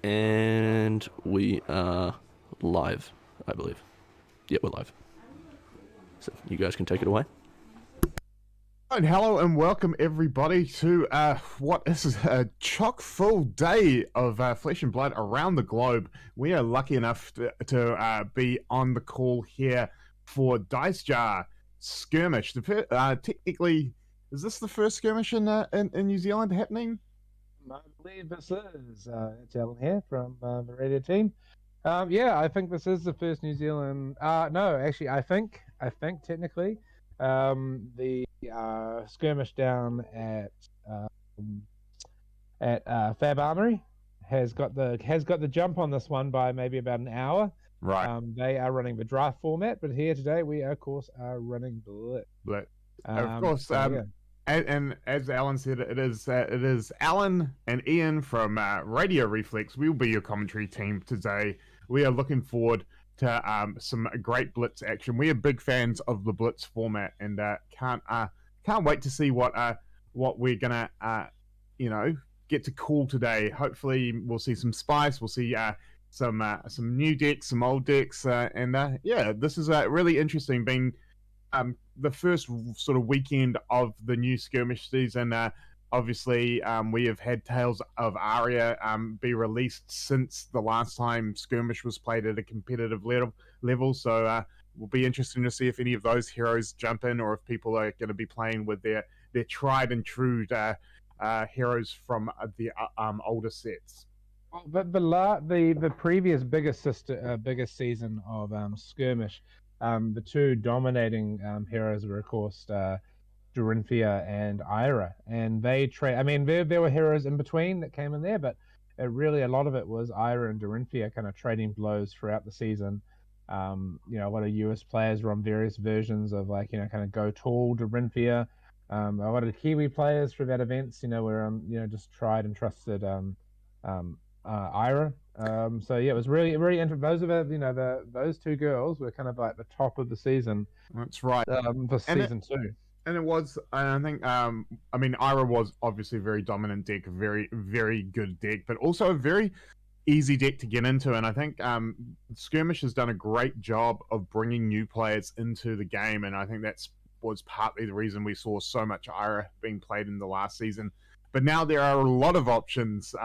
And we are live, I believe. Yeah, we're live. So you guys can take it away. And hello and welcome everybody to what is a chock full day of flesh and blood around the globe. We are lucky enough to be on the call here for Dice Jar Skirmish. Technically, is this the first skirmish in New Zealand happening? I believe this is. It's Alan here from the radio team. Yeah, I think this is the first New Zealand. No, actually, I think technically, the skirmish down at Fab Armory has got the jump on this one by maybe about an hour. Right. They are running the draft format, but here today we of course are running Blitz. Of course. Yeah. And as Alan said, it is Alan and Ian from Radio Reflex. We'll be your commentary team today. We are looking forward to some great Blitz action. We are big fans of the Blitz format, and can't wait to see what we're gonna get to call today. Hopefully, we'll see some spice. We'll see some new decks, some old decks, and this is really interesting. Being the first sort of weekend of the new skirmish season. Obviously, we have had Tales of Aria be released since the last time skirmish was played at a competitive level. So we'll be interesting to see if any of those heroes jump in, or if people are going to be playing with their tried and true heroes from the older sets. Well, the previous biggest season of skirmish. The two dominating heroes were, of course, Dorinthia and Ira, and they trade. I mean, there were heroes in between that came in there, but a lot of it was Ira and Dorinthia kind of trading blows throughout the season. A lot of US players were on various versions of kind of go tall Dorinthia. A lot of Kiwi players for that events, were on just tried and trusted Ira. So yeah, it was really interesting. Those are those two girls were kind of like the top of the season. That's right. For season 2. And it was, I think, Ira was obviously a very dominant deck, a very, very good deck, but also a very easy deck to get into. And I think Skirmish has done a great job of bringing new players into the game. And I think was partly the reason we saw so much Ira being played in the last season. But now there are a lot of options,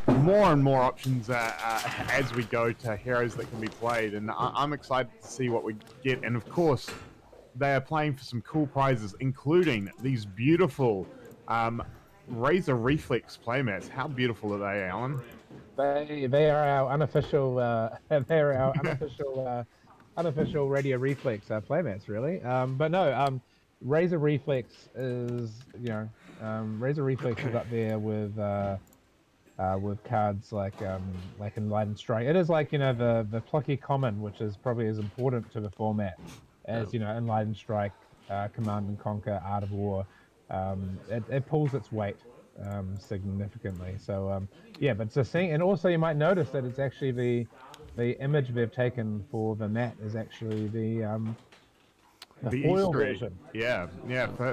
more and more options as we go to heroes that can be played. And I'm excited to see what we get. And of course, they are playing for some cool prizes, including these beautiful Razor Reflex playmats. How beautiful are they, Alan? They are our unofficial unofficial Radio Reflex playmats, really. But no, Razor Reflex is Razor Reflex is up there with cards like Enlightened Strike. It is like the plucky common, which is probably as important to the format as Enlightened Strike, Command and Conquer, Art of War. It pulls its weight significantly. So but it's a thing, and also you might notice that it's actually the image they've taken for the mat is actually the foil version. Yeah.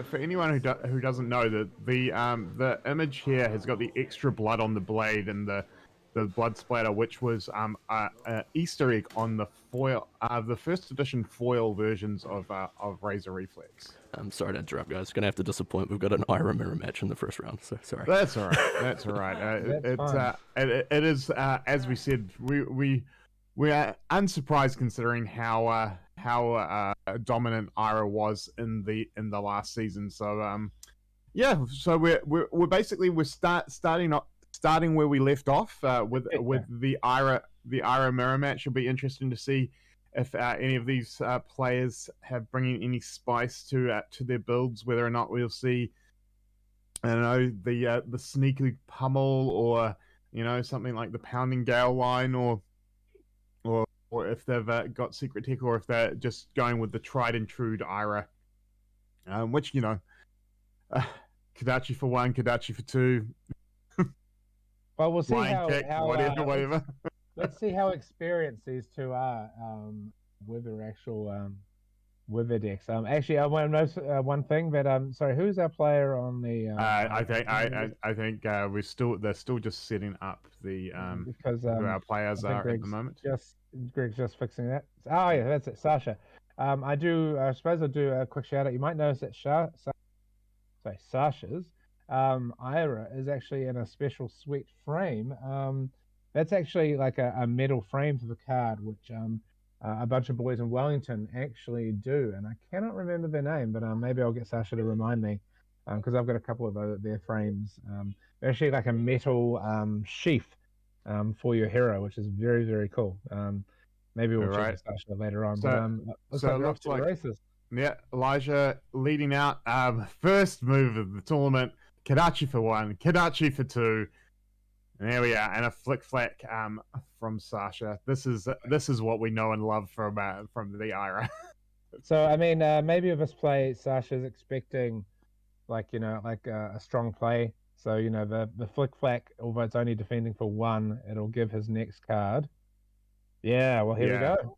For anyone who doesn't know, the image here has got the extra blood on the blade and the blood splatter, which was an Easter egg on the foil, the first edition foil versions of Razor Reflex. I'm sorry to interrupt, guys. Gonna have to disappoint. We've got an Ira mirror match in the first round. So sorry. That's all right. That's all right. It is as we said. We are unsurprised considering how dominant Ira was in the last season. So so we're basically starting where we left off with the Ira mirror match. It'll be interesting to see if any of these players have bringing any spice to their builds. Whether or not we'll see, I don't know, the sneaky pummel, or something like the pounding gale line, or if they've got secret tech, or if they're just going with the tried and true Ira, which Kadachi for 1, Kadachi for 2. Well, we'll see how whatever. Let's see how experienced these two are with their actual with the decks. Actually, I want to know one thing that sorry, who's our player on the? I think they're still just setting up the because who our I players think are at the moment. Greg's just fixing that. Oh yeah, that's it, Sasha. I suppose I'll do a quick shout out. You might notice that Sasha's Ira is actually in a special sweet frame. That's actually like a metal frame for the card, which a bunch of boys in Wellington actually do, and I cannot remember their name, but maybe I'll get Sasha to remind me because I've got a couple of their frames. They're actually like a metal sheath for your hero, which is very very cool. Maybe we'll check with Sasha later on. So, looks so like it we're off looks to the like races. yeah, Elijah leading out. First move of the tournament. Kadachi for 1, Kadachi for 2. And there we are, and a flick flack from Sasha. This is what we know and love from the Ira. So I mean, maybe if this play, Sasha's expecting like a strong play. So the flick flack, although it's only defending for 1, it'll give his next card. Yeah, well here we go.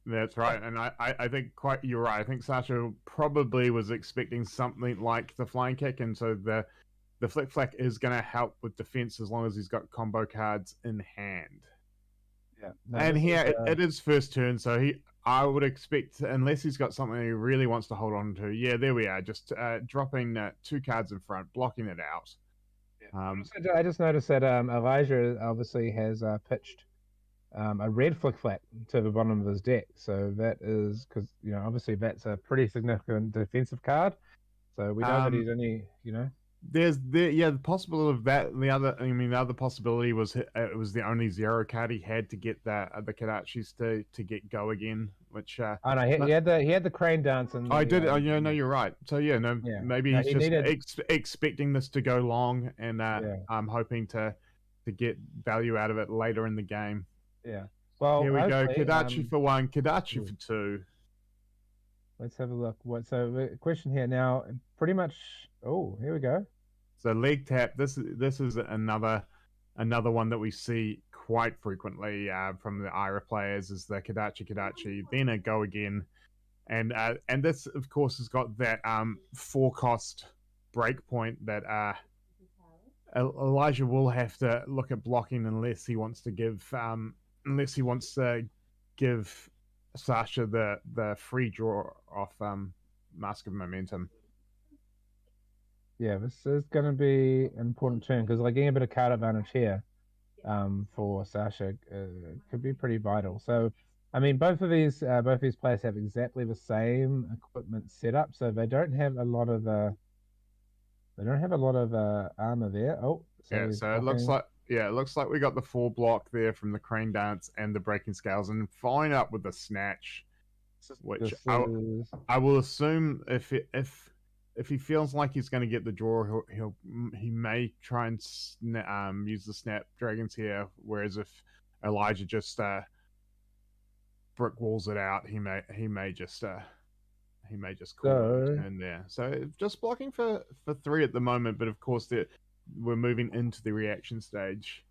That's right, and I think you're right. I think Sasha probably was expecting something like the flying kick, and so the flick flack is going to help with defense as long as he's got combo cards in hand. Yeah, and here it is first turn, so I would expect, unless he's got something he really wants to hold on to. Yeah, there we are, just dropping 2 cards in front, blocking it out. Yeah. I just noticed that Elijah obviously has pitched a red flick flack to the bottom of his deck, so that is because obviously that's a pretty significant defensive card. So we know that he's only There's the possibility of that. The other possibility was it was the only 0 card he had to get the Kadachis to get go again, which oh no, he had the crane dance and I did. No, you're right. So maybe he's just expecting this to go long, and I'm hoping to get value out of it later in the game. Yeah. Well, here we go. Kadachi for 1, Kadachi for 2. Let's have a look. So the question here now, pretty much. Oh, here we go. So leg tap. This is another one that we see quite frequently from the Ira players is the Kadachi, then a go again, and this of course has got that 4-cost breakpoint that Elijah will have to look at blocking unless he wants to give Sasha the free draw off Mask of Momentum. Yeah, this is going to be an important turn because getting a bit of card advantage here for Sasha could be pretty vital. So, I mean, both these players have exactly the same equipment setup, so they don't have a lot of armor there. Oh, so it looks like we got the 4 block there from the crane dance and the breaking scales, and following up with the snatch, which I will assume if he feels like he's going to get the draw, he may try and use the snapdragons here. Whereas if Elijah just brick walls it out, he may just call it in there. So just blocking for 3 at the moment, but of course we're moving into the reaction stage.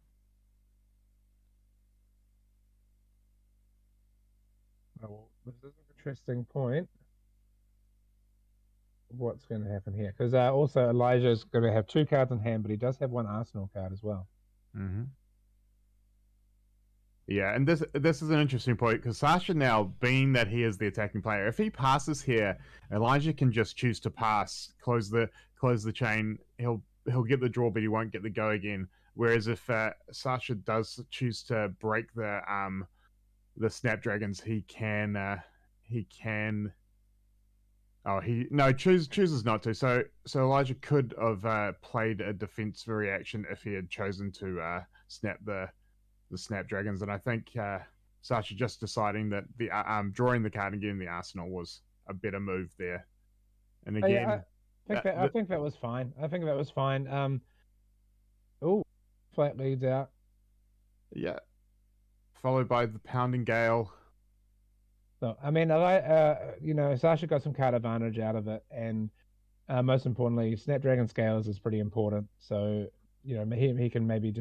Well, this is an interesting point. What's going to happen here? Because also Elijah's going to have 2 cards in hand, but he does have 1 Arsenal card as well. Mm-hmm. Yeah, and this is an interesting point because Sasha now, being that he is the attacking player, if he passes here, Elijah can just choose to pass, close the chain. He'll get the draw, but he won't get the go again. Whereas if Sasha does choose to break the snapdragons, he can. Oh, chooses not to. So Elijah could have played a defense reaction if he had chosen to snap the snapdragons, and I think Sasha just deciding that the drawing the card and getting the arsenal was a better move there. And again, I think that was fine. Flat leads out. Yeah, followed by the pounding gale. So I mean, Sasha got some card advantage out of it, and most importantly, Snapdragon Scales is pretty important. So he can maybe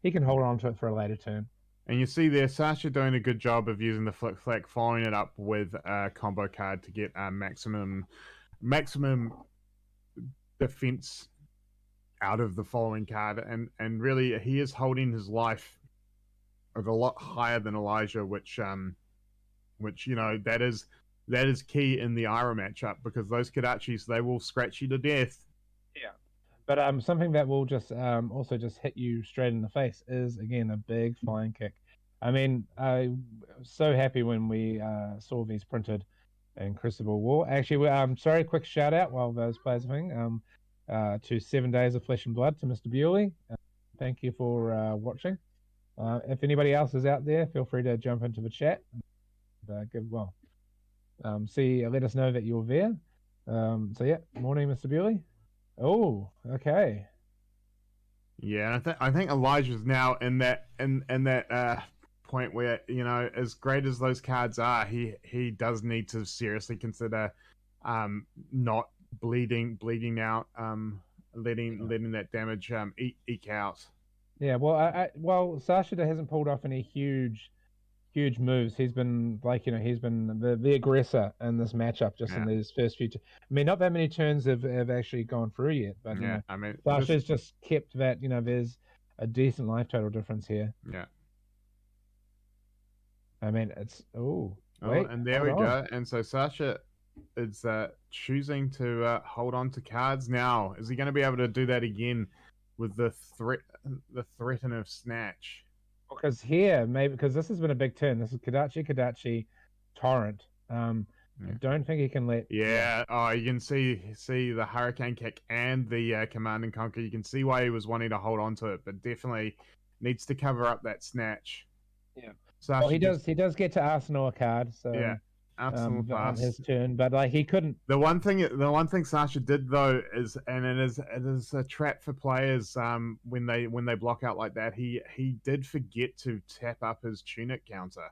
he can hold on to it for a later turn. And you see there, Sasha doing a good job of using the flick flack, following it up with a combo card to get maximum defense out of the following card. And really, he is holding his life of a lot higher than Elijah, which that is key in the Ira matchup, because those Kadachis, they will scratch you to death. Yeah. But something that will just also just hit you straight in the face is, again, a big flying kick. I mean, I was so happy when we saw these printed in Crucible War. Actually, sorry, quick shout out while those players are playing to 7 Days of Flesh and Blood, to Mr. Bewley. Thank you for watching. If anybody else is out there, feel free to jump into the chat. Let us know that you're there. So yeah, morning, Mr. Bewley. Oh, okay. Yeah, I think Elijah's now in that point where, as great as those cards are, he does need to seriously consider not bleeding out, letting that damage eke out. Yeah, well, Sasha hasn't pulled off any huge moves. He's been he's been the aggressor in this matchup in these first few. I mean, not that many turns have actually gone through yet, but I mean, Sasha's just kept that. There's a decent life total difference here. Yeah. I mean, it's and there we go. And so Sasha is choosing to hold on to cards now. Is he going to be able to do that again with the threat of snatch? Because this has been a big turn. This is Kadachi, Torrent. I don't think he can let. Yeah. Oh, you can see the Hurricane Kick and the Command and Conquer. You can see why he was wanting to hold on to it, but definitely needs to cover up that snatch. Yeah. Sasha well, he does get to Arsenal a card. So yeah. Arsenal on his turn, but he couldn't. The one thing Sasha did though is, and it is a trap for players when they block out like that. He did forget to tap up his tunic counter.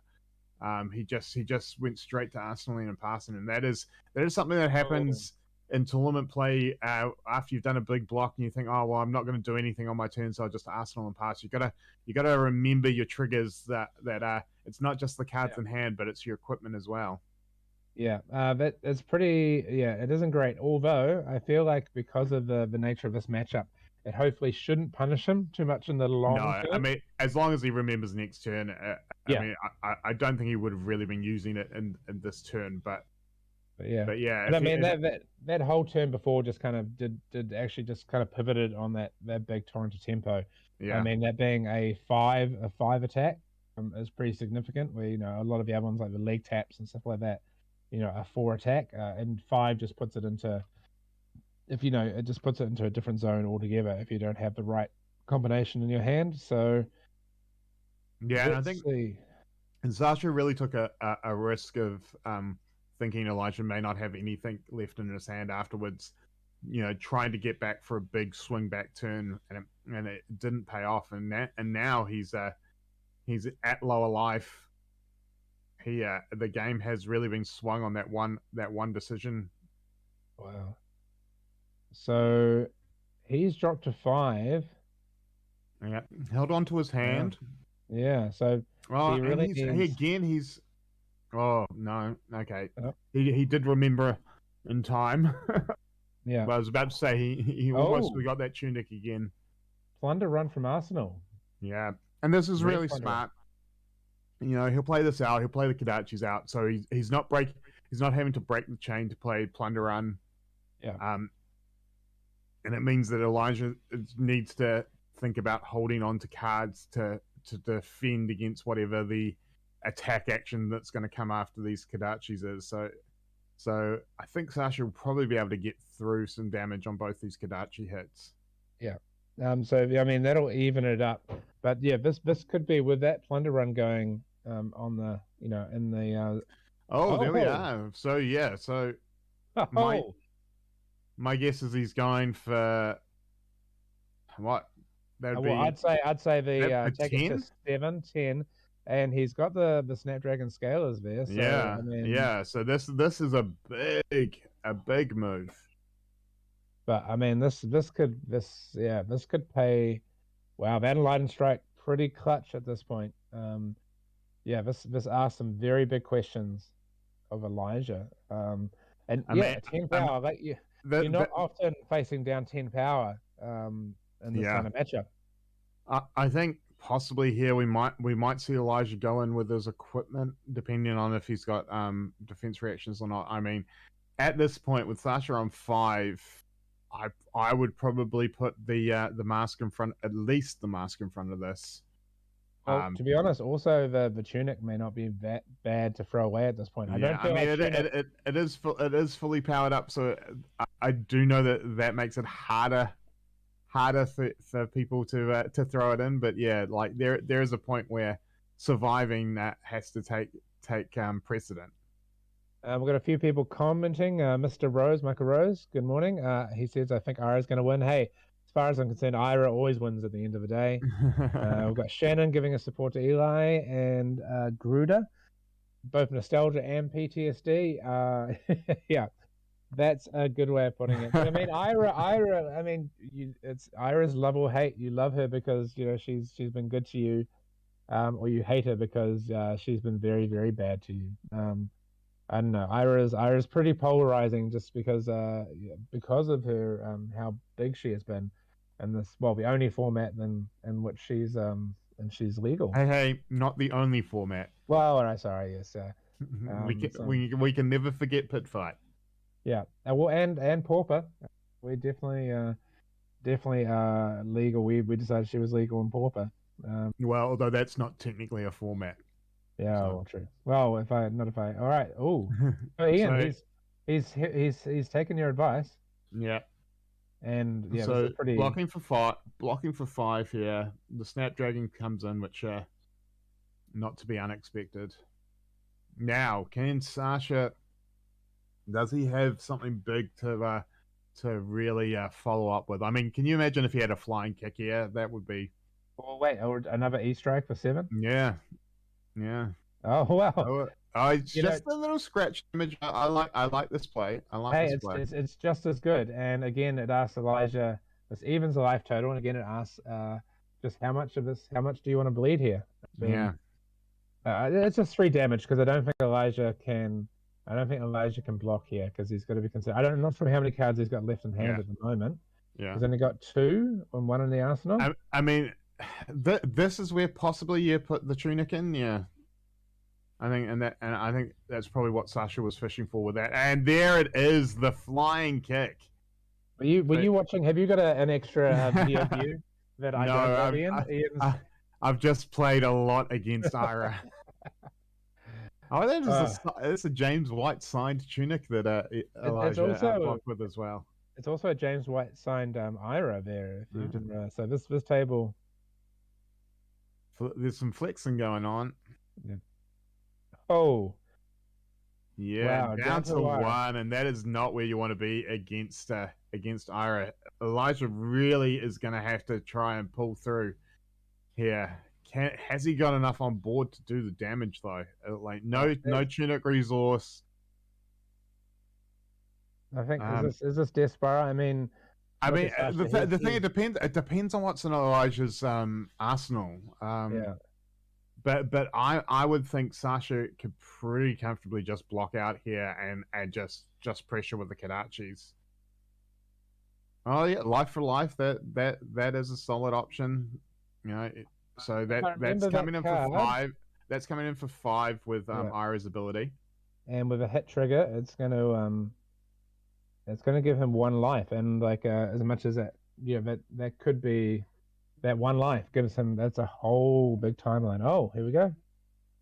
He just went straight to Arsenaling and passing, and that is something that happens in tournament play after you've done a big block and you think, oh well, I'm not going to do anything on my turn, so I'll just Arsenal and pass. You gotta remember your triggers, that it's not just the cards in hand, but it's your equipment as well. Yeah, but it's pretty. Yeah, it isn't great. Although I feel like because of the nature of this matchup, it hopefully shouldn't punish him too much in the long term. I mean, as long as he remembers next turn. I mean, I don't think he would have really been using it in this turn, but yeah. And I mean, that whole turn before just kind of did actually just kind of pivoted on that big Torrent tempo. Yeah. I mean, that being a five attack is pretty significant. Where a lot of the other ones like the leg taps and stuff like that, a 4 attack, and 5 just puts it into, it just puts it into a different zone altogether if you don't have the right combination in your hand. So yeah, and I think Sasha really took a risk of thinking Elijah may not have anything left in his hand afterwards, trying to get back for a big swing back turn, and it didn't pay off, and now he's at lower life. The game has really been swung on that one decision. Wow. So he's dropped to 5. Yeah, held on to his hand. Yeah. So he really he's. Oh no. Okay. He did remember in time. Yeah. But I was about to say he almost got that tunic again. Plunder run from Arsenal. Yeah, and this is really smart. He'll play this out. He'll play the Kadachis out, so he's not having to break the chain to play Plunder Run. Yeah. And it means that Elijah needs to think about holding on to cards to defend against whatever the attack action that's going to come after these Kadachis is. So I think Sasha will probably be able to get through some damage on both these Kadachi hits. Yeah. So I mean that'll even it up, but yeah, this could be with that Plunder Run going on the in the. There we are. So yeah, my guess is he's going for what? I'd say the attack is 7, 10, and he's got the Snapdragon Scalers there. So, yeah, I mean, yeah. So this is a big move. But I mean, this could pay. Wow, that Lightning Strike. pretty clutch at this point. Yeah, this asks some very big questions of Elijah. And I yeah, mean, 10 power. Like you're not often facing down 10 power in this kind of matchup. I think possibly here we might see Elijah go in with his equipment, depending on if he's got defense reactions or not. I mean, at this point with Sasha on 5, I would probably put the mask in front, at least the mask in front of this. Well, to be honest, also the tunic may not be that bad to throw away at this point. I don't feel like it is fully powered up, so I do know that makes it harder for people to throw it in. But yeah, like there is a point where surviving that has to take precedent. We've got a few people commenting. Mr. Rose, Michael Rose, good morning. He says, I think Ira's going to win. Hey, as far as I'm concerned, Ira always wins at the end of the day. We've got Shannon giving us support to Eli and Gruder, both nostalgia and PTSD. Yeah, that's a good way of putting it. But I mean, Ira. I mean, it's Ira's love or hate. You love her because she's been good to you, or you hate her because she's been very, very bad to you. I don't know. Ira's pretty polarizing just because of her how big she has been, and this the only format in which she's legal. Hey, not the only format. Well, all right, sorry, yes. We can never forget Pit Fight. Yeah, well, and Pauper, we definitely legal. We decided she was legal in Pauper. Well, although that's not technically a format. Yeah, so. Well, true. Well, all right. Oh, Ian, so, he's taken your advice. Yeah. And yeah, so pretty... blocking for 5 here. The Snapdragon comes in, which not to be unexpected. Now, can Sasha? Does he have something big to really follow up with? I mean, can you imagine if he had a flying kick here? That would be. Oh wait, or another E strike for 7? Yeah. Yeah. Oh wow. It's just a little scratch image. I like this play. It's just as good. And again, it asks Elijah. This evens the life total, and again, it asks just how much do you want to bleed here? Yeah. It's just 3 damage because I don't think Elijah can block here because he's got to be concerned. I'm not sure how many cards he's got left in hand at the moment. Yeah. He's only got 2 and 1 in the arsenal. I mean. This is where possibly you put the tunic in, yeah. I think that's probably what Sasha was fishing for with that. And there it is, the flying kick. Were you watching? Have you got an extra video view that I don't have, Ian? I've just played a lot against Ira. I think it's a James White signed tunic that Elijah blocked with as well. It's also a James White signed Ira there. If you didn't realize. So this table. There's some flexing going on. Yeah. Oh. Yeah, wow, down to 1, and that is not where you want to be against Ira. Elijah really is going to have to try and pull through here. Has he got enough on board to do the damage though? Like no tunic resource. I think is this Despera? I mean, the thing, it depends on what's in Elijah's arsenal. But I would think Sasha could pretty comfortably just block out here and just pressure with the Kadachis. Oh yeah, life for life. That is a solid option. So that's coming in for 5. That's coming in for 5 with Ira's ability. And with a hit trigger, it's going to give him 1 life, and as much as that could be that 1 life gives him. That's a whole big timeline. Oh, here we go.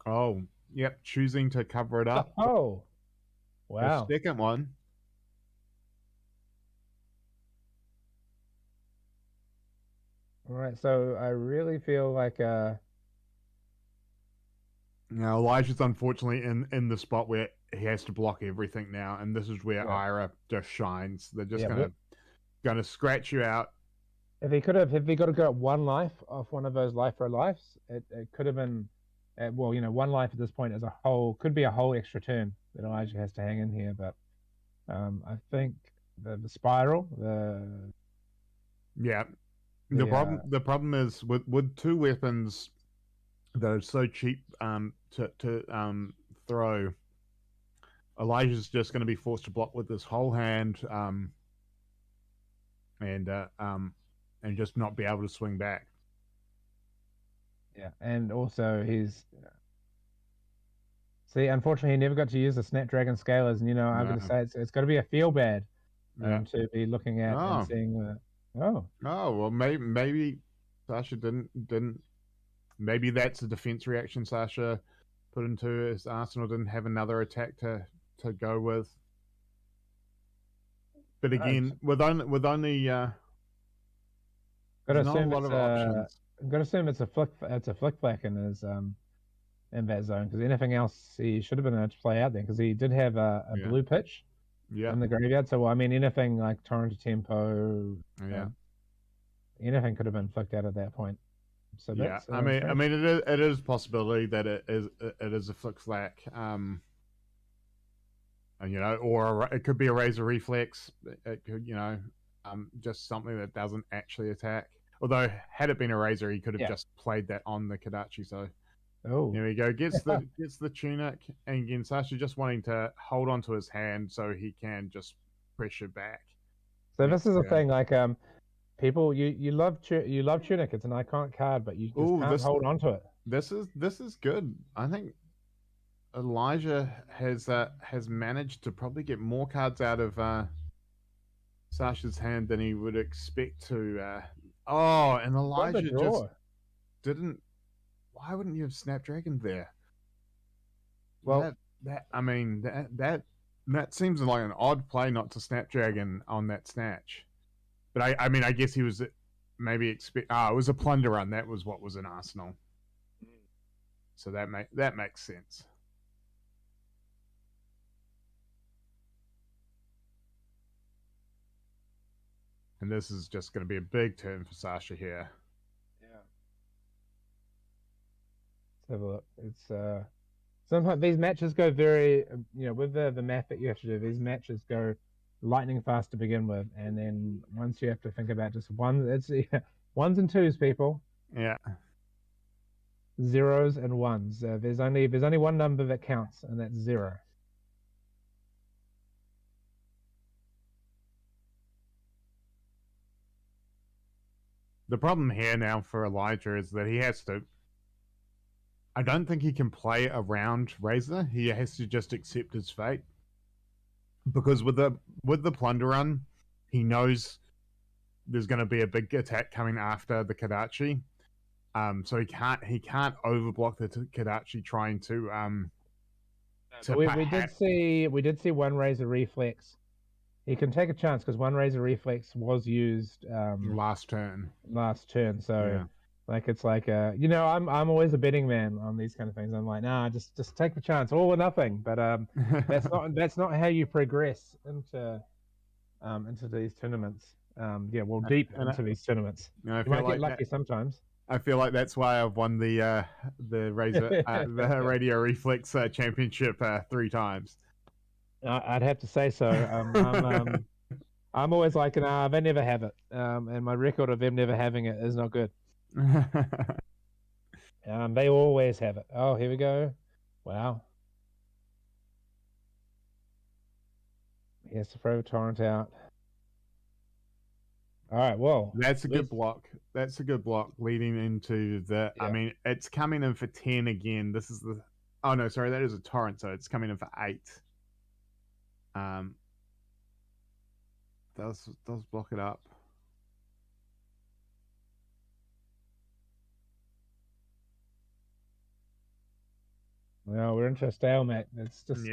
Oh, yep, choosing to cover it up. Oh, wow. The second one. All right, so I really feel like now Elijah's unfortunately in the spot where he has to block everything now, and this is where Ira just shines. They're just gonna scratch you out. If he got to go at 1 life off one of those life for lives, it could have been, 1 life at this point as a whole could be a whole extra turn that Elijah has to hang in here. But I think the spiral, The problem is with two weapons that are so cheap to throw. Elijah's just going to be forced to block with his whole hand, and just not be able to swing back. Yeah, and also see, unfortunately, he never got to use the Snapdragon scalers, and I'm going to say it's got to be a feel bad to be looking at and seeing. Well, maybe Sasha didn't. Maybe that's a defense reaction Sasha put into his arsenal. Didn't have another attack to go with. But again, with only Got to there's not a assume lot it's of options. got to assume it's a flick flack in his in that zone, because anything else he should have been able to play out there, because he did have a blue pitch in the graveyard. So I mean, anything like Torrent Tempo, anything could have been flicked out at that point. So that's, I mean, it is a possibility that it is a flick flack, and or it could be a Razor Reflex. It could, just something that doesn't actually attack. Although, had it been a Razor, he could have just played that on the Kadachi. So, there we go. Gets the tunic, and again, Sasha just wanting to hold on to his hand so he can just pressure back. So this is the thing, like people, you love tunic. It's an iconic card, but you just can't hold on to it. This is good. I think Elijah has managed to probably get more cards out of Sasha's hand than he would expect to. And Elijah just didn't. Why wouldn't you have Snapdragon there? Well, that seems like an odd play not to Snapdragon on that snatch. But I mean, I guess he was maybe it was a plunder run. That was what was in Arsenal. So that makes sense. And this is just going to be a big turn for Sasha here. Yeah. Let's have a look. It's sometimes these matches go very, with the math that you have to do. These matches go lightning fast to begin with, and then once you have to think about just ones and twos, people. Yeah. Zeros and ones. There's only one number that counts, and that's 0. The problem here now for Elijah is that he has to. I don't think he can play around Razor. He has to just accept his fate. Because with the plunder run, he knows there's going to be a big attack coming after the Kadachi. So he can't overblock the Kadachi trying to. We did see one Razor Reflex. He can take a chance because one Razor Reflex was used last turn. So it's like I'm always a betting man on these kind of things. I'm like, nah, just take the chance, all or nothing. But that's not how you progress into these tournaments. Deep into these tournaments. You might get lucky sometimes. I feel like that's why I've won the Razor the Radio Reflex Championship 3 times. I'd have to say so. I'm always like, nah, they never have it, and my record of them never having it is not good. They always have it. Oh, here we go. Wow. He has to throw Torrent out. All right, well. That's a good block. That's a good block leading into the... Yeah. I mean, it's coming in for 10 again. This is the... Oh, no, sorry, that is a Torrent, so it's coming in for 8. Does block it up. Well, we're into a stalemate. It's just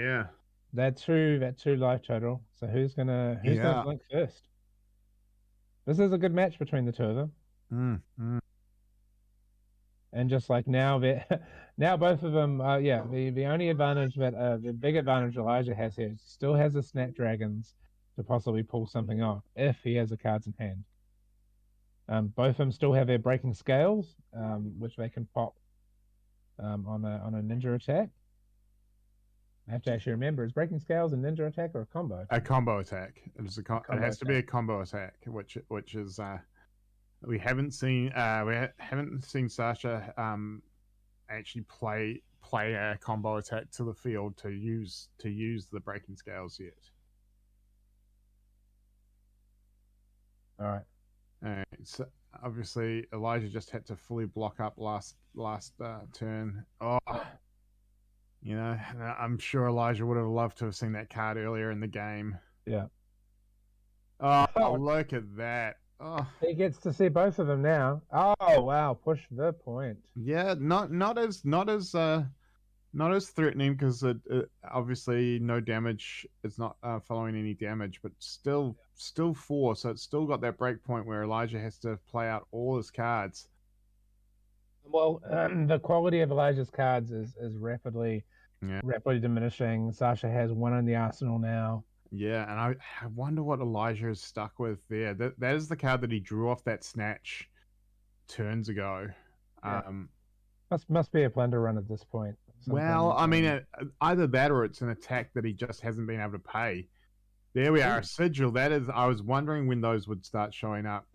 that two life total. So who's gonna blink first? This is a good match between the two of them. And just like now both of them, the only advantage the big advantage Elijah has here is he still has the Snapdragons to possibly pull something off if he has the cards in hand. Both of them still have their breaking scales, which they can pop on a ninja attack. I have to actually remember: is breaking scales a ninja attack or a combo? A combo attack. It has to be a combo attack, which is we haven't seen Sasha actually play a combo attack to the field to use the breaking scales yet. All right. So obviously Elijah just had to fully block up last turn. Oh, you know, I'm sure Elijah would have loved to have seen that card earlier in the game. Yeah. Oh, look at that. Oh, He gets to see both of them now. Oh wow, push the point. yeah, not as threatening because it obviously no damage. It's not following any damage, but still 4. So it's still got that break point where Elijah has to play out all his cards. Well, the quality of Elijah's cards is rapidly diminishing. Sasha has one in the arsenal now. Yeah, and I wonder what Elijah is stuck with there. That is the card that he drew off that snatch turns ago. Yeah. Must be a plunder run at this point. Well, I mean, either that or it's an attack that he just hasn't been able to pay. There we are, a sigil. That is, I was wondering when those would start showing up.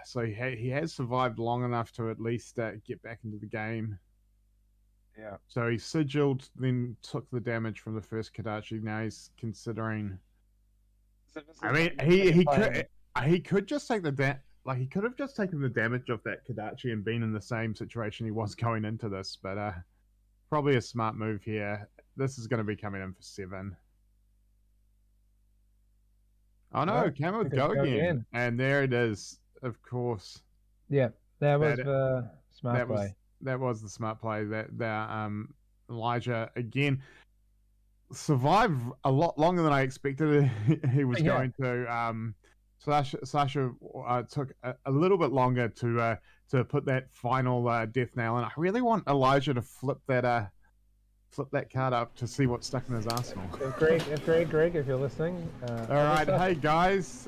So he has survived long enough to at least get back into the game. Yeah. So he sigiled, then took the damage from the first Kadachi. Now he's considering. I mean, he could just take the he could have just taken the damage of that Kadachi and been in the same situation he was going into this, but probably a smart move here. This is going to be coming in for 7. Oh no, Camo go again. And there it is, of course. Yeah, that was the smart play. That was the smart play. That Elijah again survived a lot longer than I expected he was going to. Sasha took a little bit longer to put that final death nail, and I really want Elijah to flip that card up to see what's stuck in his arsenal. Greg, if you're listening. All right, hey guys,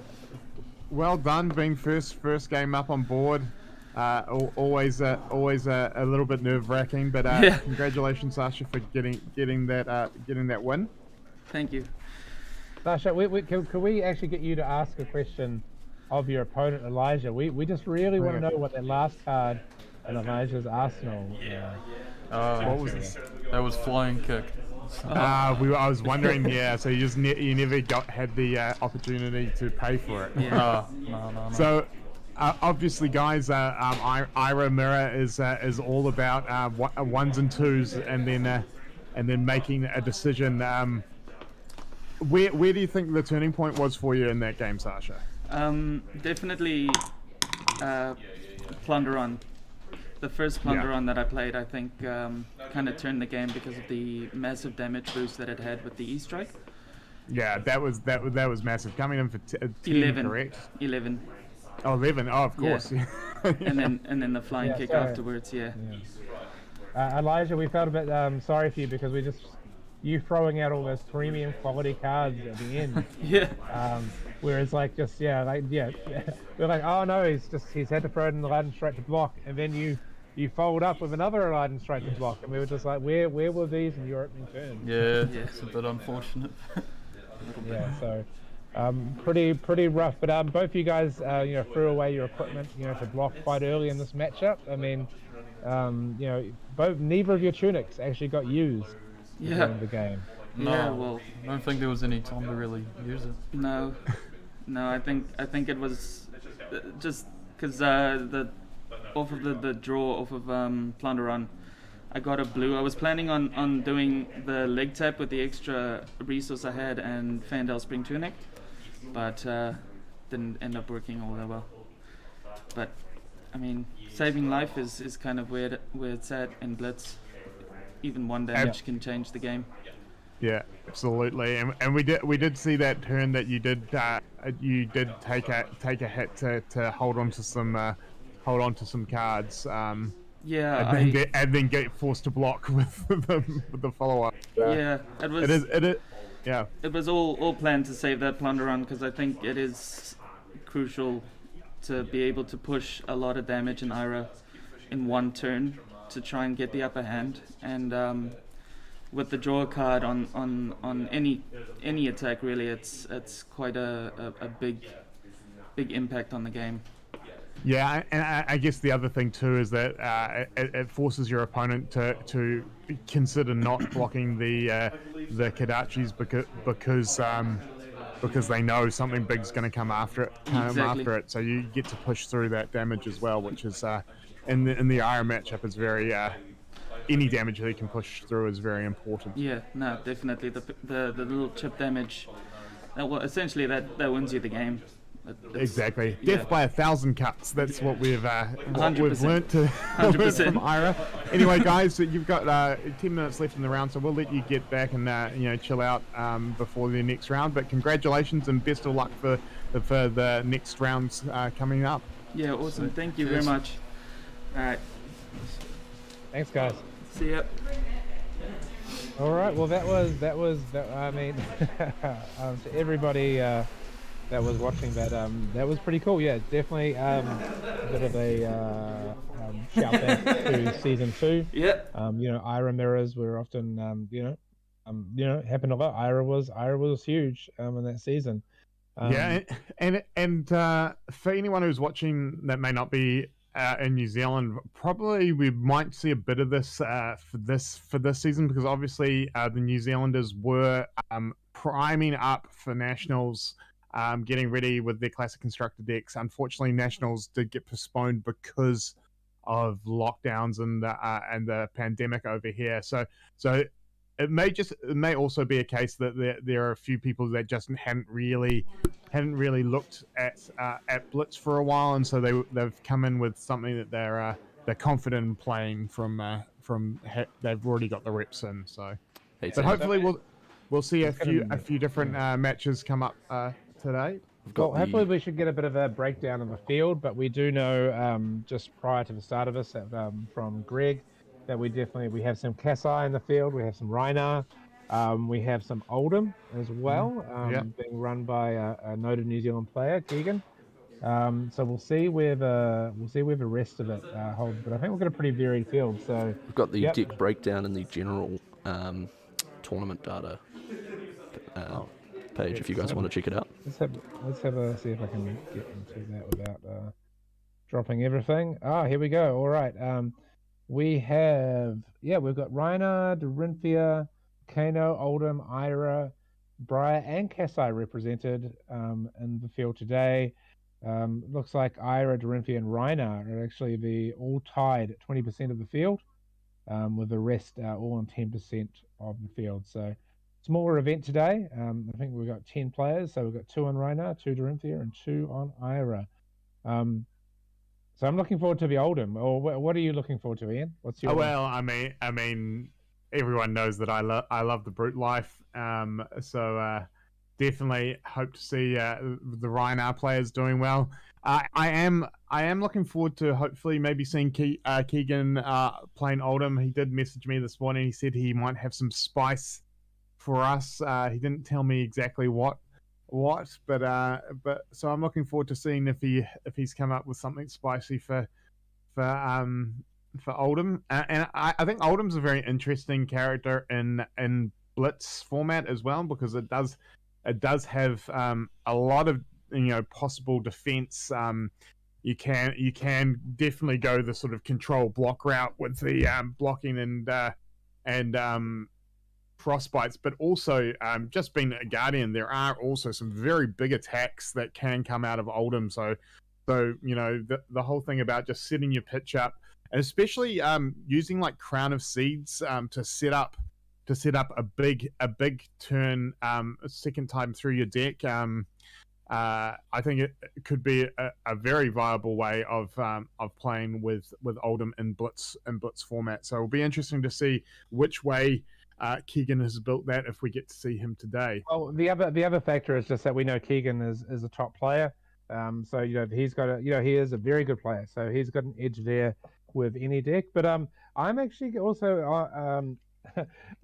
well done being first game up on board. Always a little bit nerve-wracking, but congratulations, Sasha, for getting that win. Thank you. Sasha, can we actually get you to ask a question of your opponent, Elijah? We just really want to know what that last card in Elijah's arsenal. What was this? That was flying kick. I was wondering, so you never had the opportunity to pay for it. No. So obviously, guys, Ira Mirror is all about ones and twos, and then making a decision. Where do you think the turning point was for you in that game, Sasha? Definitely Plunder Run. The first Plunder Run that I played, I think, kind of turned the game because of the massive damage boost that it had with the E-Strike. Yeah, that was massive. Coming in for 10, 11, correct? 11. Oh, 11. Oh, of course. Yeah. and then the flying kick afterwards. Elijah, we felt a bit sorry for you because you throwing out all those premium quality cards at the end. Whereas we're like, oh no, he's had to throw it in the Aladdin straight to block, and then you followed up with another Aladdin straight to block, and we were just like, where were these in your opening turn? Yeah, it's a bit unfortunate. So pretty rough. But both you guys threw away your equipment to block quite early in this matchup. I mean, neither of your tunics actually got used during the game. Well, I don't think there was any time to really use it. No, I think it was just because off of the draw off of Plunder Run, I got a blue. I was planning on doing the leg tap with the extra resource I had and Fandel Spring Tunic, but didn't end up working all that well. But I mean, saving life is kind of where it's at in Blitz. Even one damage can change the game. Yeah, absolutely, and we did see that turn that you did take a hit to hold on to some cards. And then get forced to block with the follow up. It was all planned to save that Plunder Run because I think it is crucial to be able to push a lot of damage in Ira in one turn to try and get the upper hand, and with the draw card on any attack really, it's quite a big big impact on the game. Yeah, and I guess the other thing too is that it forces your opponent to consider not blocking the Kadachis because they know something big's going to come after it. Exactly. So you get to push through that damage as well, which is in the Iron matchup is very any damage that you can push through is very important. Yeah, no, definitely the little chip damage. Essentially that wins you the game. Exactly. Yeah. Death by 1,000 cuts. That's what we've 100%. learnt to learn 100%. from Ira. Anyway, guys, you've got 10 minutes left in the round, so we'll let you get back and chill out before the next round. But congratulations and best of luck for the next rounds coming up. Yeah, awesome. Thank you very much. All right. Thanks, guys. See ya. All right. Well, that was. I mean, to everybody that was watching that was pretty cool. Yeah, definitely a bit of a shout back to season 2. Yeah. Ira mirrors were often happen a lot. Ira was huge in that season. Yeah, and for anyone who's watching that may not be in New Zealand, probably we might see a bit of this for this season, because obviously the New Zealanders were priming up for Nationals, getting ready with their classic constructor decks. Unfortunately, Nationals did get postponed because of lockdowns and the pandemic over here. So it may also be a case that there are a few people that just hadn't really looked at Blitz for a while, and so they've come in with something that they're confident in playing from they've already got the reps in. So, but hopefully we'll see a few different matches come up today. Well, hopefully we should get a bit of a breakdown of the field, but we do know just prior to the start of this from Greg that we have some Kasai in the field, we have some Rhinar, we have some Oldham as well, being run by a noted New Zealand player, Keegan. So we'll see where the rest of it holds, but I think we've got a pretty varied field. So we've got the deck breakdown and the general tournament data page if you guys want to check it out. Let's see if I can get into that without dropping everything. Here we go. All right. We've got Rhinar, Dorinthia, Kano, Oldham, Ira, Briar, and Kasai represented in the field today. Looks like Ira, Dorinthia, and Rhinar are actually all tied at 20% of the field, with the rest all on 10% of the field. So smaller event today. I think we've got 10 players, so we've got 2 on Rhinar, 2 Dorinthia, and 2 on Ira. So I'm looking forward to the Oldham. Or what are you looking forward to, Ian? What's your? Well, I mean, everyone knows that I love the brute life. So definitely hope to see the Rhinar players doing well. I am looking forward to hopefully maybe seeing Keegan playing Oldham. He did message me this morning. He said he might have some spice for us. He didn't tell me exactly what, but so I'm looking forward to seeing if he's come up with something spicy for Oldham. And I think Oldham's a very interesting character in Blitz format as well, because it does have a lot of possible defense. You can definitely go the sort of control block route with the blocking and frostbites, but also just being a guardian, there are also some very big attacks that can come out of Oldham. So the whole thing about just setting your pitch up, and especially using like Crown of Seeds to set up a big turn second time through your deck. I think it could be a very viable way of playing with Oldham in Blitz format. So it'll be interesting to see which way Keegan has built that if we get to see him today. Well, the other factor is just that we know Keegan is a top player. So he's got he is a very good player. So he's got an edge there with any deck. But I'm actually also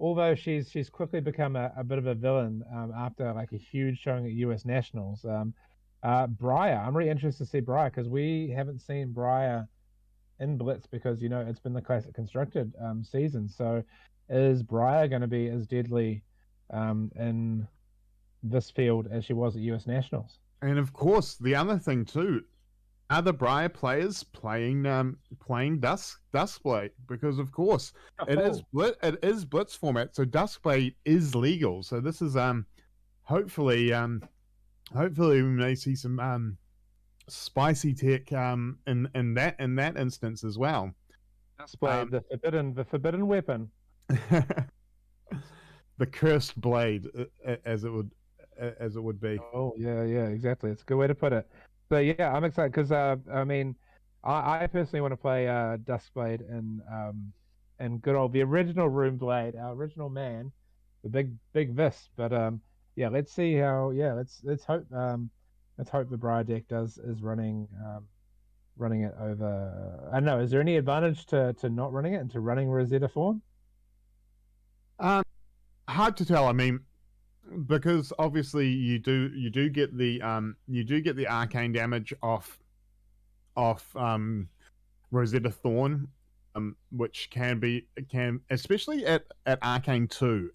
although she's quickly become a bit of a villain after like a huge showing at US Nationals. Briar, I'm really interested to see Briar, because we haven't seen Briar in Blitz because it's been the classic constructed season. So is Briar going to be as deadly in this field as she was at US Nationals? And of course, the other thing too, other Briar players playing Duskblade, because of course it is Blitz format, so Duskblade is legal. So this is hopefully we may see some spicy tech in that instance as well. Duskblade, the forbidden weapon. The cursed blade, as it would be. Oh yeah, exactly. It's a good way to put it. So yeah, I'm excited because I mean, I personally want to play Duskblade and good old the original Runeblade, our original man, the big Vis. But yeah, let's see how. Yeah, let's hope the Briar deck is running it over. I don't know. Is there any advantage to not running it and to running Rosetta form? Hard to tell. I mean, because obviously you do get the arcane damage off Rosetta Thorn, which can especially at Arcane 2.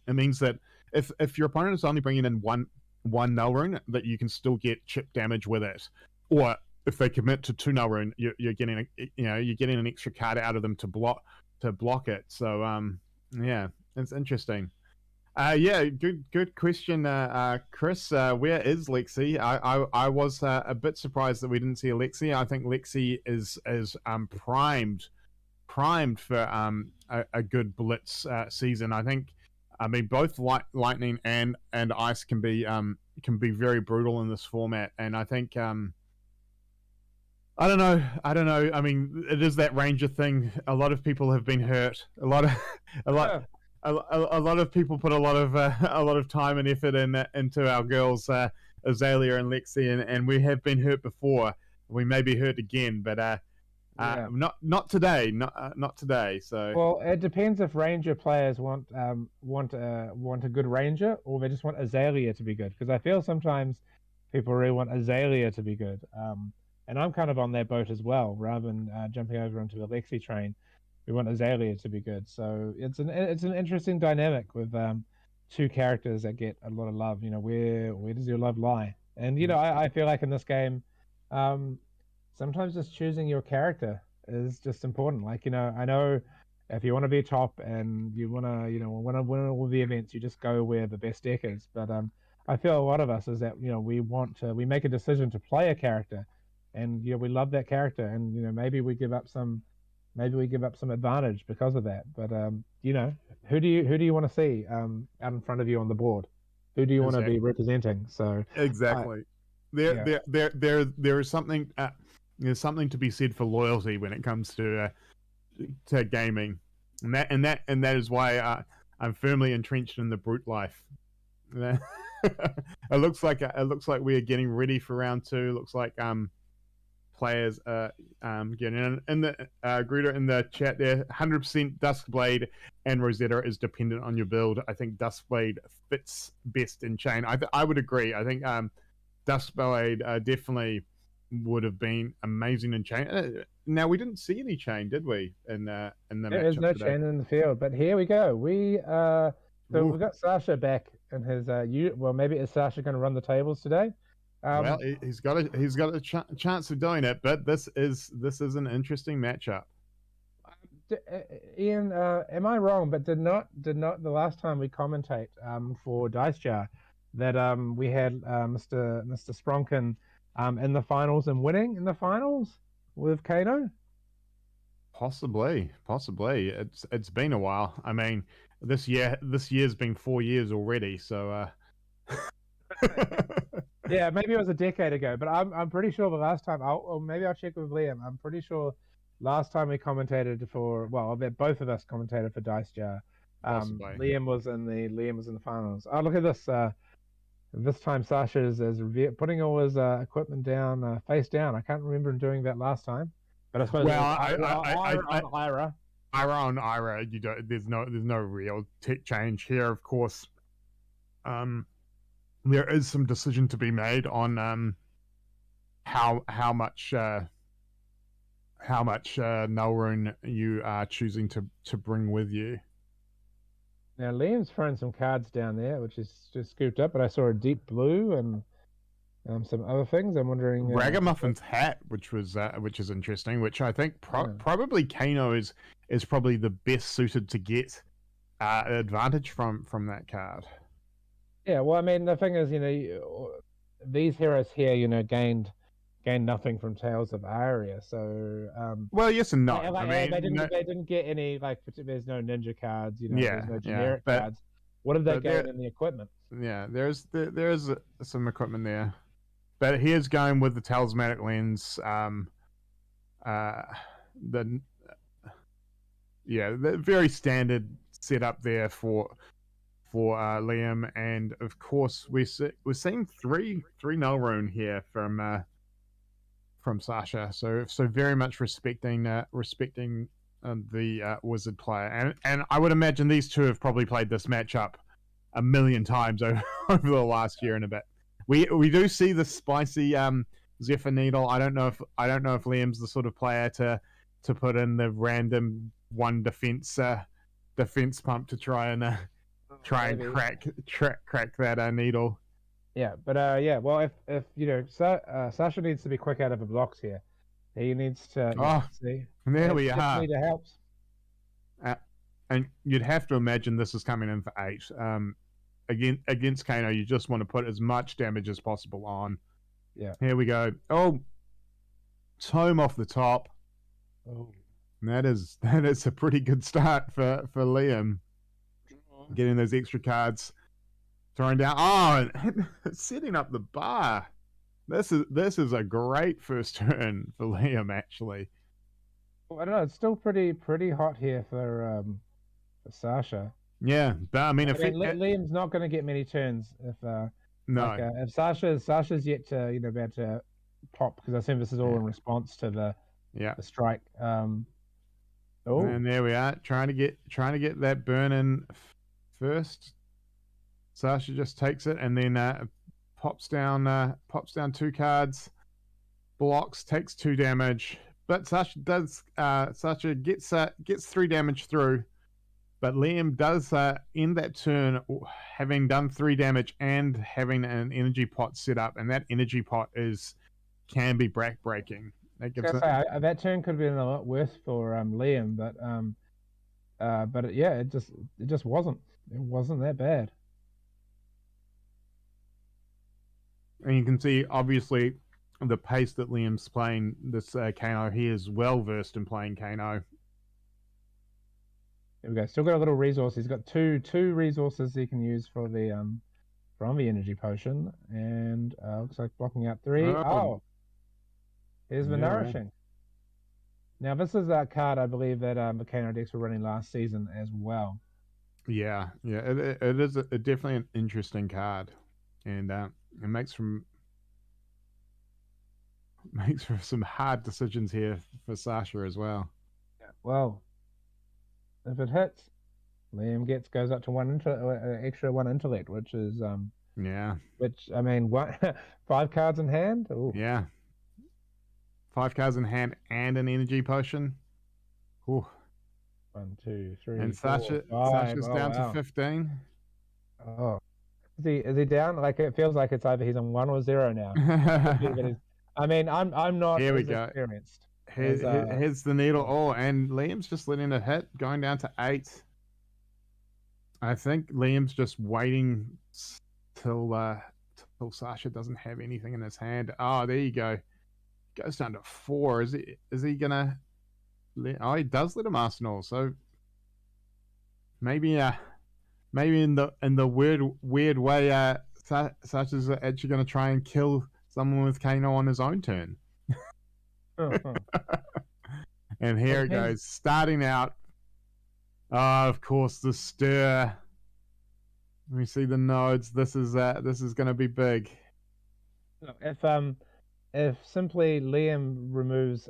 It means that if your opponent is only bringing in one null rune, that you can still get chip damage with it, or if they commit to 2 null rune, you're getting an extra card out of them to block it. So yeah, it's interesting. Yeah, good question, Chris. Where is Lexi? I was a bit surprised that we didn't see Lexi. I think Lexi is primed for a good Blitz season. I mean both lightning and ice can be very brutal in this format, and I think I don't know. I mean, it is that Ranger thing. A lot of people have been hurt. A lot of people put a lot of time and effort into our girls, Azalea and Lexi, and we have been hurt before. We may be hurt again, but not today. Not today. So well, it depends if Ranger players want a good Ranger, or they just want Azalea to be good. Because I feel sometimes people really want Azalea to be good. And I'm kind of on that boat as well, rather than jumping over onto the Lexi train. We want Azalea to be good. So it's an interesting dynamic with two characters that get a lot of love. You know, where does your love lie? And you know, I feel like in this game, sometimes just choosing your character is just important. Like, you know, I know if you want to be top and you want to win all the events, you just go where the best deck is. But I feel a lot of us is that, you know, we make a decision to play a character. And you know, we love that character, and you know, maybe we give up some advantage because of that. But you know, who do you want to see out in front of you on the board? Who do you want to be representing? So exactly, there is something there's something to be said for loyalty when it comes to gaming, and that is why I'm firmly entrenched in the brute life. It looks like we are getting ready for round 2. It looks like players getting in the Gruder in the chat there. 100% Duskblade and Rosetta is dependent on your build. I think Duskblade fits best in chain. I would agree. I think Duskblade definitely would have been amazing in chain. Now we didn't see any chain, did we? In the there is no today? chain in the field, but here we go. We've got Sasha back in his well, maybe is Sasha going to run the tables today? Well, he's got a chance of doing it, but this is an interesting matchup. Ian, am I wrong? But did not the last time we commentate for Dice Jar that we had Mr. Spronkin in the finals and winning in the finals with Kano? Possibly. It's been a while. I mean, this year's been 4 years already, so. Yeah, maybe it was a decade ago, but I'm pretty sure the last time, or maybe I'll check with Liam. I'm pretty sure last time we commentated for, well, I bet both of us commentated for Dice Jar. Liam was in the finals. Oh, look at this. This time Sasha is putting all his equipment down, face down. I can't remember him doing that last time, but I suppose Ira. On Ira, there's no real tech change here, of course. There is some decision to be made on how much null rune you are choosing to bring with you. Now Liam's thrown some cards down there, which is just scooped up, but I saw a deep blue and some other things. I'm wondering. Ragamuffin's hat, which is interesting. Which I think probably Kano is probably the best suited to get advantage from that card. Yeah, well, I mean, the thing is, these heroes here, gained nothing from Tales of Aria, so well, yes and no. they didn't get any there's no ninja cards, there's no generic cards. What have they gained in the equipment? Yeah, there's some equipment there, but here's going with the talismanic lens. The very standard setup there for Liam, and of course we're seeing three null rune here from Sasha, so very much respecting the wizard player, and I would imagine these two have probably played this matchup a million times over the last year and a bit. We do see the spicy Zephyr Needle. I don't know if Liam's the sort of player to put in the random one defense pump to try and crack that needle. Yeah, but well, if Sasha needs to be quick out of the blocks here. He needs to see. There we are. Need helps. And you'd have to imagine this is coming in for 8. Against Kano, you just want to put as much damage as possible on. Yeah. Here we go. Oh, Tome off the top. Oh, that is a pretty good start for Liam. Getting those extra cards, throwing down. Oh, setting up the bar. This is a great first turn for Liam, actually. Well, I don't know. It's still pretty hot here for Sasha. Yeah, but I mean, Liam's not going to get many turns if if Sasha's yet to be able to pop, because I assume this is all in response to the strike. And there we are, trying to get that burn in first. Sasha just takes it and then pops down 2 cards, blocks, takes 2 damage. But Sasha gets 3 damage through. But Liam does end that turn having done 3 damage and having an energy pot set up, and that energy pot can be breaking. That turn could have been a lot worse for Liam, but it just wasn't. It wasn't that bad. And you can see, obviously, the pace that Liam's playing this Kano. He is well versed in playing Kano. There we go. Still got a little resource. He's got two resources he can use for the from the energy potion, and looks like blocking out 3. Oh, here's the nourishing. Now this is that card I believe that the Kano decks were running last season as well. Yeah. It is definitely an interesting card, and it makes for some hard decisions here for Sasha as well. Yeah. Well, if it hits, Liam goes up to extra 1 intellect, which is which I mean, 5 cards in hand. Ooh. Yeah, 5 cards in hand and an energy potion. Ooh. 1, 2, 3. And 4, Sasha's down to 15. Oh, is he down? Like, it feels like it's either he's on 1 or 0 now. I mean, I'm not experienced. Here's the needle. Oh, and Liam's just letting it hit, going down to 8. I think Liam's just waiting till Sasha doesn't have anything in his hand. Oh, there you go. Goes down to 4. Is he gonna? Oh, he does let him arsenal. So maybe in the weird way, Sasha's actually gonna try and kill someone with Kano on his own turn. And here it goes, starting out. Oh, of course, the stir. Let me see the nodes. This is going to be big. If simply Liam removes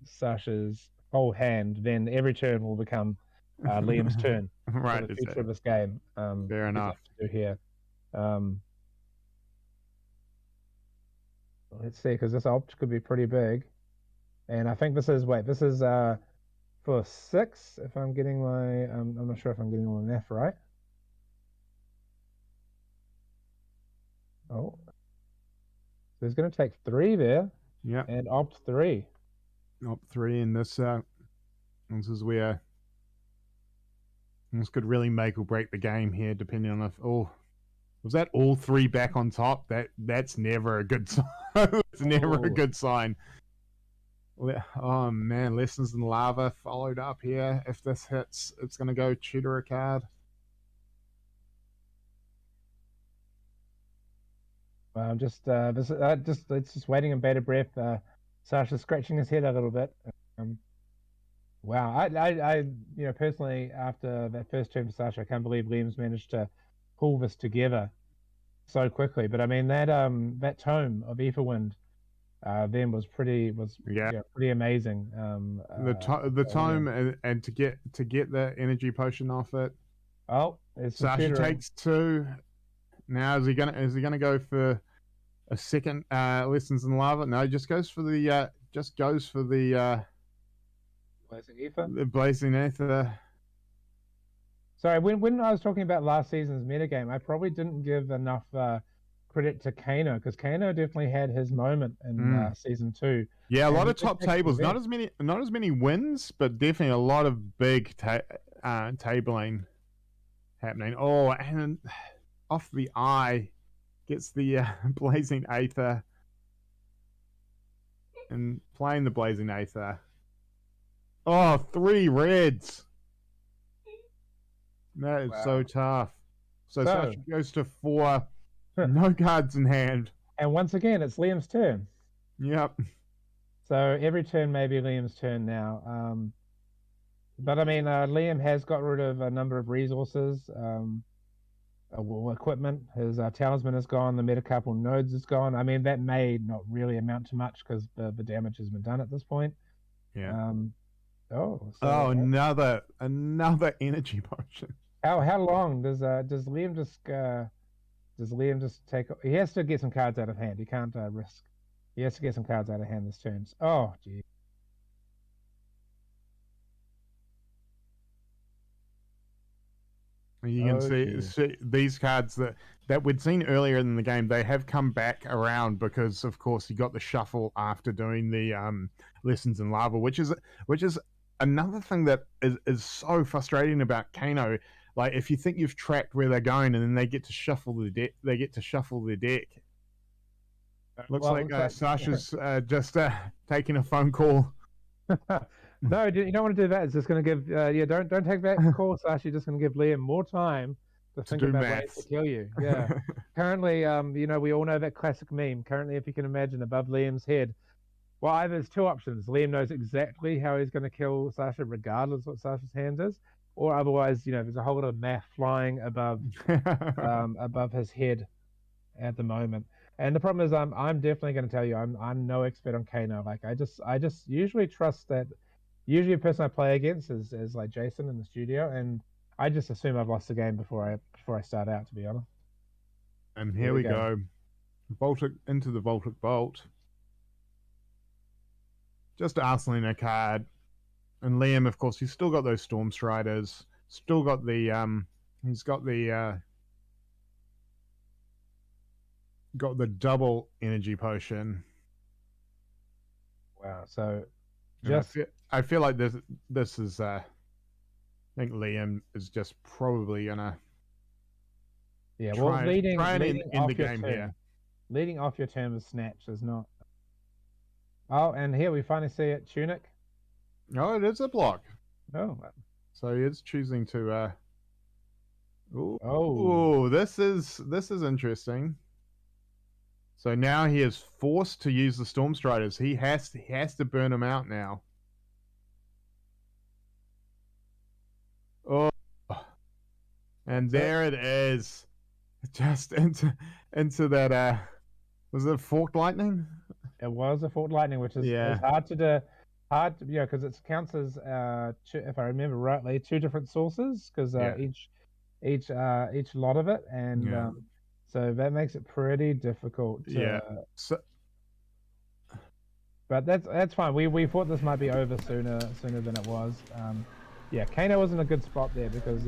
Sasha's whole hand, then every turn will become Liam's turn. Right. For the future of this game. Fair enough. To do here. Let's see, because this opt could be pretty big. And I think this is for 6. If I'm getting my, I'm not sure if I'm getting my math right. Oh, so he's going to take 3 there. Yeah. And opt 3. Opt 3 in this. This is where this could really make or break the game here, depending on if. Oh, was that all 3 back on top? That's never a good sign. It's never a good sign. Oh man, Lessons in Lava followed up here. If this hits, it's gonna go tutor a card. I'm just it's just waiting in bated breath. Sasha's scratching his head a little bit. Wow, I personally, after that first turn for Sasha, I can't believe Liam's managed to pull this together so quickly. But I mean that tome of Etherwind then was pretty amazing. The tome and to get the energy potion off it. Oh, it's Sasha takes 2. Now is he gonna go for a second Lessons in Lava? No, just goes for the Blazing Ether. The Blazing Ether. Sorry, when I was talking about last season's metagame, I probably didn't give enough credit to Kano, because Kano definitely had his moment in season 2. Yeah, a lot of top tables. Not as many wins, but definitely a lot of big tabling happening. Oh, and off the eye gets the Blazing Aether and playing the Blazing Aether. Oh, 3 reds. That is so tough. So Sasha goes to 4. No cards in hand. And once again, it's Liam's turn. Yep. So every turn may be Liam's turn now. But I mean, Liam has got rid of a number of resources. Equipment. His talisman is gone. The metacouple nodes is gone. I mean, that may not really amount to much because the damage has been done at this point. Yeah. Another energy potion. How long does Liam just take? He has to get some cards out of hand. He can't risk. He has to get some cards out of hand this turn. Oh, gee. You can see these cards that we'd seen earlier in the game. They have come back around because, of course, he got the shuffle after doing the Lessons in Lava, which is another thing that is so frustrating about Kano. Like, if you think you've tracked where they're going, and then they get to shuffle the deck, Looks like Sasha's just taking a phone call. No, you don't want to do that. It's just going to give don't take back the call, Sasha. You're just going to give Liam more time to think about ways to kill you. Yeah. Currently, we all know that classic meme. Currently, if you can imagine, above Liam's head, well, either there's 2 options. Liam knows exactly how he's going to kill Sasha, regardless what Sasha's hand is, or otherwise, there's a whole lot of math flying above his head at the moment. And the problem is, I'm definitely going to tell you, I'm no expert on Kano. Like, I just usually trust that. Usually, a person I play against is like Jason in the studio, and I just assume I've lost the game before I start out, to be honest. And here we go. Voltic into the Voltic Bolt. Just arsenaling a card. And Liam, of course, he's still got those Storm Striders. Still got the he's got the double energy potion. Wow. So I feel like this is I think Liam is just probably gonna leading in the game here. Leading off your turn with Snatch is not. Oh, and here we finally see it, Tunic. No, it is a block. Oh. So he is choosing to Oh, this is interesting. So now he is forced to use the Storm Striders. He has to burn them out now. Oh, and there it is, just into that. Was it Forked Lightning? It was a Forked Lightning, which is hard to do. Because it counts as if I remember rightly, 2 different sources, because each lot of it, and so that makes it pretty difficult. But that's fine. We thought this might be over sooner than it was. Yeah, Kano was in a good spot there because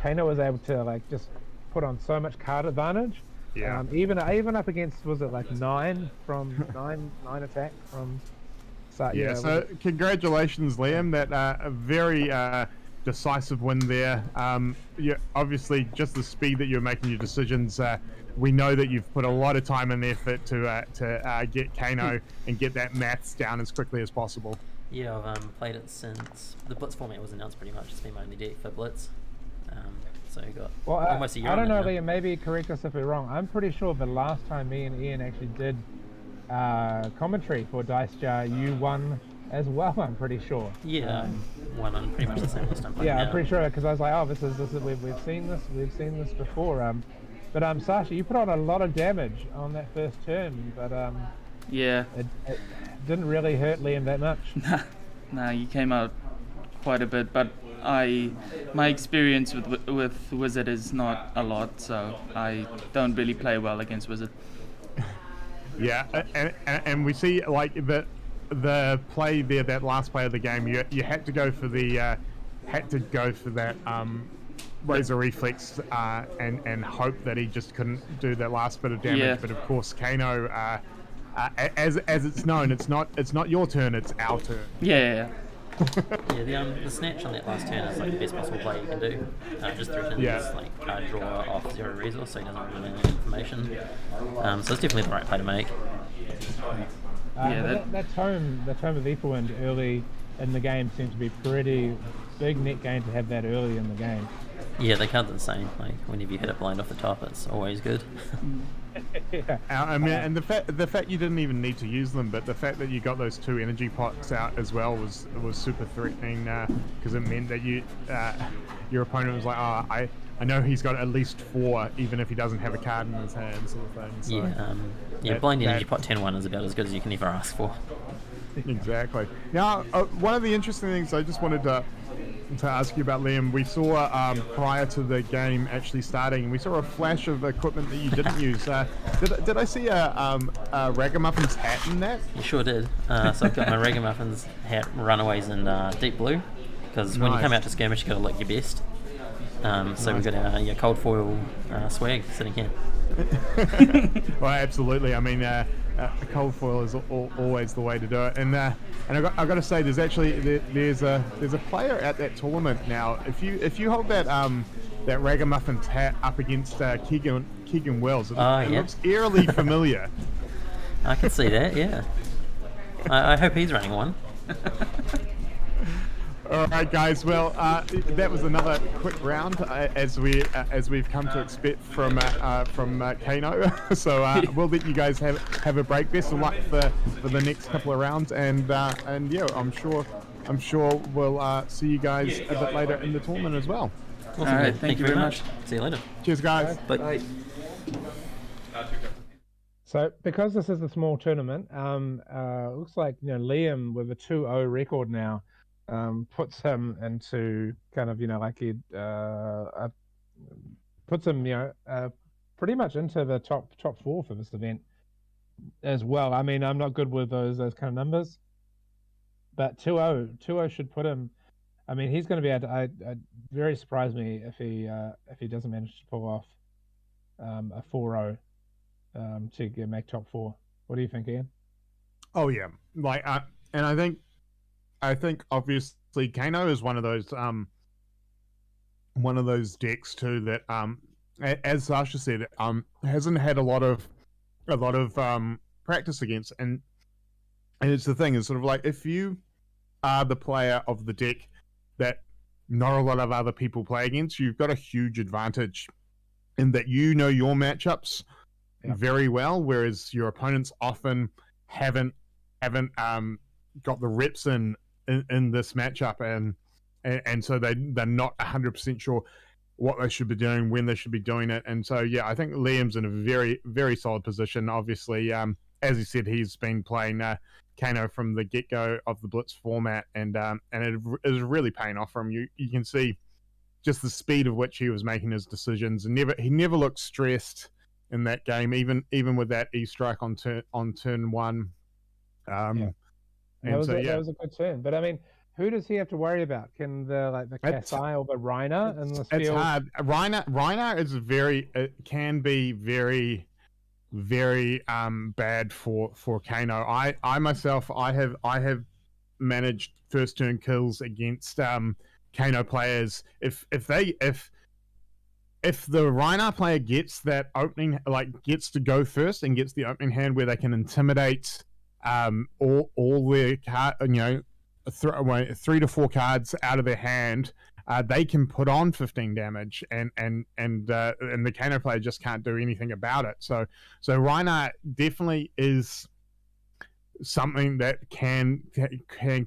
Kano was able to like just put on so much card advantage. Yeah. Even up against, was it like nine attack from. Yeah. So congratulations, Liam. That a very decisive win there. Yeah, obviously just the speed that you're making your decisions. We know that you've put a lot of time and effort to get Kano and get that maths down as quickly as possible. Yeah, I've played it since the Blitz format was announced. Pretty much, it's been my only deck for Blitz. So you got almost a year. I don't know, now. Liam. Maybe correct us if we're wrong. I'm pretty sure the last time me and Ian actually did commentary for Dice Jar, you won as well. I'm pretty sure. Yeah, won on pretty much the same list I'm playing Yeah, now. I'm pretty sure because I was like, oh, this is we've seen this before. But Sasha, you put on a lot of damage on that first turn, but Yeah. it didn't really hurt Liam that much. Nah, you came out quite a bit, but my experience with Wizard is not a lot, so I don't really play well against Wizard. Yeah, and we see like the play there, that last play of the game. You had to go for that Razor Reflex and hope that he just couldn't do that last bit of damage. Yeah. But of course, Kano, as it's known, it's not your turn, it's our turn. Yeah. Yeah, the snatch on that last turn is like the best possible play you can do. Just threaten his like card draw off 0 resource, so he doesn't really need information. So it's definitely the right play to make. That tome of Etherwind early in the game seemed to be pretty big net gain to have that early in the game. Yeah, the card's insane. Like whenever you hit it blind off the top, it's always good. Yeah. I mean, and the fact you didn't even need to use them, but the fact that you got those 2 energy pots out as well was super threatening, because it meant that your opponent was like, I know he's got at least 4, even if he doesn't have a card in his hand, sort of thing. So Yeah, blind energy pot 10-1 is about as good as you can ever ask for. Exactly. Now, one of the interesting things I just wanted to ask you about, Liam, we saw prior to the game actually starting, we saw a flash of equipment that you didn't use. Did I see a Ragamuffins hat in that? You sure did. So I've got my Ragamuffins hat, Runaways, in deep blue, because when you come out to Skirmish, you got to look your best. So we've got our cold foil swag sitting here. Well, absolutely. I mean, cold foil is always the way to do it. And I got to say, there's a player at that tournament now. If you hold that Ragamuffins hat up against Keegan Wells, it looks eerily familiar. I can see that. Yeah. I hope he's running one. All right, guys. Well, that was another quick round, as we've come to expect from Kano. So we'll let you guys have a break. Best of luck for the next couple of rounds, and yeah, I'm sure we'll see you guys a bit later in the tournament as well. Awesome. All right, thank you very much. See you later. Cheers, guys. Bye. So because this is a small tournament, looks like Liam with a 2-0 record now. Puts him into kind of like he puts him pretty much into the top 4 for this event as well. I mean, I'm not good with those kind of numbers, but 2-0 should put him. I mean, he's going to be able to. I very surprise me if he doesn't manage to pull off a 4-0 to make top 4. What do you think, Ian? Oh yeah, and I think obviously Kano is one of those decks too that as Sasha said, hasn't had a lot of practice against, and it's the thing, is sort of like, if you are the player of the deck that not a lot of other people play against, you've got a huge advantage in that your matchups very well, whereas your opponents often haven't got the reps in this matchup, and so they're not 100% sure what they should be doing, when they should be doing it. And so I think Liam's in a very, very solid position. Obviously, as he said, he's been playing Kano from the get-go of the Blitz format, and it is really paying off for him. You can see just the speed of which he was making his decisions, and he never looked stressed in that game, even with that E strike on turn 1. And That was so that was a good turn. But I mean, who does he have to worry about? Can the It's- Kasai or the Reiner in this it's field? hard. Reiner is can be very, very bad for Kano. I myself I have managed first turn kills against Kano players. If the Reiner player gets that opening, like gets to go first and gets the opening hand where they can intimidate all their card, 3 to 4 cards out of their hand, they can put on 15 damage, and the Kano player just can't do anything about it. So Reiner definitely is something that can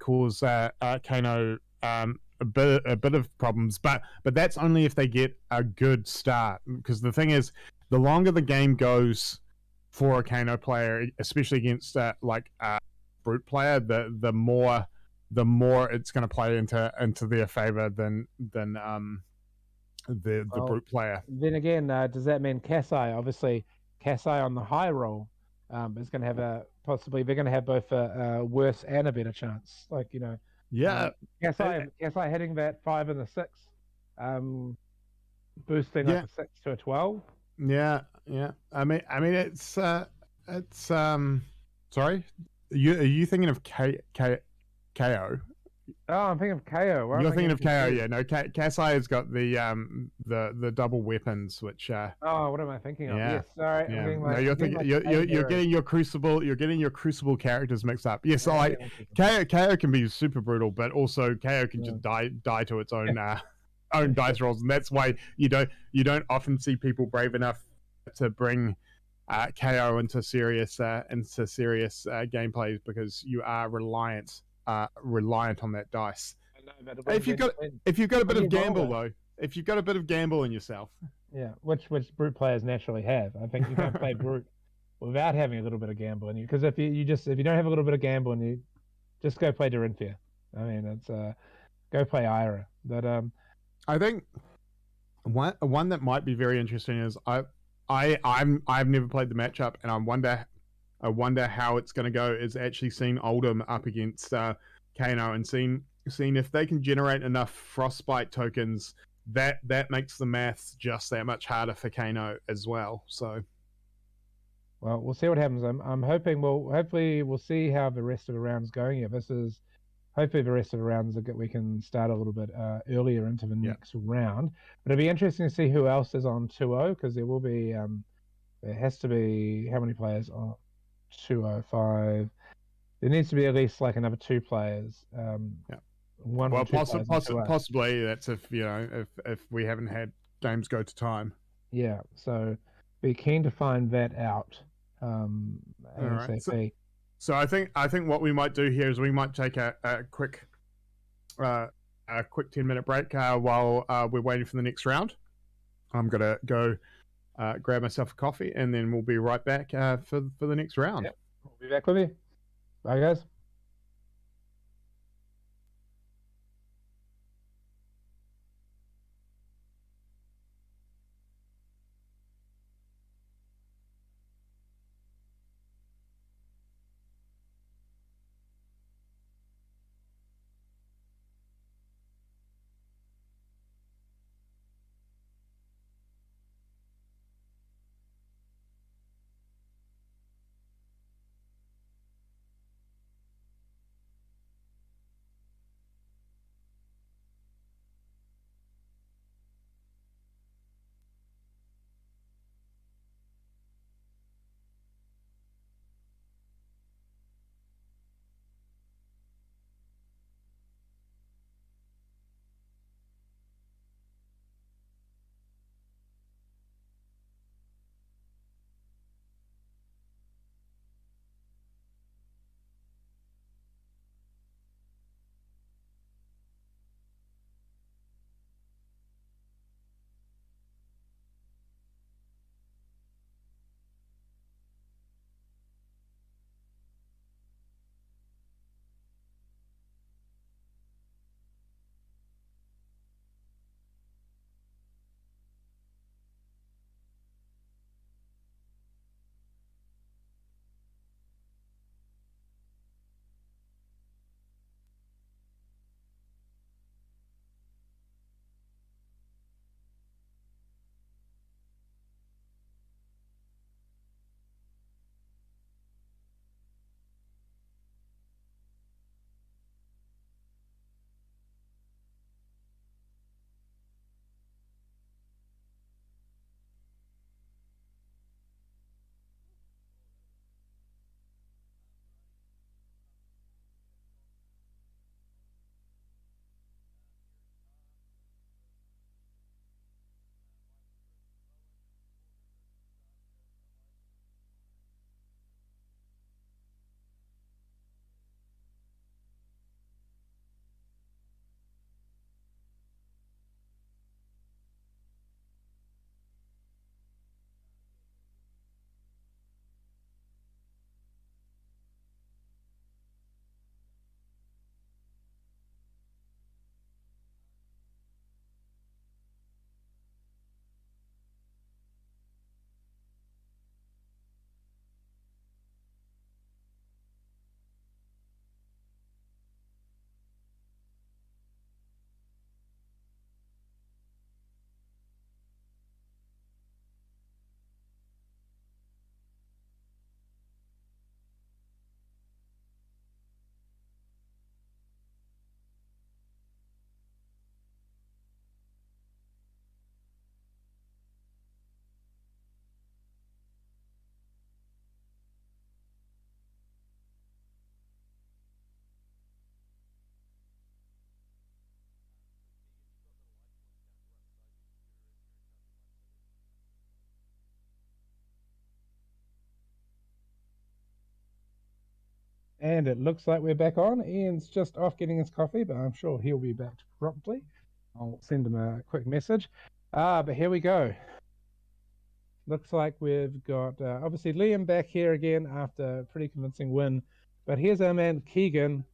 cause Kano a bit of problems, but that's only if they get a good start. Because the thing is, the longer the game goes for a Kano player, especially against brute player, the more it's going to play into their favor than the brute player. Then again, does that mean Kasai? Obviously, Kasai on the high roll is going to have possibly they're going to have both a worse and a better chance. Yeah, Kasai hitting that 5 and the 6, boosting like a 6 to a 12. Yeah. I mean, it's sorry. Are you thinking of KO? Oh, I'm thinking of KO. Well, You're thinking of KO, yeah. No, Kasai has got the double weapons, which. Oh, what am I thinking of? Yeah. Yes, sorry. Yeah. I'm getting You're getting your crucible. You're getting your crucible characters mixed up. Yes, KO can be super brutal, but also KO can just die to its own own dice rolls, and that's why you don't often see people brave enough to bring KO into serious gameplays, because you are reliant on that dice. If you've got a bit of gamble though, if you've got a bit of gamble in yourself, which brute players naturally have. I think you can't play brute without having a little bit of gamble in you. Because if you don't have a little bit of gamble in you, just go play Dorinthia. I mean, it's go play Ira. But I think one that might be very interesting is I've never played the matchup, and I wonder how it's going to go. Is actually seeing Oldham up against Kano and seeing if they can generate enough frostbite tokens that makes the maths just that much harder for Kano as well. So, well, we'll see what happens. I'm hoping hopefully we'll see how the rest of the round's going. Yeah, hopefully the rest of the rounds we can start a little bit earlier into the next round. But it'll be interesting to see who else is on 2-0, because there will be there has to be how many players on 205. There needs to be at least like another 2 players. One or 2 players possibly that's if we haven't had games go to time. Yeah, so be keen to find that out. ASAP. So I think what we might do here is we might take a quick 10-minute break while we're waiting for the next round. I'm gonna go grab myself a coffee, and then we'll be right back for the next round. Yep. We'll be back with you. Bye, guys. And it looks like we're back on. Ian's just off getting his coffee, but I'm sure he'll be back promptly. I'll send him a quick message. But here we go. Looks like we've got obviously Liam back here again after a pretty convincing win. But here's our man Keegan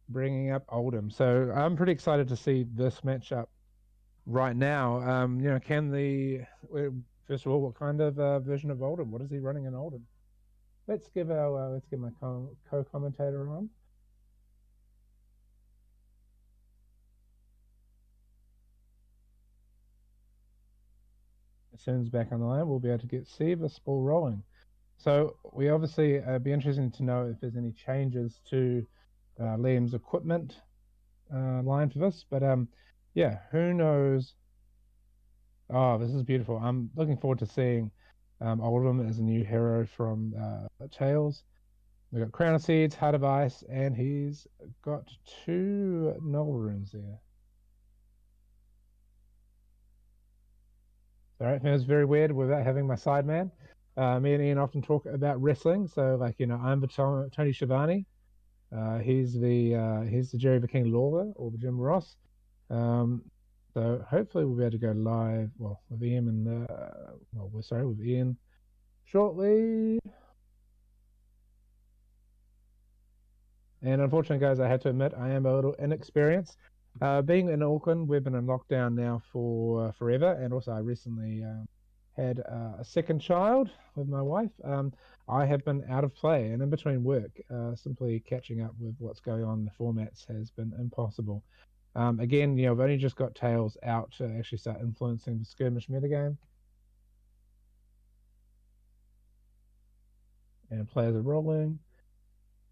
bringing up Oldham. So I'm pretty excited to see this matchup right now. First of all, what kind of version of Oldham? What is he running in Oldham? Let's get my co-commentator on. As soon as back on the line, we'll be able to see this ball rolling. So we obviously be interesting to know if there's any changes to Liam's equipment line for this. But yeah, who knows? Oh, this is beautiful. I'm looking forward to seeing Oldham as a new hero from Tales. We've got Crown of Seeds, Heart of Ice, and he's got 2 null runes there. Alright, feels very weird without having my sideman. Me and Ian often talk about wrestling, so I'm the Tony Schiavone. He's the Jerry the King Lawler or the Jim Ross. So hopefully we'll be able to go live, with Ian with Ian shortly. And unfortunately, guys, I have to admit I am a little inexperienced. Being in Auckland, we've been in lockdown now for forever, and also I recently had a second child with my wife. I have been out of play, and in between work, simply catching up with what's going on in the formats has been impossible. Again, I've only just got Tails out to actually start influencing the Skirmish metagame. And players are rolling.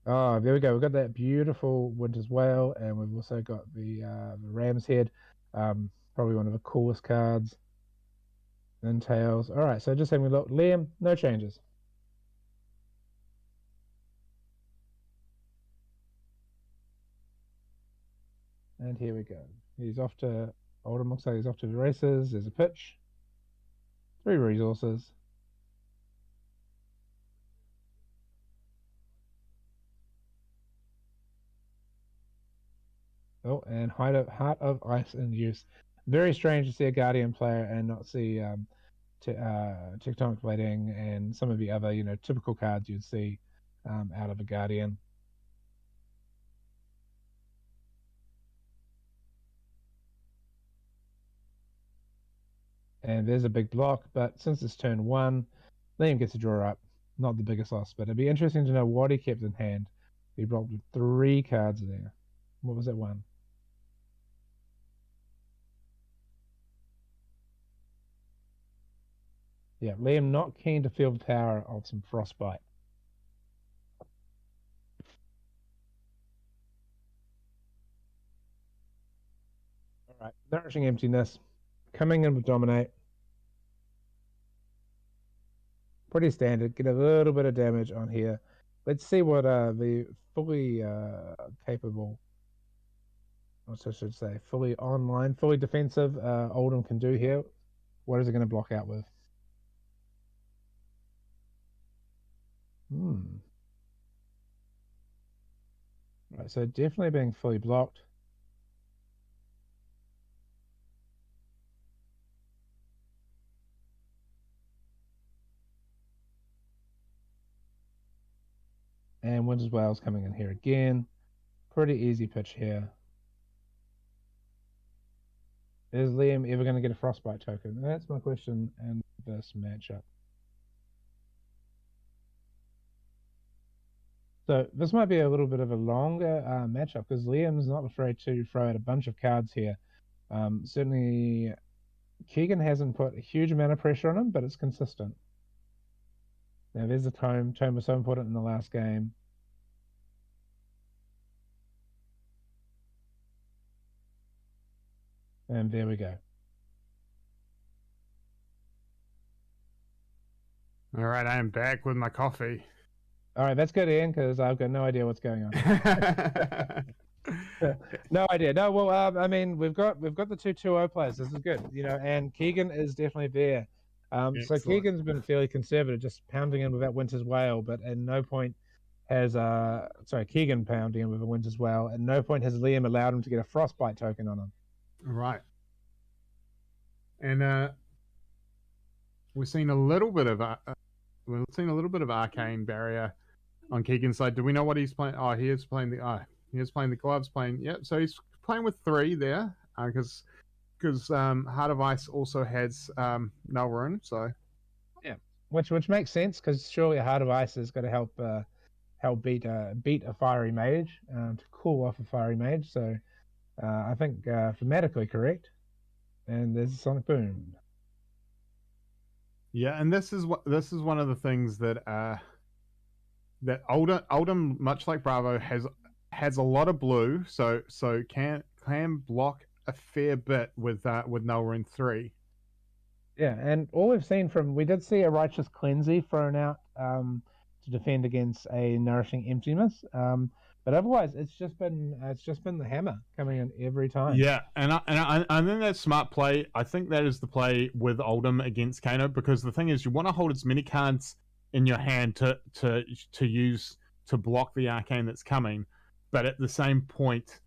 Oh, there we go. We've got that beautiful Winter's Whale, and we've also got the Ram's Head. Probably one of the coolest cards in Tails. All right, so just having a look. Liam, no changes. And here we go. He's off to Oldham. Looks like he's off to the races. There's a pitch. 3 resources. Oh, and Heart of Ice in use. Very strange to see a Guardian player and not see Tectonic Blading and some of the other, typical cards you'd see out of a Guardian. And there's a big block, but since it's turn 1, Liam gets a draw up. Not the biggest loss, but it'd be interesting to know what he kept in hand. He blocked with 3 cards there. What was that one? Yeah, Liam not keen to feel the power of some Frostbite. All right, Nourishing Emptiness. Coming in with Dominate. Pretty standard. Get a little bit of damage on here. Let's see what the fully capable, what I should say, fully online, fully defensive Oldham can do here. What is it going to block out with? Right, so definitely being fully blocked. And Winter's Whale's coming in here again. Pretty easy pitch here. Is Liam ever going to get a Frostbite token? That's my question in this matchup. So this might be a little bit of a longer matchup because Liam's not afraid to throw out a bunch of cards here. Certainly, Keegan hasn't put a huge amount of pressure on him, but it's consistent. Now there's the Tome. Tome was so important in the last game. And there we go. All right, I am back with my coffee. All right, that's good, Ian, because I've got no idea what's going on. No idea. No, well, I mean, we've got the 2-2-0 players. This is good, and Keegan is definitely there. So Keegan's been fairly conservative, just pounding in with that Winter's Whale, but at no point has Keegan pounding him with a wins as well. At no point has Liam allowed him to get a frostbite token on him. Right. And we've seen a little bit of arcane barrier on Keegan's side. Do we know what he's playing? Oh, he is playing the gloves. So he's playing with 3 there because Heart of Ice also has Nulrune. So yeah, which makes sense because surely Heart of Ice is going to help beat a fiery mage to cool off a fiery mage. So I think thematically correct. And there's a Sonic Boom. Yeah, and this is one of the things that Oldham, much like Bravo, has a lot of blue, so can block a fair bit with Nulrune 3. Yeah, and all we've seen we did see a Righteous Cleansey thrown out to defend against a Nourishing Emptiness. But otherwise, it's just been the hammer coming in every time. Yeah, and I think that's smart play. I think that is the play with Oldham against Kano, because the thing is, you want to hold as many cards in your hand to use to block the arcane that's coming, but at the same point,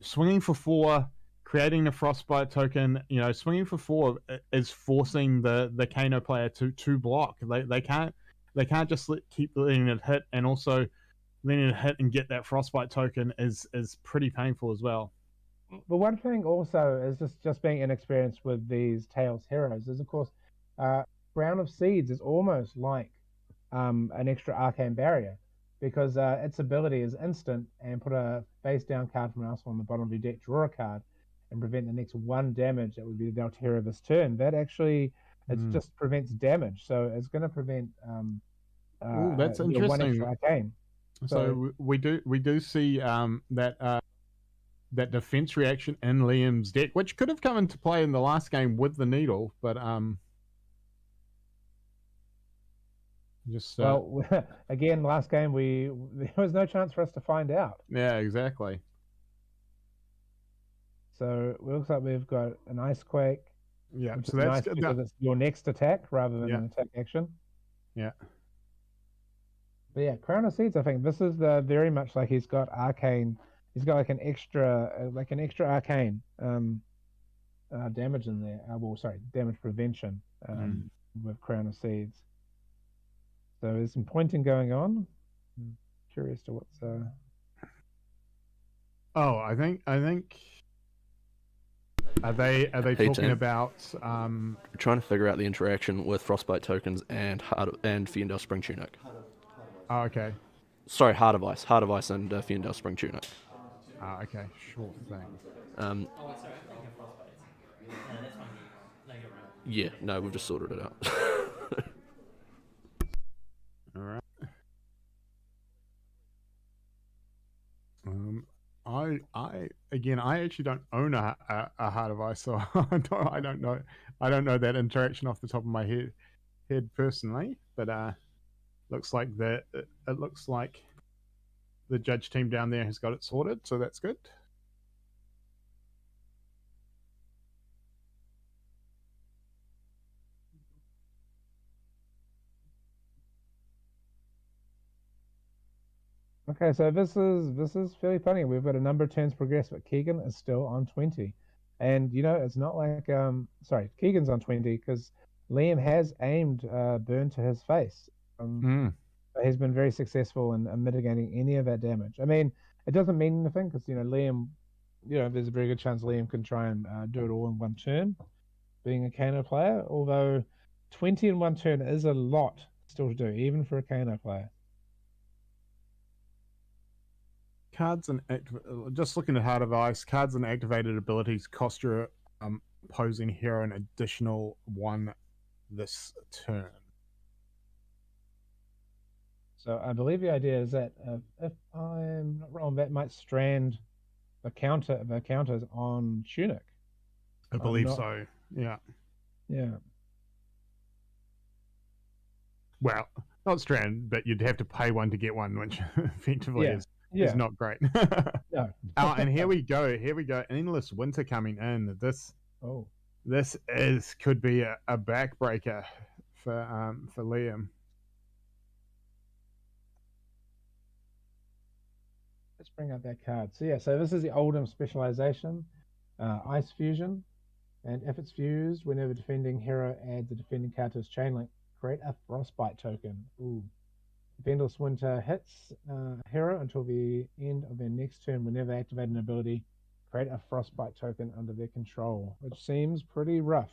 swinging for 4, creating the frostbite token. Swinging for 4 is forcing the Kano player to block. They can't just keep letting it hit, and also letting it hit and get that frostbite token is pretty painful as well. But one thing also is just being inexperienced with these Tails heroes is, of course, Crown of Seeds is almost like an extra arcane barrier, because its ability is instant and put a face down card from else on the bottom of your deck, draw a card, and prevent the next 1 damage that would be the Delta hero this turn. That actually just prevents damage, so it's going to prevent that's interesting. 1 extra arcane. So we do see that defense reaction in Liam's deck, which could have come into play in the last game with the needle, but again, last game there was no chance for us to find out. Yeah, exactly. So it looks like we've got an Ice Quake. Yeah, so that's nice good. because it's your next attack rather than an attack action. Yeah. But yeah, Crown of Seeds, I think this is very much like he's got arcane. He's got like an extra arcane damage in there. Damage prevention with Crown of Seeds. So there's some pointing going on. I'm curious to what's. Oh, I think. Are they talking about? Trying to figure out the interaction with frostbite tokens and Fiendel Spring Tunic. Oh, okay. Sorry, Heart of Ice and Fiendel Spring Tunic. Okay, sure thing. Yeah, no, we've just sorted it out. All right. I actually don't own a Heart of Ice, so I don't know that interaction off the top of my head personally, but looks like it looks like the judge team down there has got it sorted, so that's good. Okay, so this is fairly funny. We've got a number of turns progressed, but Keegan is still on 20. And, it's not like... Keegan's on 20 because Liam has aimed Burn to his face. He's been very successful in mitigating any of that damage. I mean, it doesn't mean anything because, Liam... there's a very good chance Liam can try and do it all in 1 turn, being a Kano player. Although 20 in 1 turn is a lot still to do, even for a Kano player. Cards and just looking at Heart of Ice, cards and activated abilities cost your opposing hero an additional 1 this turn. So I believe the idea is that if I'm not wrong, that might strand the counters on Tunic. I believe so. Yeah. Yeah. Well, not strand, but you'd have to pay 1 to get 1, which effectively is not great. No. And here we go. Endless Winter coming in. This could be a backbreaker for Liam. Let's bring up that card. So yeah, so this is the Oldham specialization, Ice Fusion. And if it's fused, whenever defending hero adds a defending card to his chain link, create a Frostbite token. Ooh. If Endless Winter hits hero until the end of their next turn, whenever they activate an ability, create a Frostbite token under their control, which seems pretty rough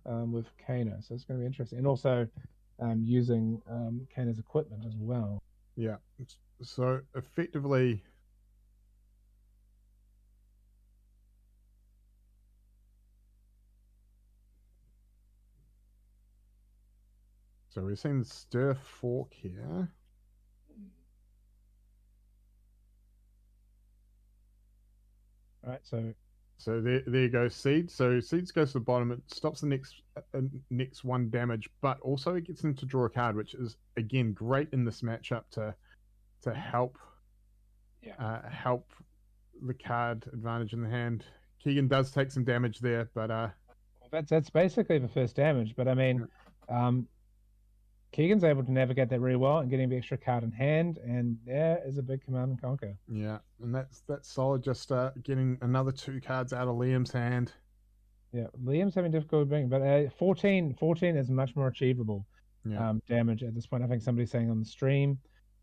with Kano. So it's going to be interesting. And also using Kano's equipment as well. Yeah. So effectively, so we're seeing the Stir Fork here. All right, so there you go, Seeds. So Seeds goes to the bottom. It stops the next one damage, but also it gets them to draw a card, which is again great in this matchup to help help the card advantage in the hand. Keegan does take some damage there, but that's basically the first damage. But I mean, Keegan's able to navigate that really well and getting the extra card in hand, and there is a big command and conquer. Yeah, and that's solid. Just getting another 2 cards out of Liam's hand. Yeah, Liam's having difficulty bringing, but 14 is much more achievable damage at this point. I think somebody's saying on the stream.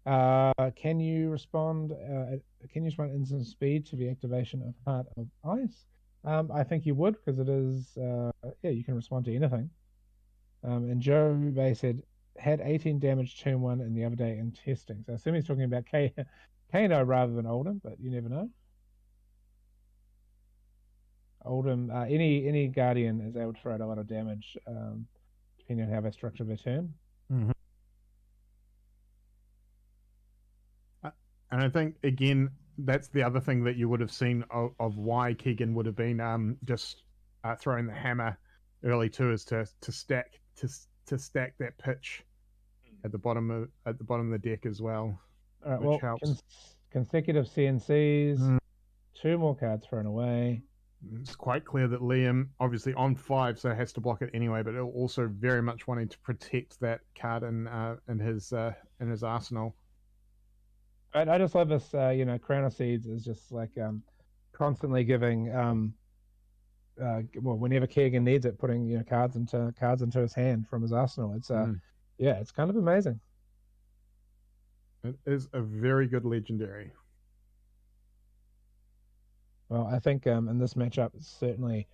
Can you respond? Can you respond instant speed to the activation of Heart of Ice? I think you would, because it is. You can respond to anything. And Joe Bay said had 18 damage turn 1 in the other day in testing. So I assume he's talking about Kano rather than Oldham, but you never know. Oldham, any Guardian is able to throw out a lot of damage, depending on how they structure their turn. Mm-hmm. And I think, again, that's the other thing that you would have seen of why Keegan would have been just throwing the hammer early too, is to stack that pitch at the bottom of the deck as well. All right, which helps. Consecutive CNCs, 2 more cards thrown away. It's quite clear that Liam, obviously on 5, so has to block it anyway, but also very much wanting to protect that card in his arsenal. I just love this. Crown of Seeds is just like constantly giving. Whenever Keegan needs it, putting cards into his hand from his arsenal. It's it's kind of amazing. It is a very good legendary. Well, I think in this matchup, it's certainly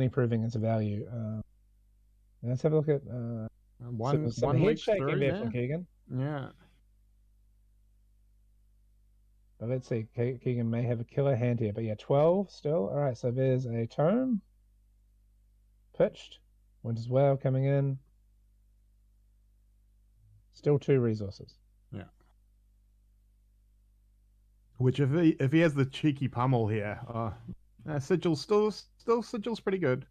proving its value. Let's have a look at some head shaking there from Keegan. Yeah. But let's see. Keegan may have a killer hand here, but 12 still. All right, so there's a tome pitched. Winter's Well coming in. Still 2 resources. Yeah. Which if he has the cheeky pummel here, Sigil's Sigil's pretty good.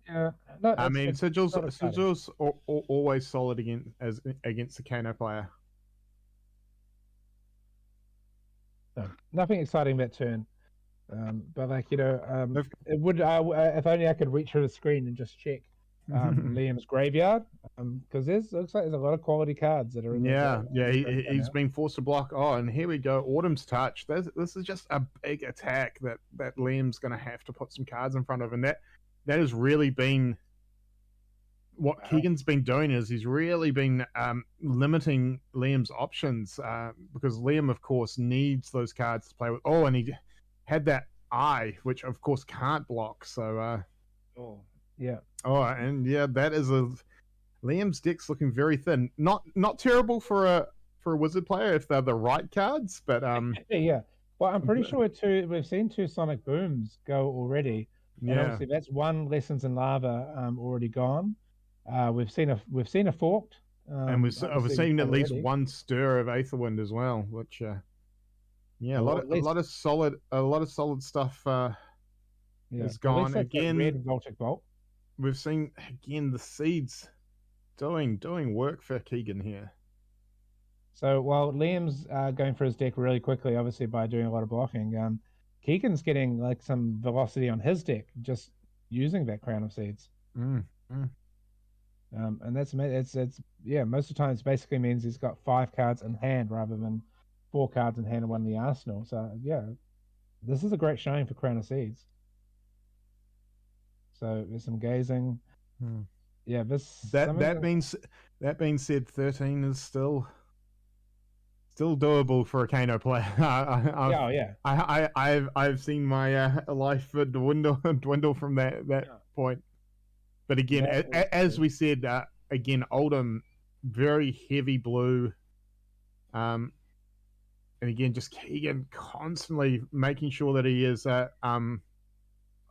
Yeah. Sigil's always solid against the Kano player. No, nothing exciting that turn, but it would. If only I could reach through the screen and just check Liam's graveyard, because looks like there's a lot of quality cards that are in there. He's been forced to block. Oh, and here we go, Autumn's Touch. This is just a big attack that Liam's going to have to put some cards in front of, and that has really been what Keegan's been doing. Is he's really been limiting Liam's options, because Liam, of course, needs those cards to play with. Oh, and he had that eye, which of course can't block. So, that is Liam's deck's looking very thin. Not terrible for a wizard player if they're the right cards, but yeah. Well, I'm pretty sure we've seen 2 Sonic Booms go already. And obviously that's 1 Lessons in Lava already gone. We've seen a forked, and we've seen at least 1 Stir of Aetherwind as well, which a lot of solid stuff has gone again. Red Voltic Bolt. We've seen again the Seeds doing work for Keegan here. So while Liam's going for his deck really quickly, obviously by doing a lot of blocking, Keegan's getting like some velocity on his deck just using that Crown of Seeds. And that's most of the time it basically means he's got 5 cards in hand rather than 4 cards in hand and 1 in the arsenal. So yeah, this is a great showing for Crown of Seeds. So there's some gazing. Yeah, this That being said, 13 is still doable for a Kano player. I've seen my life dwindle from that point. But again, as we said, again, Oldham, very heavy blue. And again, just Keegan constantly making sure that he is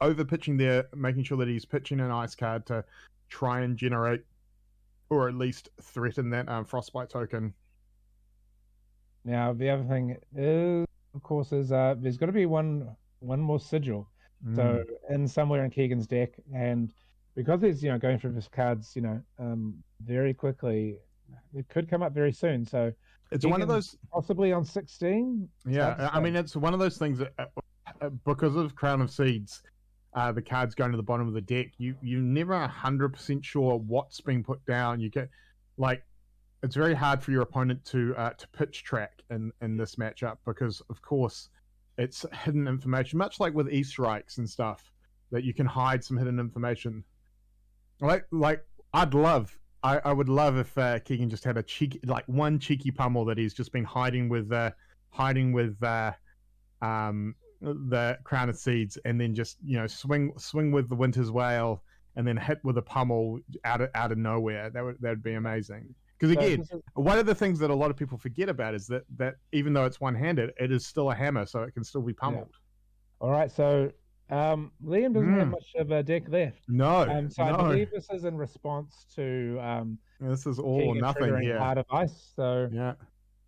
over pitching there, making sure that he's pitching an ice card to try and generate, or at least threaten that frostbite token. Now the other thing is, of course, is there's got to be one more sigil. So in somewhere in Keegan's deck, and because he's going through his cards very quickly, it could come up very soon. So it's one of those possibly on 16. Yeah, I mean it's one of those things that because of Crown of Seeds, the cards going to the bottom of the deck, you never 100% sure what's being put down. You get it's very hard for your opponent to pitch track in this matchup because of course it's hidden information, much like with Easter eggs and stuff, that you can hide some hidden information. I would love if Keegan just had a cheeky, one cheeky pummel that he's just been hiding with the Crown of Seeds, and then just swing with the Winter's Wail, and then hit with a pummel out of nowhere. That would be amazing. Because again, one of the things that a lot of people forget about is that even though it's one-handed, it is still a hammer, so it can still be pummeled. Yeah. All right, so Liam doesn't have much of a deck left. No. So I believe this is in response to this is all or nothing here. Heart of Ice. So yeah.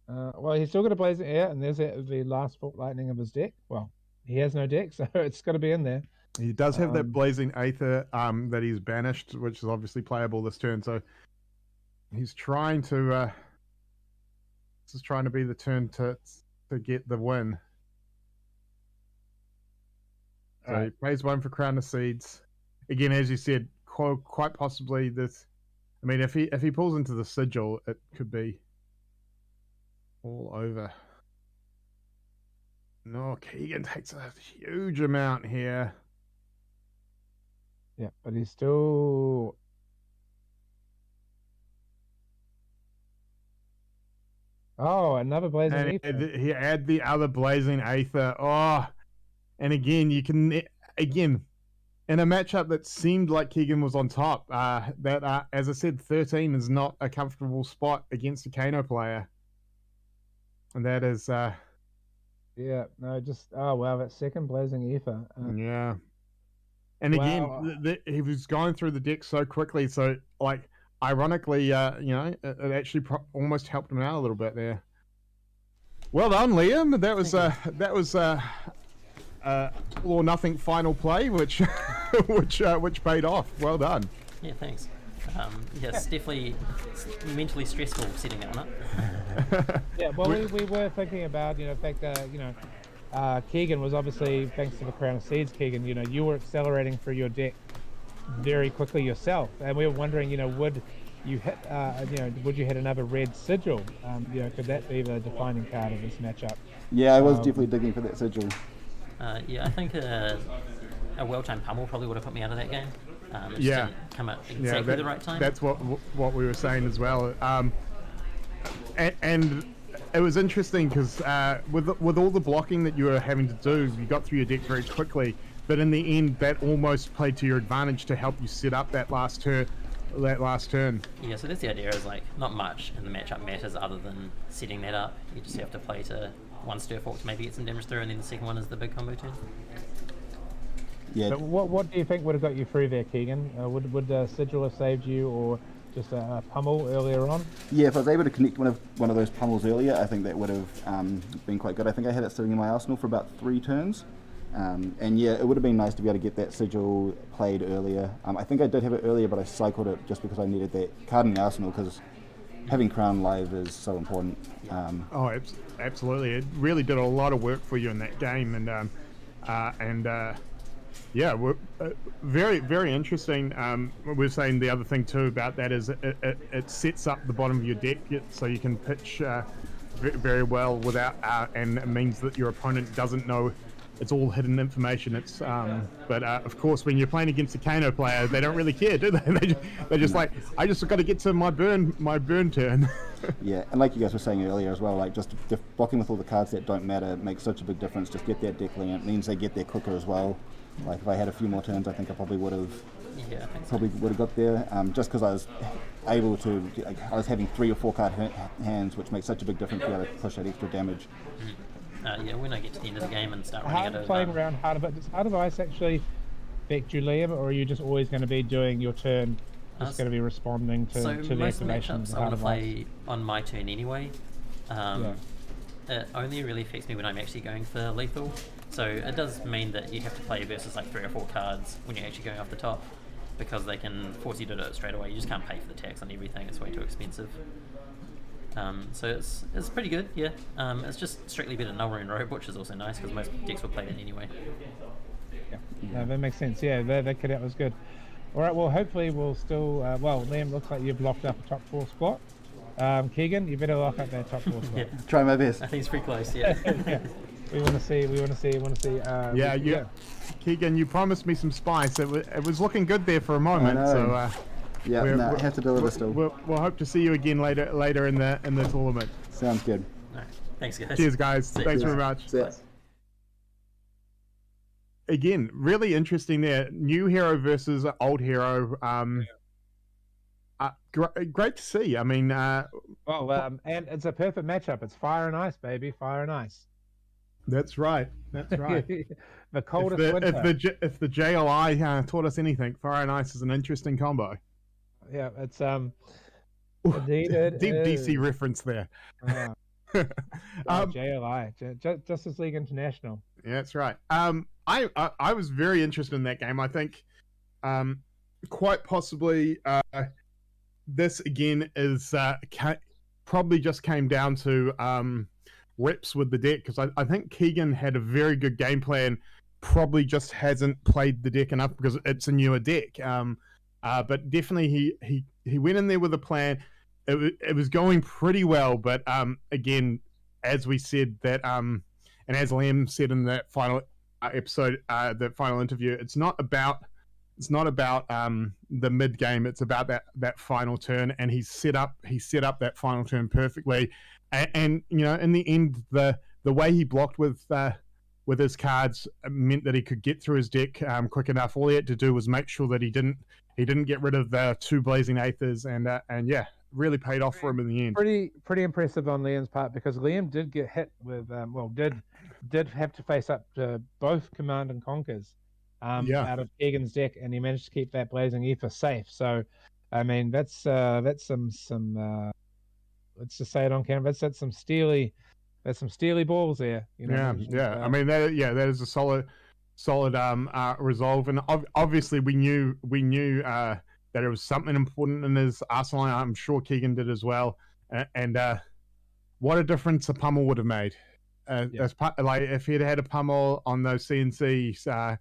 Well, he's still got a Blazing Air, and there's the last Fault Lightning of his deck. Well, he has no deck, so it's got to be in there. He does have that Blazing Aether that he's banished, which is obviously playable this turn. So he's trying to. This is trying to be the turn to get the win. So he plays 1 for Crown of Seeds. Again, as you said, quite possibly this. I mean, if he pulls into the sigil, it could be all over. No, Keegan takes a huge amount here. Yeah, but he's still. Oh, another Blazing Aether. He had the other Blazing Aether. Oh, and again, you can in a matchup that seemed like Keegan was on top. As I said, 13 is not a comfortable spot against a Kano player, and that is. Yeah, no, just wow, that second Blazing Aether. Yeah, and again, he was going through the deck so quickly. So ironically, it actually almost helped him out a little bit there. Well done, Liam. That was all or nothing final play, which which paid off. Well done. Yeah, thanks. It's definitely mentally stressful setting that one up. Yeah, well, we were thinking about the fact that Keegan was obviously, thanks to the Crown of Seeds, Keegan, you were accelerating through your deck very quickly yourself, and we were wondering, would you hit would you hit another red sigil? Could that be the defining card of this matchup? Yeah, I was definitely digging for that sigil. Yeah, I think a well-timed pummel probably would have put me out of that game. It didn't come at exactly the right time. That's what we were saying as well. And it was interesting because with all the blocking that you were having to do, you got through your deck very quickly. But in the end, that almost played to your advantage to help you set up that last turn. Yeah, so that's the idea. Is not much in the matchup matters other than setting that up. You just have to play to one Stir Fork to maybe get some damage through, and then the second one is the big combo turn. Yeah. So what do you think would have got you through there, Keegan? Would Sigil have saved you, or just a pummel earlier on? Yeah, if I was able to connect one of those pummels earlier, I think that would have been quite good. I think I had it sitting in my arsenal for about 3 turns. And yeah, it would have been nice to be able to get that sigil played earlier. I think I did have it earlier, but I cycled it just because I needed that card in the arsenal, because having Crown live is so important. Absolutely. It really did a lot of work for you in that game, and very, very interesting. We're saying the other thing too about that is it sets up the bottom of your deck so you can pitch very well without, and it means that your opponent doesn't know. It's all hidden information. It's but of course, when you're playing against a Kano player, they don't really care, do they? They're just like, I just got to get to my burn turn. Yeah, and like you guys were saying earlier as well, like just blocking with all the cards that don't matter makes such a big difference. Just get that deck lane. It means they get there quicker as well. Like if I had a few more turns, I think I probably would have. Yeah, I think so. Probably would have got there. Just because I was able to, like, I was having 3 or 4 card hands, which makes such a big difference to be able to push that extra damage. Yeah, when I get to the end of the game and start running How out of playing around hard, but does Heart of Ice actually affect you, Liam, or are you just always going to be doing your turn? Just going to be responding to the most activations. matchups I want to play on my turn anyway. It only really affects me when I'm actually going for lethal. So it does mean that you have to play versus like 3 or 4 cards when you're actually going off the top, because they can force you to do it straight away. You just can't pay for the tax on everything. It's way too expensive. So it's pretty good, yeah. It's just strictly better than Null and Robe, which is also nice because most decks will play that anyway. Yeah, that makes sense. Yeah, that cadet was good. All right, well, hopefully we'll still... well, Liam, looks like you've locked up a top 4 spot. Keegan, you better lock up that top 4 spot. Yeah. Try my best. I think it's pretty close, yeah. Yeah. We want to see. Yeah, Keegan, you promised me some spice. It was looking good there for a moment. So yeah, I have to deliver still. We'll hope to see you again later in the tournament. Sounds good. All right. Thanks, guys. Cheers, guys. Thanks very much. Again, really interesting there. New hero versus old hero. Great to see. I mean, and it's a perfect matchup. It's fire and ice, baby. Fire and ice. That's right. That's right. The coldest winter. If the JLI taught us anything, fire and ice is an interesting combo. Yeah, it's indeed it deep is. DC reference there. JLI, Justice League International. Yeah, that's right. I was very interested in that game. I think quite possibly this again is probably just came down to reps with the deck, because I think Keegan had a very good game plan, probably just hasn't played the deck enough because it's a newer deck. But definitely he went in there with a plan. It was going pretty well, but again, as we said that and as Liam said in that final episode, that final interview, it's not about the mid game. It's about that final turn, and he set up that final turn perfectly. And you know, in the end, the way he blocked with his cards meant that he could get through his deck quick enough. All he had to do was make sure that he didn't get rid of the 2 Blazing Aethers, and yeah, really paid off for him in the end. Pretty impressive on Liam's part, because Liam did get hit with did have to face up to both Command and Conquers out of Keegan's deck, and he managed to keep that Blazing Aether safe. So, I mean, that's some let's just say it on camera. That's some steely balls there. You know, I mean, that is a solid resolve, and obviously we knew that it was something important in his arsenal. I'm sure Keegan did as well, and what a difference a pummel would have made. Like if he'd had a pummel on those CNCs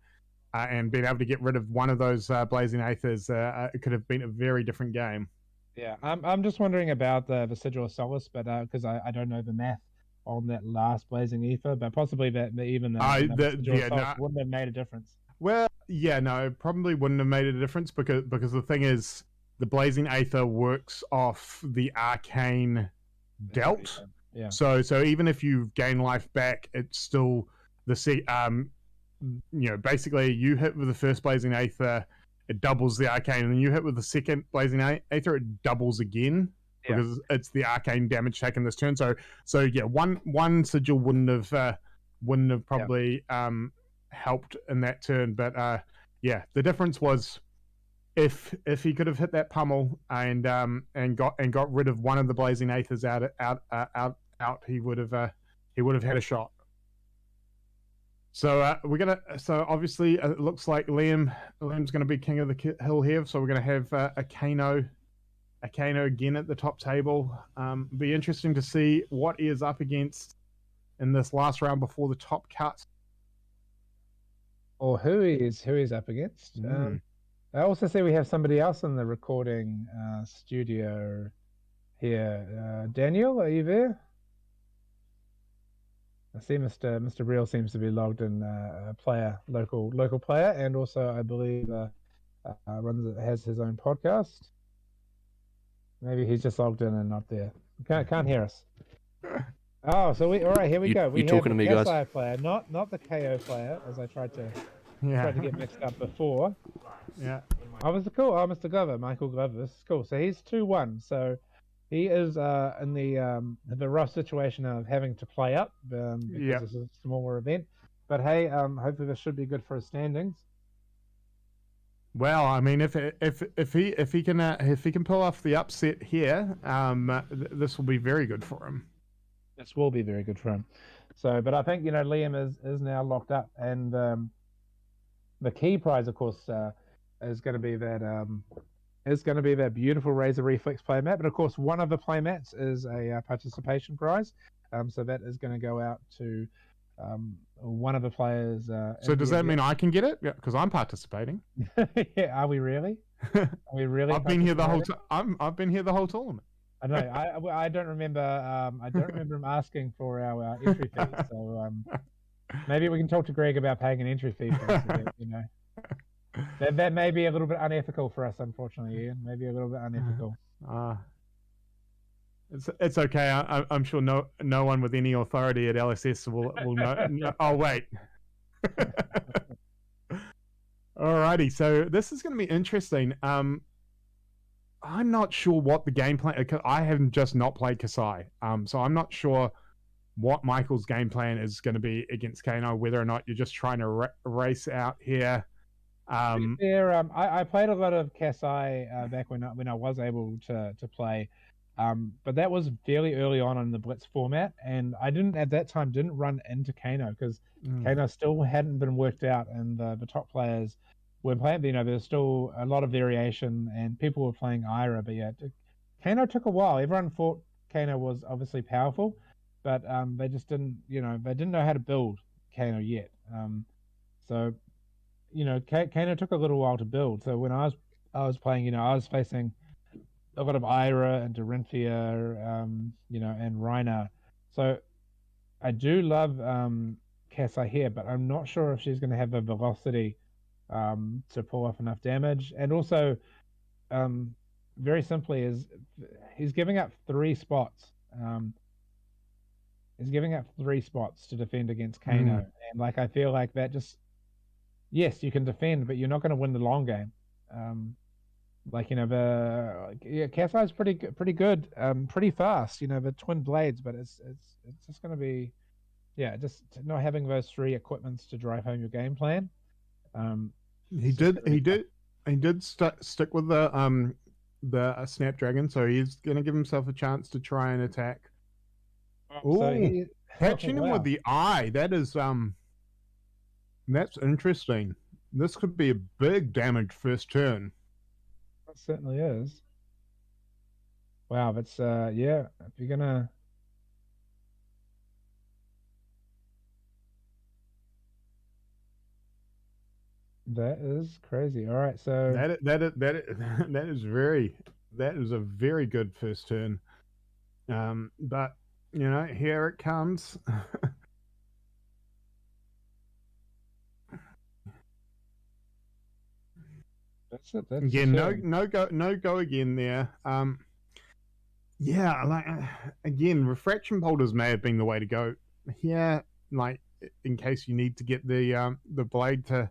and been able to get rid of one of those Blazing Aethers, it could have been a very different game. Yeah, I'm just wondering about the Vesidual Solace, but because I don't know the math on that last Blazing Aether, but possibly that even the wouldn't have made a difference. Well, yeah, no, probably wouldn't have made a difference because the thing is, the Blazing Aether works off the arcane dealt. Yeah. So even if you gain life back, it's still basically you hit with the first Blazing Aether, it doubles the arcane, and then you hit with the second Blazing Aether, it doubles again because it's the arcane damage taken this turn. So yeah, one sigil wouldn't have probably helped in that turn, but the difference was if he could have hit that pummel and got rid of one of the Blazing Aethers out, he would have had a shot. So obviously it looks like Liam's going to be king of the hill here. So we're going to have a Kano again at the top table. Be interesting to see what he is up against in this last round before the top cut. Or who he's up against. I also see we have somebody else in the recording studio here. Daniel, are you there? I see Mr. Real seems to be logged in, a player, local player, and also I believe has his own podcast. Maybe he's just logged in and not there. Can't hear us. Oh, so all right, here we go. We you have talking to the me, guys? Kasai player, not the KO player, as I tried to get mixed up before. Yeah. Oh, Mr. Cool. Oh, Mr. Glover, Michael Glover. This is cool. So he's 2-1. So he is in the rough situation of having to play up because it's a smaller event. But hey, hopefully this should be good for his standings. Well, I mean, if he can pull off the upset here, this will be very good for him. This will be very good for him. So, but I think Liam is now locked up, and the key prize, of course, is going to be that beautiful Razor Reflex playmat. But of course, one of the playmats is a participation prize. So that is going to go out to one of the players. So does that mean I can get it? Yeah, because I'm participating. Yeah, are we really? Are we really? I've been here the whole I've been here the whole tournament. I know. I don't remember. I don't remember him asking for our entry fee. So maybe we can talk to Greg about paying an entry fee for us. That may be a little bit unethical for us, unfortunately, Ian. Maybe a little bit unethical. It's okay. I'm sure no one with any authority at LSS will know. Oh wait. Alrighty, so this is going to be interesting. I'm not sure what the game plan. I have just not played Kasai, so I'm not sure what Michael's game plan is going to be against Kano. Whether or not you're just trying to race out here. I played a lot of Kasai back when I was able to play, but that was fairly early on in the Blitz format, and I didn't run into Kano because Kano still hadn't been worked out, and the top players were playing. There's still a lot of variation, and people were playing Ira. But yeah, Kano took a while. Everyone thought Kano was obviously powerful, but they just didn't. They didn't know how to build Kano yet. So. Kano took a little while to build. So when I was playing, I was facing a lot of Ira and Dorinthia, and Reina. So I do love Kasai here, but I'm not sure if she's going to have the velocity to pull off enough damage. And also, very simply, he's giving up 3 spots. He's giving up 3 spots to defend against Kano, and I feel like that just. Yes, you can defend, but you're not going to win the long game. Kasai's pretty good, pretty fast. The twin blades, but it's just going to be, just not having those 3 equipments to drive home your game plan. He did stick with the Snapdragon, so he's going to give himself a chance to try and attack. Catching him with the eye. That is That's interesting. This could be a big damage first turn. It certainly is. Wow, that's if you're gonna that is crazy. All right, so that is a very good first turn. But here it comes. That's it. Again, no go again there. Again, refraction boulders may have been the way to go here. In case you need to get the blade to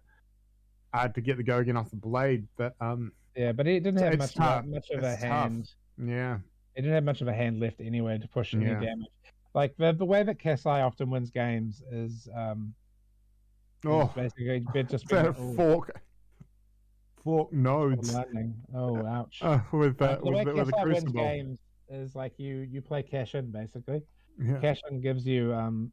get the go again off the blade, but but he didn't have much of a hand. Yeah, he didn't have much of a hand left anyway to push any damage. The way that Kasai often wins games is basically just fork nodes. Oh, ouch. With the way the Kasai wins crucible. games is you play cash in basically. Yeah. Cash in gives you and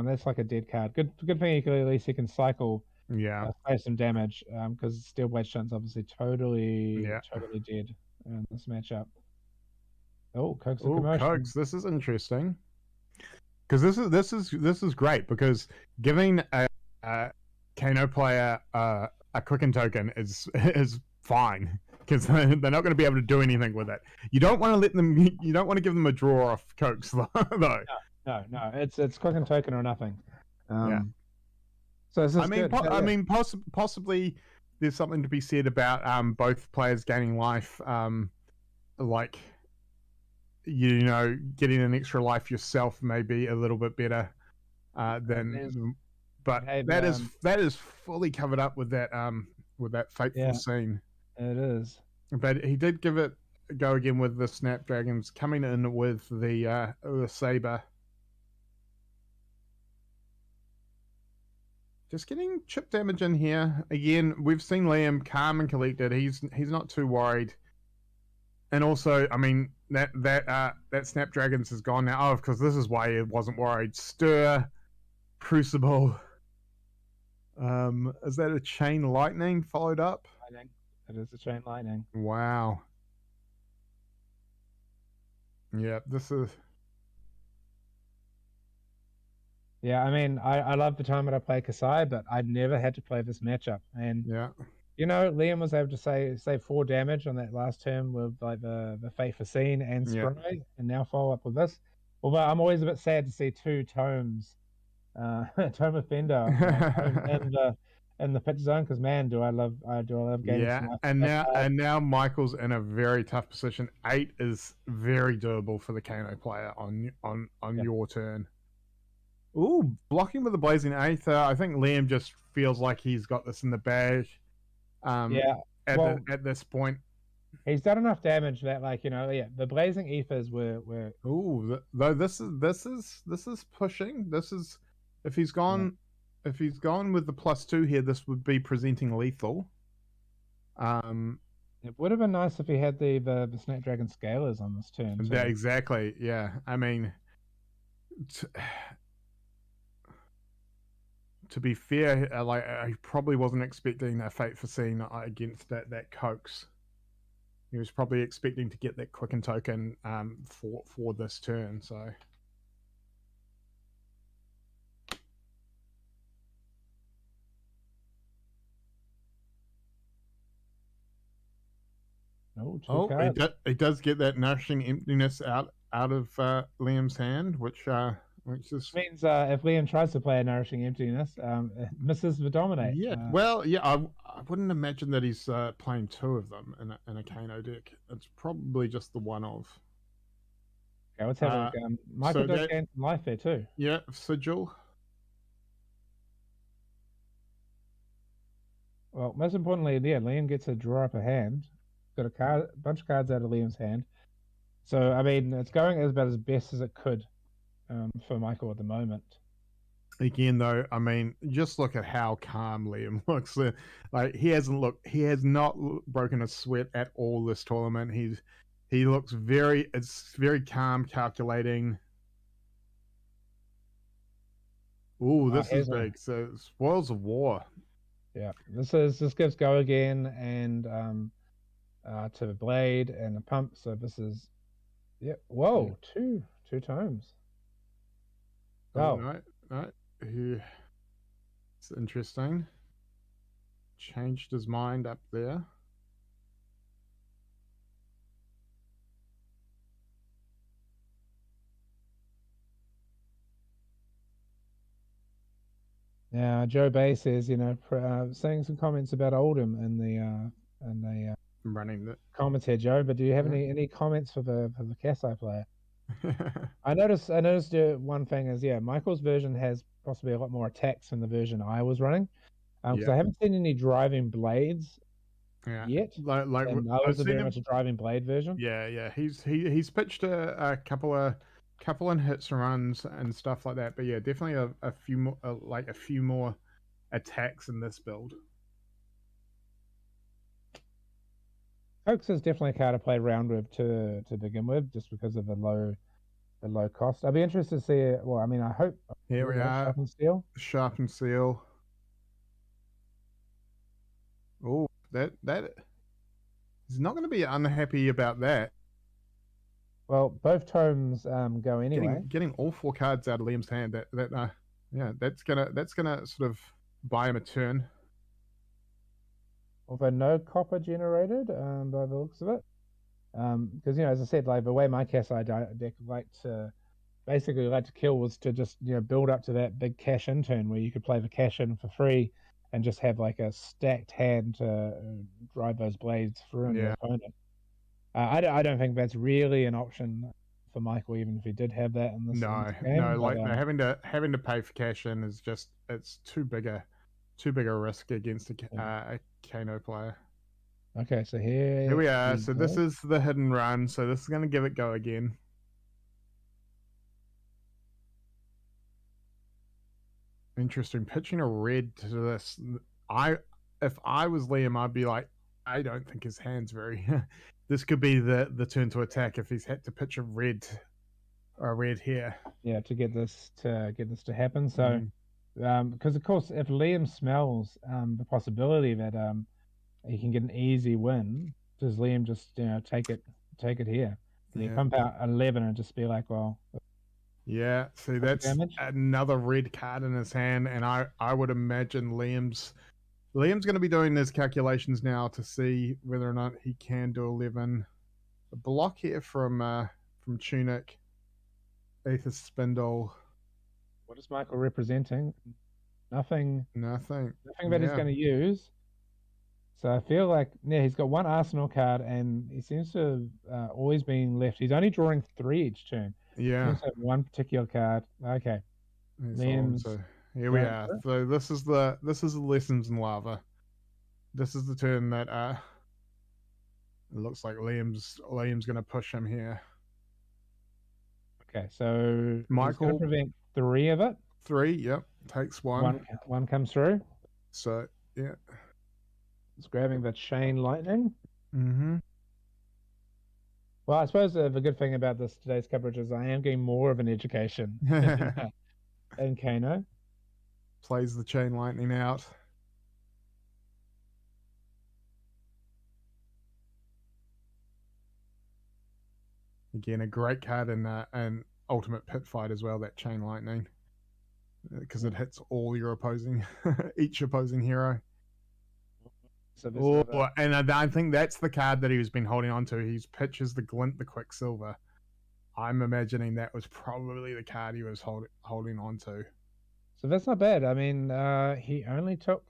that's like a dead card. Good thing at least he can cycle. Yeah. Play some damage because Steel Blade Shunt's obviously totally dead in this matchup. Oh, Coke's a commotion. Cokes, this is interesting. Because this is great because giving a Kano player a quicken token is fine because they're not going to be able to do anything with it. You don't want to let them. You don't want to give them a draw off Cokes though. No, it's quick and token or nothing. Yeah. So this is I mean, good. possibly there's something to be said about both players gaining life. Like, you know, getting an extra life yourself may be a little bit better than. But Hey, that is fully covered up with that fateful scene. It is. But he did give it a go again with the Snapdragons coming in with the saber. Just getting chip damage in here. Again, we've seen Liam calm and collected. He's not too worried. And also, I mean, that Snapdragons is gone now. Oh, of course, this is why he wasn't worried. Stir, Crucible. Is that a chain lightning followed up? Lightning. It is a chain lightning. Wow. Yeah, this is. Yeah, I mean, I love the time that I play Kasai, but I've never had to play this matchup. And Yeah. you know, Liam was able to say 4 damage on that last turn with like the Fate for Scene and Scry, and now follow up with this. Although I'm always a bit sad to see 2 tomes, Tome Offender, in the pitch zone, because man, do I love gaining. Yeah, and now Michael's in a very tough position. 8 is very doable for the Kano player on your turn. Ooh, blocking with the Blazing Aether. I think Liam just feels like he's got this in the bag. At this point, he's done enough damage that, like, you know, the Blazing Ethers were. Ooh, though this is pushing. This is if he's gone with the +2 here, this would be presenting lethal. It would have been nice if he had the Snapdragon Scalers on this turn. Yeah, exactly. Yeah, I mean, to be fair, like, I probably wasn't expecting a Fate for Scene against that Coax. He was probably expecting to get that Quicken token for this turn. So. He does get that Nourishing Emptiness out of Liam's hand, which is means if Liam tries to play a Nourishing Emptiness, it misses the Dominate. Yeah, I wouldn't imagine that he's playing 2 of them in a Kano deck. It's probably just the one of. Okay, let's have a look. Michael does gain some life there too. Yeah, Sigil. Well, most importantly, Liam gets to draw up a hand. Got a bunch of cards out of Liam's hand. So, I mean, it's going about as best as it could for Michael at the moment. Again, though, I mean, just look at how calm Liam looks. Like, he has not broken a sweat at all this tournament. He looks it's very calm, calculating. Ooh, this is big. So, Spoils of War. Yeah, this gives go again and to the blade and the pump. So this is whoa, two tomes. Wow. Right. It's interesting. Changed his mind up there. Yeah, Joe Bay says, saying some comments about Oldham in the running the comments here, Joe. But do you have any comments for the Kasai player? I noticed one thing is Michael's version has possibly a lot more attacks than the version I was running, because I haven't seen any driving blades yet. Like and I was very much a driving blade version. Yeah. He's pitched a couple of hits and runs and stuff like that, but definitely a few more a few more attacks in this build. Hoax is definitely a card to play around with to begin with, just because of the low cost. I'd be interested to see it. Well, I mean, I hope. Here we are. Sharpened Seal. Oh, that he's not going to be unhappy about that. Well, both tomes go anyway. Getting all 4 cards out of Liam's hand. That's gonna sort of buy him a turn. Although no copper generated, by the looks of it, because as I said, like the way my Kasai deck like to basically like to kill was to just build up to that big cash in turn where you could play the cash in for free and just have like a stacked hand to drive those blades through on your opponent. I don't think that's really an option for Michael, even if he did have that in this game. Like having to pay for cash in is just it's too big a risk against a Kano player. Okay, so here we are. So this is the hidden run. So this is going to give it go again. Interesting. Pitching a red to this. If I was Liam, I'd be like, I don't think his hand's very. This could be the turn to attack if he's had to pitch a red here. Yeah, to get this to happen. So, because of course, if Liam smells the possibility that he can get an easy win, does Liam just take it here? And you pump out 11 and just be like, well. Yeah, see that's another red card in his hand, and I would imagine Liam's going to be doing his calculations now to see whether or not he can do 11. A block here from Tunic, Aether Spindle. What is Michael representing? Nothing that he's going to use. So I feel like he's got one Arsenal card, and he seems to have always been left. He's only drawing 3 each turn. Yeah. He have one particular card. Okay. So here we are. So this is the Lessons in Lava. This is the turn that it looks like Liam's going to push him here. Okay, so Michael he's going to prevent 3 of it. 3, yep. Takes one. One comes through. So yeah. It's grabbing the chain lightning. Mm-hmm. Well, I suppose the good thing about today's coverage is I am getting more of an education in Kano. Plays the chain lightning out. Again, a great card in Ultimate Pit Fight as well, that chain lightning. Because it hits all your each opposing hero. And I think that's the card that he's been holding on to. He pitches the Glint, the Quicksilver. I'm imagining that was probably the card he was holding on to. So that's not bad. I mean, he only took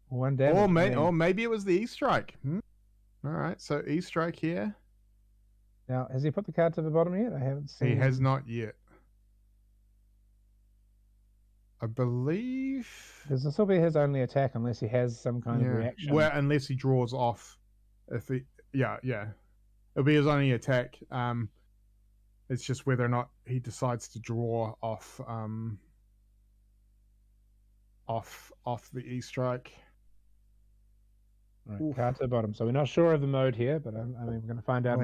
1 damage. Or maybe it was the E-Strike. All right, so E-Strike here. Now, has he put the card to the bottom yet? I haven't seen. He has not yet. I believe. Does this will be his only attack unless he has some kind of reaction? Well, unless he draws off. It'll be his only attack. It's just whether or not he decides to draw off the E-Strike. Right, card to the bottom. So we're not sure of the mode here, but we're going to find out.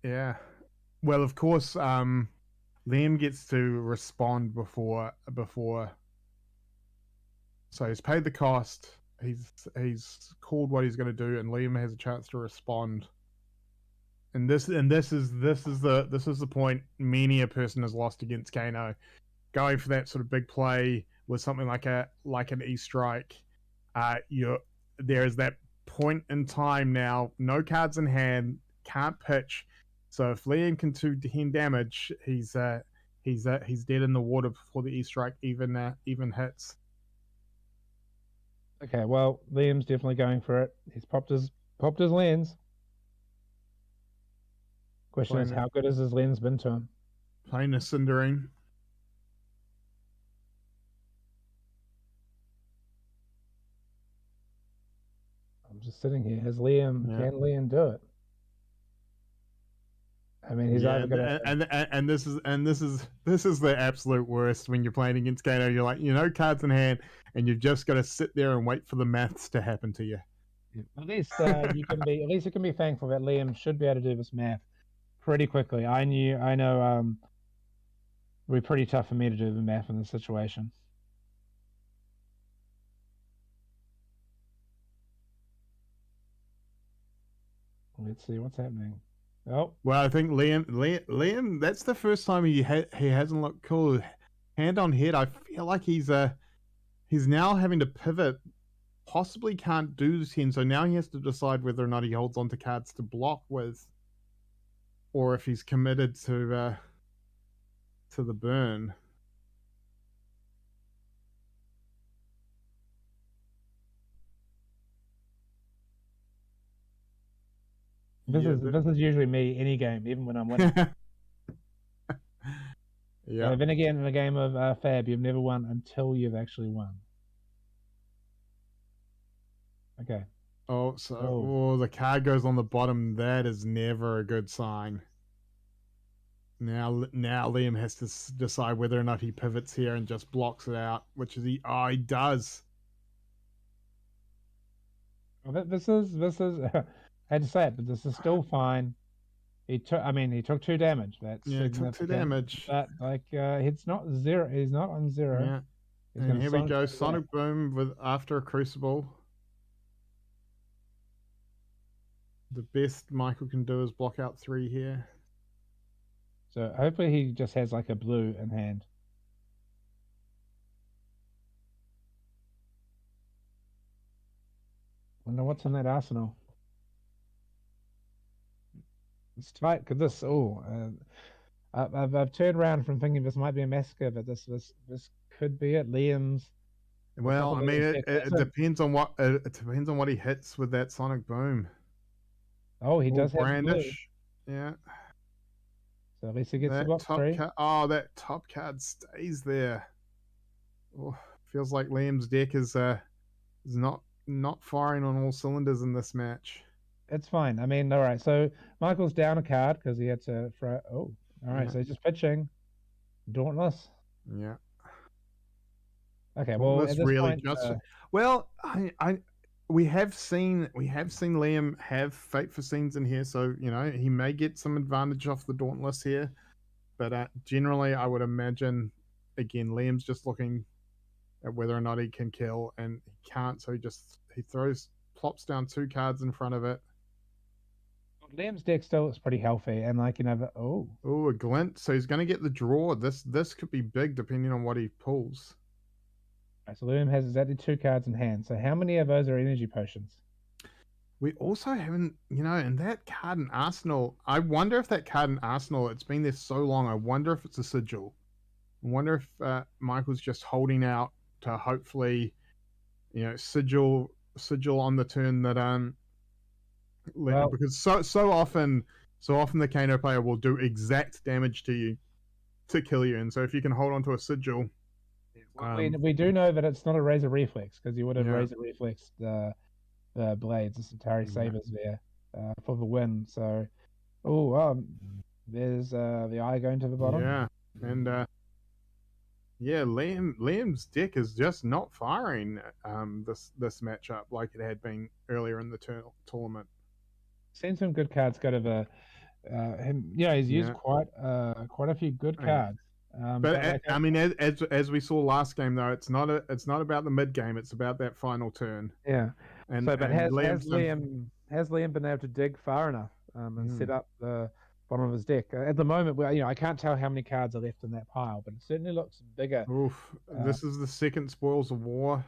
Yeah. Well, of course, Liam gets to respond before. So he's paid the cost. He's called what he's going to do, and Liam has a chance to respond. And this is the point many a person has lost against Kano, going for that sort of big play with something like an E-Strike. There is that point in time now. No cards in hand, can't pitch. So if Liam can do 10 damage, he's dead in the water before the E-Strike even hits. Okay, well, Liam's definitely going for it. He's popped his lens. Question is, how good has his lens been to him? Playing a Cinderine. I'm just sitting here. Can Liam do it? I mean, he's either gonna and this is the absolute worst when you're playing against Kano. You're like, cards in hand, and you've just got to sit there and wait for the maths to happen to you. At least you can be thankful that Liam should be able to do this math pretty quickly. I know it would be pretty tough for me to do the math in this situation. Let's see what's happening. Oh, well, I think Liam. That's the first time he hasn't looked cool. Hand on head, I feel like he's now having to pivot. Possibly can't do 10, so now he has to decide whether or not he holds onto cards to block with, or if he's committed to to the burn. This Yeah, is usually me any game, even when I'm winning. yeah. Then again, in a game of Fab, you've never won until you've actually won. Okay. Oh, so the card goes on the bottom. That is never a good sign. Now Liam has to decide whether or not he pivots here and just blocks it out, which is he does. Well, this is I had to say it, but this is still fine. He took 2 damage. That's Yeah, he took 2 significant, damage. But like, it's not 0. He's not on 0. Yeah, He's and gonna here we Sonic go, Boom Sonic Boom with after a Crucible. The best Michael can do is block out 3 here. So hopefully he just has like a blue in hand. Wonder what's in that arsenal. It's tight because this. I've turned around from thinking this might be a massacre, but this could be it. Liam's. Well, I mean, it depends on what he hits with that Sonic Boom. Oh, he does have brandish. blue. Yeah. So at least he gets the That box top 3. that top card stays there. Oh, feels like Liam's deck is not firing on all cylinders in this match. It's fine. I mean, all right. So Michael's down a card because he had to. All right. Yeah. So he's just pitching. Dauntless. Yeah. Okay. Well, at Dauntless this really point, just. Well, we have seen Liam have Fate for Scenes in here, so he may get some advantage off the Dauntless here. But generally, I would imagine, again, Liam's just looking at whether or not he can kill, and he can't, so he plops down 2 cards in front of it. Liam's deck still looks pretty healthy, and like a glint. So he's going to get the draw. This could be big depending on what he pulls. Right, so Liam has exactly 2 cards in hand. So how many of those are energy potions? We also haven't, in that card in Arsenal, I wonder if that card in Arsenal, it's been there so long, I wonder if it's a sigil. I wonder if Michael's just holding out to hopefully, sigil on the turn that because so often the Kano player will do exact damage to you to kill you, and so if you can hold on to a sigil. We do know that it's not a Razor Reflex because you would have Razor Reflex the blades, the Centauri Sabers there for the win. So, there's the eye going to the bottom. Yeah, and Liam's deck is just not firing this matchup like it had been earlier in the tournament. Seen some good cards go to the him. Yeah, he's used quite a few good cards. I mean, as we saw last game, though, it's not about the mid game. It's about that final turn. Yeah. And so, but has Liam been able to dig far enough and set up the bottom of his deck? At the moment, I can't tell how many cards are left in that pile, but it certainly looks bigger. Oof! This is the second Spoils of War.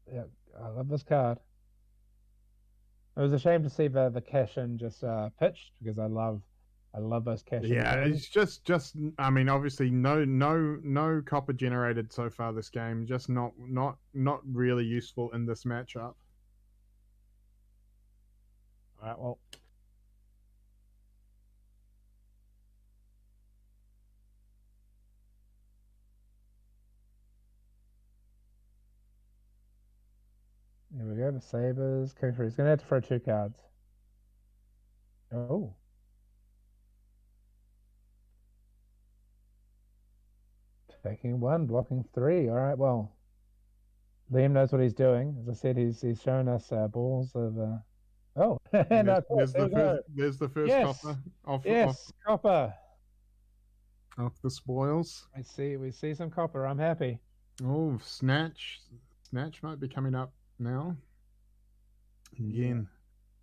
Yeah, I love this card. It was a shame to see the cash in just pitched because I love those cash. Yeah, it's just. I mean, obviously, no copper generated so far this game. Just not really useful in this matchup. All right. Well. Here we go. The Sabers. He's going to have to throw 2 cards. Oh. Taking 1, blocking 3. All right, well, Liam knows what he's doing. As I said, he's shown us balls of. Oh, there's the first copper off copper off the spoils. We see some copper. I'm happy. Oh, snatch might be coming up now. Again,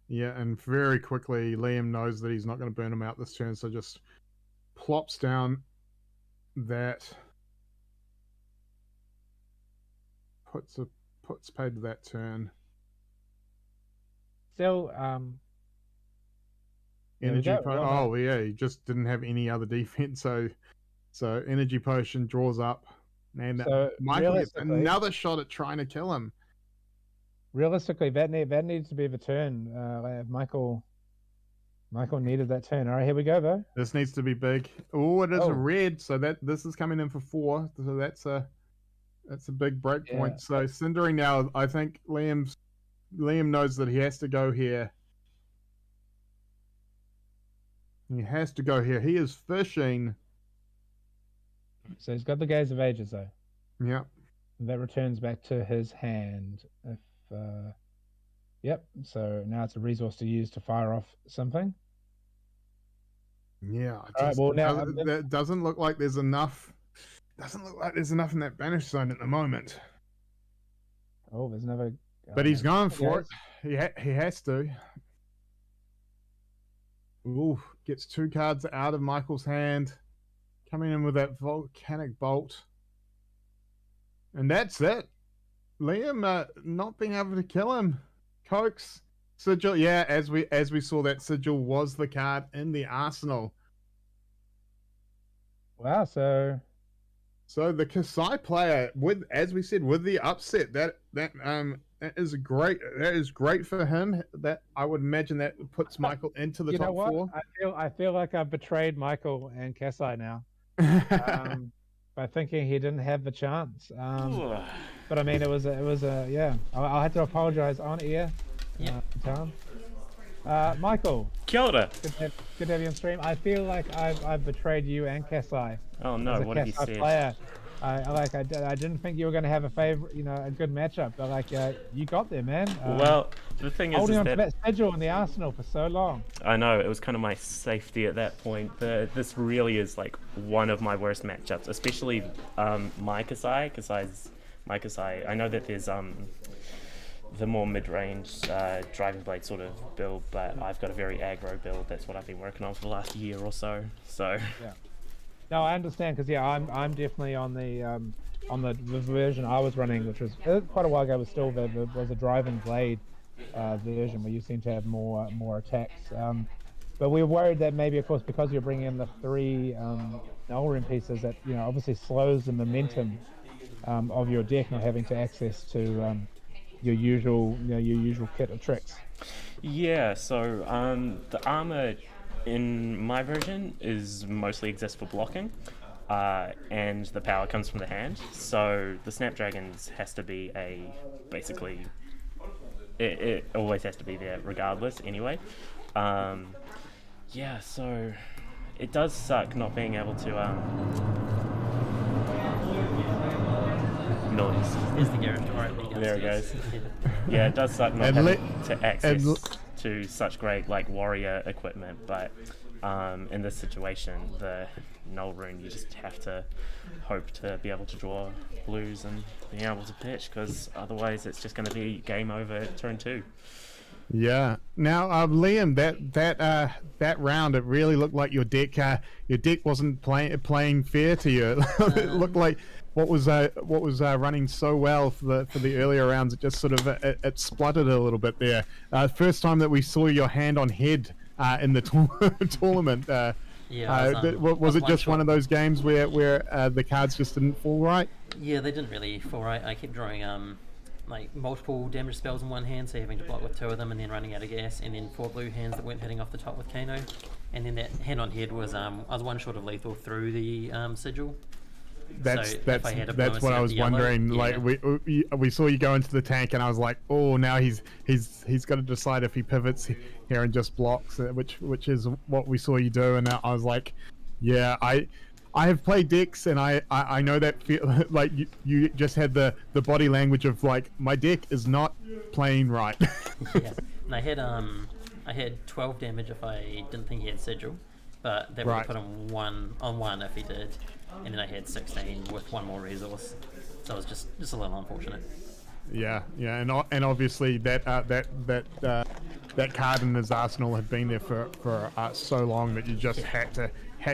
yeah, and very quickly Liam knows that he's not going to burn him out this turn, so just plops down that. Puts paid to that turn. Still, energy. Oh yeah, he just didn't have any other defense, so So energy potion draws up, and So Michael gets realistically- another shot at trying to kill him. Realistically, that needs to be the turn. Michael needed that turn. All right, here we go, though. This needs to be big. Oh, it is Oh. a red, so this is coming in for 4. So that's a big break Yeah. point. So cindering now, I think Liam knows that he has to go here. He has to go here. He is fishing. So he's got the Gaze of Ages, though. Yeah. That returns back to his hand. Yep. So now it's a resource to use to fire off something. Yeah. right, well, now- that doesn't look like there's enough. Doesn't look like there's enough in that banish zone at the moment. Oh, there's another. But he's going for Yes. it. He has to. Ooh, gets 2 cards out of Michael's hand. Coming in with that volcanic bolt. And that's it. Liam not being able to kill him. Coax. Sigil. Yeah, as we saw, that Sigil was the card in the arsenal. Wow. So So the Kasai player, as we said, with the upset, that is great. That is great for him. That I would imagine that puts Michael into the you know top what? 4. I feel like I've betrayed Michael and Kasai now. By thinking he didn't have the chance. But I mean, it was a yeah. I had to apologize on air. Yeah. Tom. Michael, Kia ora. good to have you on stream. I feel like I've betrayed you and Kasai. Oh no, As a what have you Kasai said? player. I didn't think you were going to have a a good matchup, but you got there, man. Well, the thing is holding on to that that schedule in the Arsenal for so long. I know it was kind of my safety at that point. This really is like one of my worst matchups, especially my Kasai. My Kasai. I know that there's the more mid-range driving blade sort of build, but I've got a very aggro build. That's what I've been working on for the last year or so. So Yeah. No, I understand because I'm definitely on the version I was running, which was quite a while ago. Was still was a driving blade version where you seem to have more attacks. But we were worried that maybe, of course, because you're bringing in the 3 Oldham pieces, that obviously slows the momentum of your deck, not having to access to your usual kit of tricks. yeah, so the armor in my version is mostly exists for blocking, and the power comes from the hand. So the Snapdragons has to be basically it always has to be there regardless anyway. Yeah, so it does suck not being able to noise. There's the garage door opening There it downstairs. Yeah, it does suck not And having to access and to such great warrior equipment, but in this situation, the null rune, you just have to hope to be able to draw blues and being able to pitch, because otherwise it's just going to be game over at turn 2. Yeah. Now, Liam, that round, it really looked like your deck wasn't playing fair to you. It looked like what was running so well for the earlier rounds, it just sort of it spluttered a little bit there. First time that we saw your hand on head in the tournament. Was it just one of those games where the cards just didn't fall right? Yeah, they didn't really fall right. I kept drawing multiple damage spells in one hand, so having to block with 2 of them and then running out of gas, and then 4 blue hands that weren't hitting off the top with Kano. And then that hand on head was I was one short of lethal through the sigil. That's So if I had what diplomacy I of was the yellow, wondering. yeah. Like we saw you go into the tank, and I was like, oh, now he's got to decide if he pivots here and just blocks, which is what we saw you do. And I was like, yeah, I have played decks, and I know that feel like you just had the body language of like, my deck is not playing right. Yeah, and I had 12 damage if I didn't think he had sigil, but that would Right. put him on one if he did, and then I had 16 with 1 more resource, so it was just a little unfortunate. Yeah, and obviously that card in his arsenal had been there for so long that you just had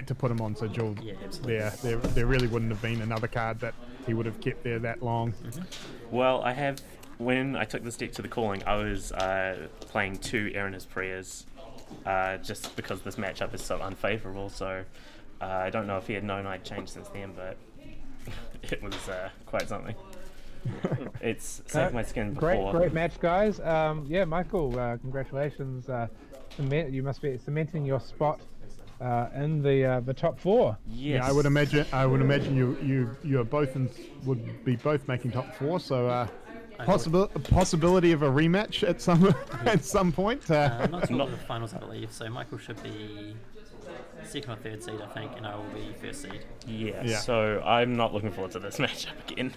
to put him on sigil. Yeah, absolutely. There really wouldn't have been another card that he would have kept there that long. Well, when I took this deck to the calling, I was playing 2 Erina's Prayers, just because this matchup is so unfavourable. So I don't know if he had known I'd changed since then, but it was quite something. It's saved my skin before. Great match, guys. Yeah, Michael, congratulations. You must be cementing your spot in the top 4. Yes. Yeah, I would imagine you are both would be both making top 4. So possibility of a rematch at some point. Not till the finals, I believe. So Michael should be second or third seed, I think, and I will be first seed. Yeah. So I'm not looking forward to this matchup again.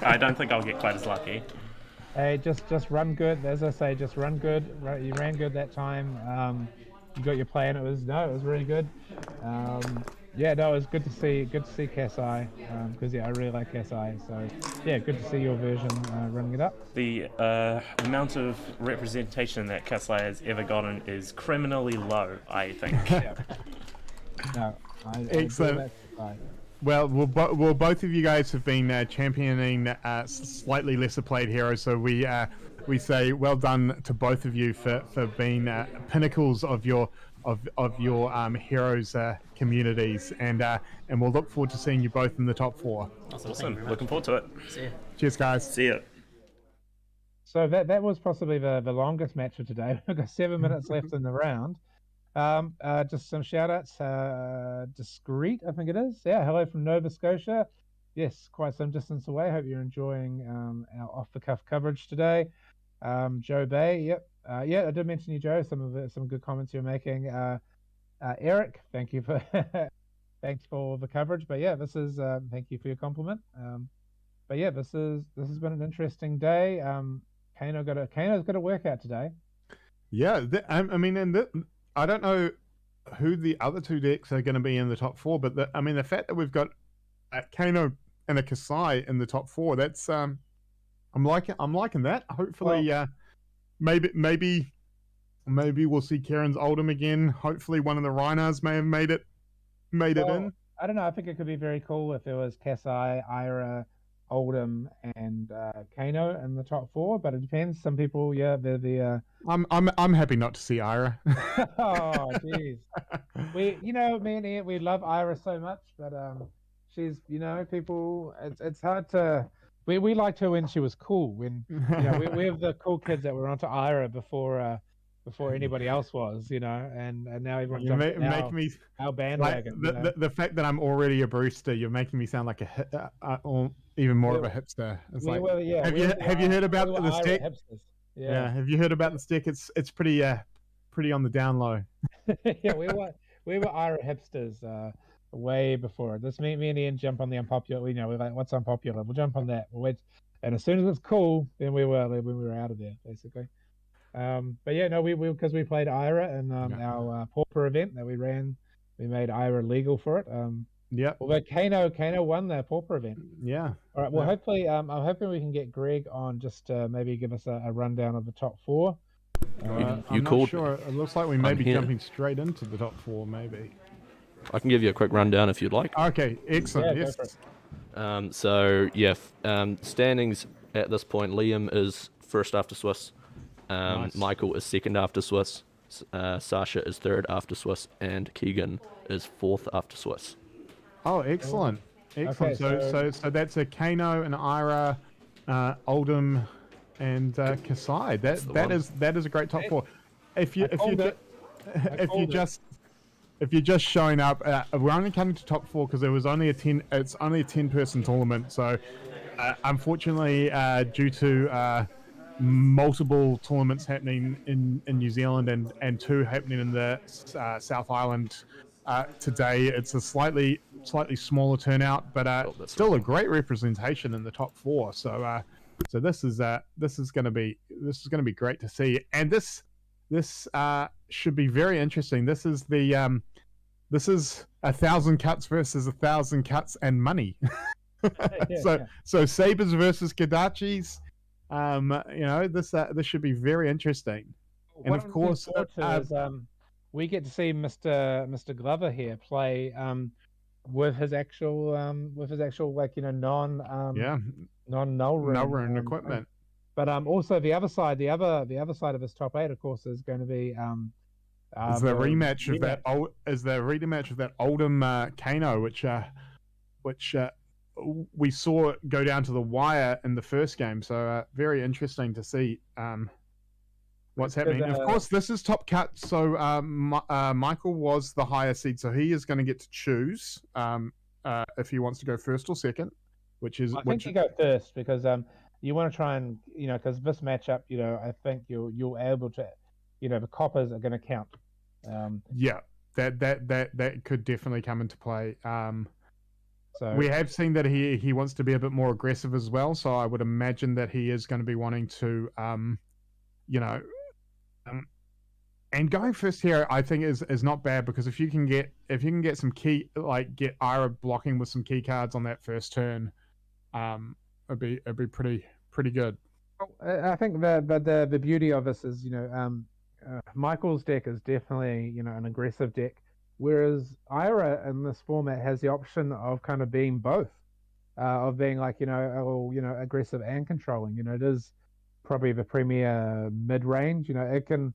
I don't think I'll get quite as lucky. Hey, just run good. As I say, just run good. You ran good that time. You got your plan. It was really good. Yeah, no, it was good to see Kasai, because I really like Kasai. So yeah, good to see your version running it up. The amount of representation that Kasai has ever gotten is criminally low, I think. No, Excellent. Well, both of you guys have been championing slightly lesser played heroes, so we say well done to both of you for being pinnacles of your heroes communities, and we'll look forward to seeing you both in the top 4. Awesome. Looking forward to it. See ya. Cheers, guys. See ya. So that was possibly the longest match of today. We've got 7 minutes left in the round. Just some shout outs. Discreet, I think it is. Yeah, hello from Nova Scotia. Yes, quite some distance away. Hope you're enjoying our off the cuff coverage today. Joe Bay, yep. Yeah, I did mention you, Joe. Some good comments you're making. Eric, thank you for thanks for the coverage. But yeah, this is thank you for your compliment. But yeah, this has been an interesting day. Kano's got a workout today. Yeah, I don't know who the other 2 decks are going to be in the top 4, but the fact that we've got a Kano and a Kasai in the top 4, that's I'm liking that. Hopefully, maybe we'll see Karen's Oldham again. Hopefully, one of the Rhinos may have made it in. I don't know. I think it could be very cool if there was Kasai, Ira, Oldham, and Kano in the top 4. But it depends. Some people, yeah, they're the. I'm happy not to see Ira. Oh, jeez. Me and Ian, we love Ira so much, but she's, people. It's hard to. We liked her when she was cool. When we have the cool kids that were onto Ira before anybody else was, and now everyone jumps our bandwagon. The fact that I'm already a Brewster, you're making me sound like even more of a hipster. It's have you heard about the stick? Yeah, have you heard about the stick? It's pretty on the down low. Yeah, we were Ira hipsters way before this. Me and Ian jump on the unpopular. We're like, what's unpopular? We'll jump on that. We'll wait, and as soon as it's cool, then we were out of there, basically. But yeah, no, because we played Ira in our pauper event that we ran. We made Ira legal for it. Yeah. Although Kano won the pauper event. Yeah. All right. Well, hopefully, I'm hoping we can get Greg on just to maybe give us a rundown of the top 4. I'm not sure. It looks like we may be jumping straight into the top 4, maybe. I can give you a quick rundown if you'd like. Okay, excellent. Yeah, Yes. Standings at this point: Liam is first after Swiss, Nice. Michael is second after Swiss, Sasha is third after Swiss, and Keegan is fourth after Swiss. Oh, excellent. Excellent. Okay, so that's a Kano, an Ira, Oldham, and Kasai. That is a great top 4. If you're just showing up, we're only coming to top 4 because it's only a 10-person tournament. So unfortunately, due to multiple tournaments happening in New Zealand and 2 happening in the South Island today, it's a slightly smaller turnout, but still a great representation in the top 4. So this is going to be great to see, and this should be very interesting. This is 1,000 cuts versus 1,000 cuts and money. So Sabres versus Kadachis. This should be very interesting. And of course, we get to see Mr. Glover here play with his actual non-null rune equipment. But also the other side of his top 8, of course, is going to be Is the rematch of rematch. that Oldham Kano, which we saw go down to the wire in the first game. So very interesting to see what's happening. Of course, this is top cut. So Michael was the higher seed, so he is going to get to choose if he wants to go first or second. I think you go first because you want to try and because this matchup, I think you're able to, the coppers are going to count. Yeah, that could definitely come into play. So we have seen that he wants to be a bit more aggressive as well. So I would imagine that he is going to be wanting to, and going first here, I think is not bad because if you can get some key, get Ira blocking with some key cards on that first turn, it'd be pretty good. I think the beauty of this is Michael's deck is definitely an aggressive deck, whereas Ira in this format has the option of kind of being both, of being aggressive and controlling. It is probably the premier mid range. It can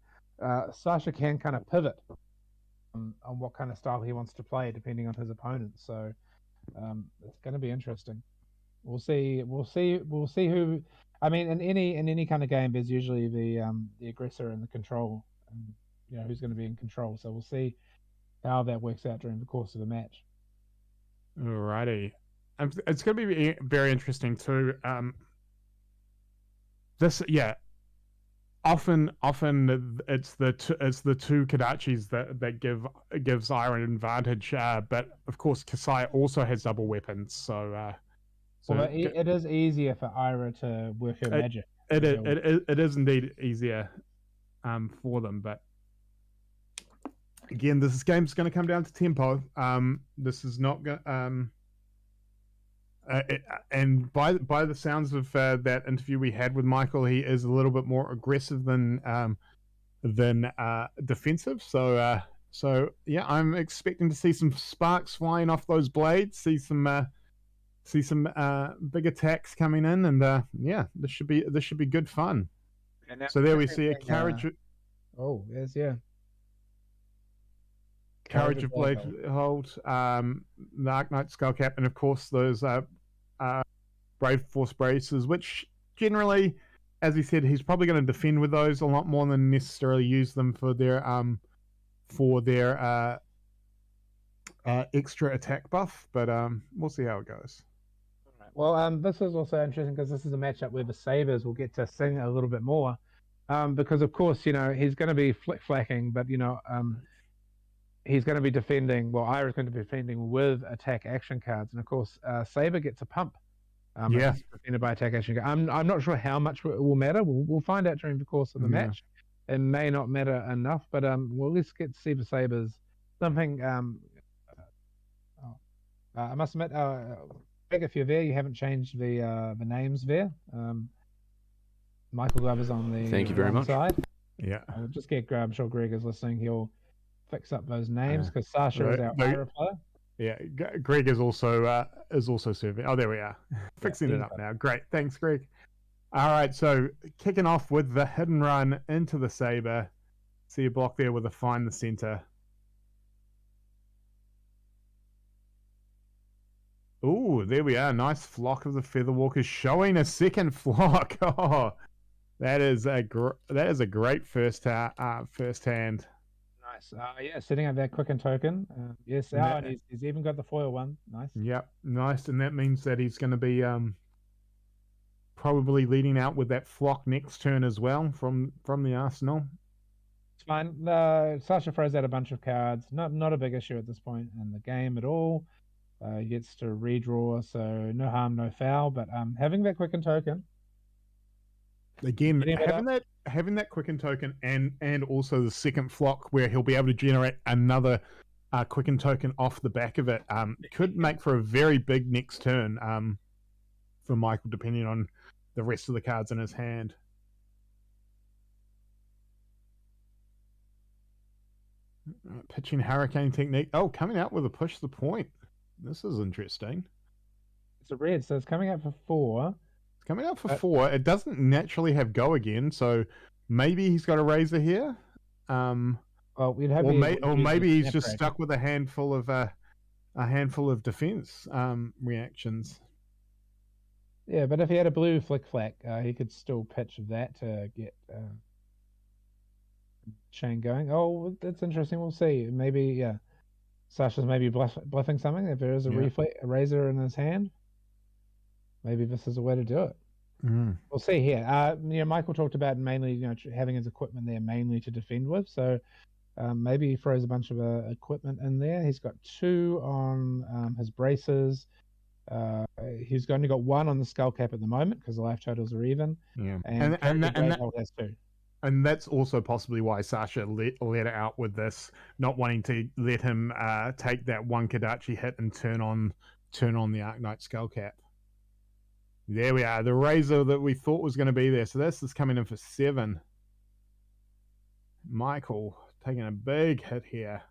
Sasha can kind of pivot on what kind of style he wants to play depending on his opponent. So it's going to be interesting. We'll see who. I mean, in any kind of game, there's usually the aggressor and the control, and who's going to be in control. So we'll see how that works out during the course of the match. Alrighty, it's going to be very interesting too. Often it's the two Kadachis that gives Ira an advantage. But of course, Kasai also has double weapons, so. It is easier for Ira to work her magic. It is indeed easier for them, but again, this game's going to come down to tempo. This is not going. And by the sounds of that interview we had with Michael, he is a little bit more aggressive than defensive. So yeah, I'm expecting to see some sparks flying off those blades. See some big attacks coming in, and this should be good fun. So there we see a carriage. Carriage of Blade hold, the Arknight Skullcap, and of course those Brave Force braces, which generally, as he said, he's probably going to defend with those a lot more than necessarily use them for their extra attack buff. But we'll see how it goes. Well, this is also interesting because this is a matchup where the Sabres will get to sing a little bit more, because of course he's going to be flick-flacking, but he's going to be defending. Well, Ira's going to be defending with attack action cards, and of course Sabre gets a pump. Yeah, defended by attack action cards. I'm not sure how much it will matter. We'll find out during the course of the match. It may not matter enough, but we'll at least get to see the Sabres something. I must admit. If you're there, you haven't changed the names there. Michael Glover's on the Thank you very much. side. Yeah. I'll just get I'm sure Greg is listening. He'll fix up those names because Sasha is our Ira player. Yeah, Greg is also serving. Oh, there we are. Fixing it up now. Great. Thanks, Greg. All right, so kicking off with the hidden run into the Sabre. See a block there with a find the center. Ooh, there we are. Nice flock of the Featherwalkers showing a second flock. Oh, that is a great first hand. Nice. Setting up that quicken token. Yes, and he's even got the foil one. Nice. Yep, nice. And that means that he's going to be probably leading out with that flock next turn as well from the arsenal. It's fine. Sasha throws out a bunch of cards. Not a big issue at this point in the game at all. He gets to redraw, so no harm, no foul. But having that quicken token again, having that quicken token, and also the second flock where he'll be able to generate another quicken token off the back of it, could make for a very big next turn for Michael, depending on the rest of the cards in his hand. Pitching Hurricane technique. Oh, coming out with a push the point. This is interesting. It's a red, so it's coming out for 4. It's coming out for 4. It doesn't naturally have go again, so maybe he's got a razor here. Well, we'd have or maybe he's just stuck with a handful of defense reactions. Yeah, but if he had a blue flick flack, he could still pitch that to get chain going. Oh, that's interesting. We'll see. Maybe, yeah. Sasha's maybe bluffing something. If there is a razor in his hand, maybe this is a way to do it. We'll see here. Michael talked about mainly, having his equipment there mainly to defend with. So maybe he throws a bunch of equipment in there. He's got 2 on his braces. He's only got 1 on the skull cap at the moment because the life totals are even. Yeah, and that has 2. And that's also possibly why Sasha let it out with this, not wanting to let him take that 1 Kadachi hit and turn on the Arknight skull cap. There we are, the razor that we thought was going to be there. So this is coming in for 7. Michael taking a big hit here.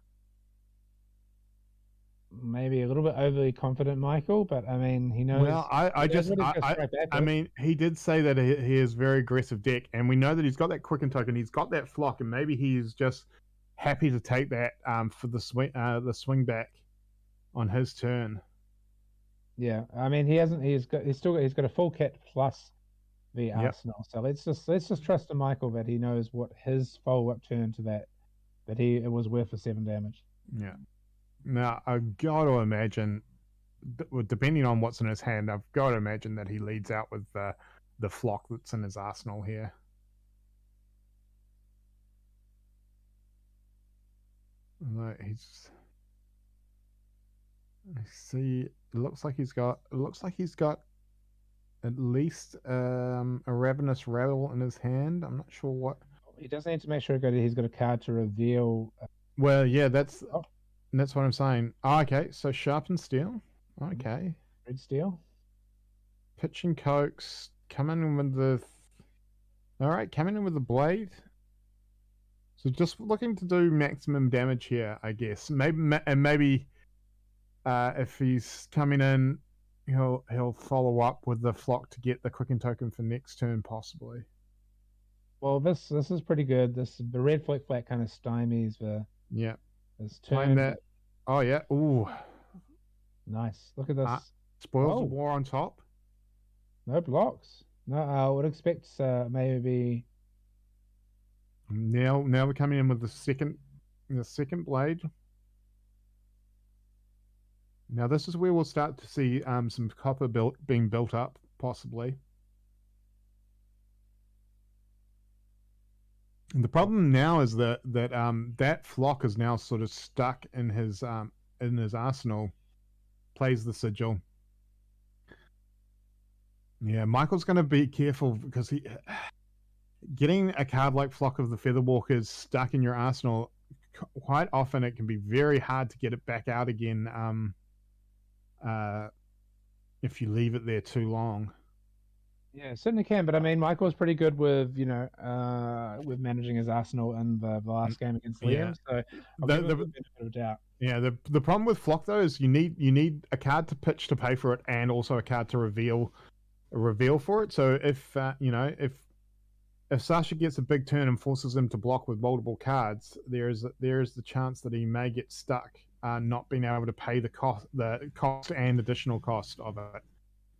Maybe a little bit overly confident, Michael, but I mean, he knows. Well, I mean, he did say that he is very aggressive deck, and we know that he's got that quicken token, he's got that flock, and maybe he's just happy to take that for the swing back on his turn. Yeah, I mean, he's got a full kit plus the arsenal. So let's just trust in Michael that he knows what his follow-up turn to that it was worth for 7 damage. Yeah. Now, I've got to imagine, depending on what's in his hand, I've got to imagine that he leads out with the flock that's in his arsenal here. No, I see. It looks like he's got at least a ravenous rattle in his hand. I'm not sure what. He does need to make sure he's got a card to reveal. Well, yeah, that's what I'm saying. Oh, okay, so sharpened steel. Okay. Red steel. Pitch and coax. Coming in with the. All right, coming in with the blade. So just looking to do maximum damage here, I guess. Maybe if he's coming in, he'll follow up with the flock to get the quicken token for next turn, possibly. Well, this is pretty good. The red flick flat kind of stymies the his turn. That. Oh yeah. Ooh. Nice. Look at this. Spoils the war on top. No blocks. No, I would expect maybe. Now we're coming in with the second blade. Now this is where we'll start to see some copper being built up, possibly. And the problem now is that flock is now sort of stuck in his arsenal. Plays the sigil. Yeah, Michael's going to be careful because getting a card like Flock of the Featherwalkers stuck in your arsenal, quite often it can be very hard to get it back out again if you leave it there too long. Yeah, it certainly can. But I mean, Michael's pretty good with with managing his arsenal in the last game against Liam. So I'll give him a benefit of doubt. Yeah, the problem with Flock though is you need a card to pitch to pay for it, and also a card to reveal for it. So if Sasha gets a big turn and forces him to block with multiple cards, there is the chance that he may get stuck, not being able to pay the cost and additional cost of it.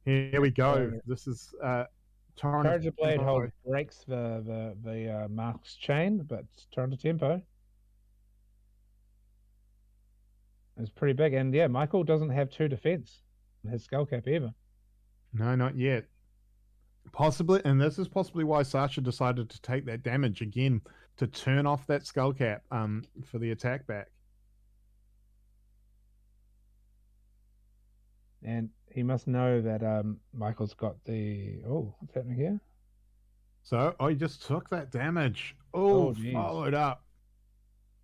Here we go. This is Courage of Blade Hold breaks the Mark's chain, but turn to tempo. It's pretty big, and yeah, Michael doesn't have 2 defense in his skull cap either. No, not yet. Possibly, and this is possibly why Sasha decided to take that damage again to turn off that skull cap for the attack back. And he must know that Michael's got the... Oh, what's happening here? So, he just took that damage. Oh, followed up.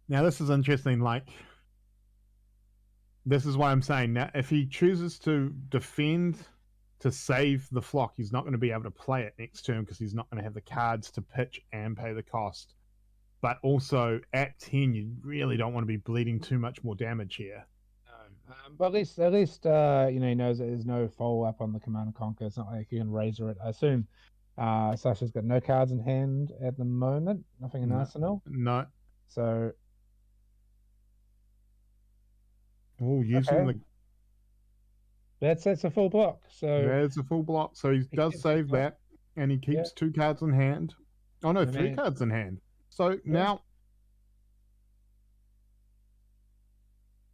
Now, this is interesting. Like, this is why I'm saying, now, if he chooses to defend to save the flock, he's not going to be able to play it next turn because he's not going to have the cards to pitch and pay the cost. But also, at 10, you really don't want to be bleeding too much more damage here. But at least he knows that there's no follow-up on the Command and Conquer. It's not like you can razor it. I assume Sasha's got no cards in hand at the moment. Nothing in Arsenal. No. So Oh, using Okay. That's a full block. So there's a full block. So he does keeps save the block. that, and he keeps Yeah. 2 cards in hand. Oh no, I 3 mean- cards in hand. So now,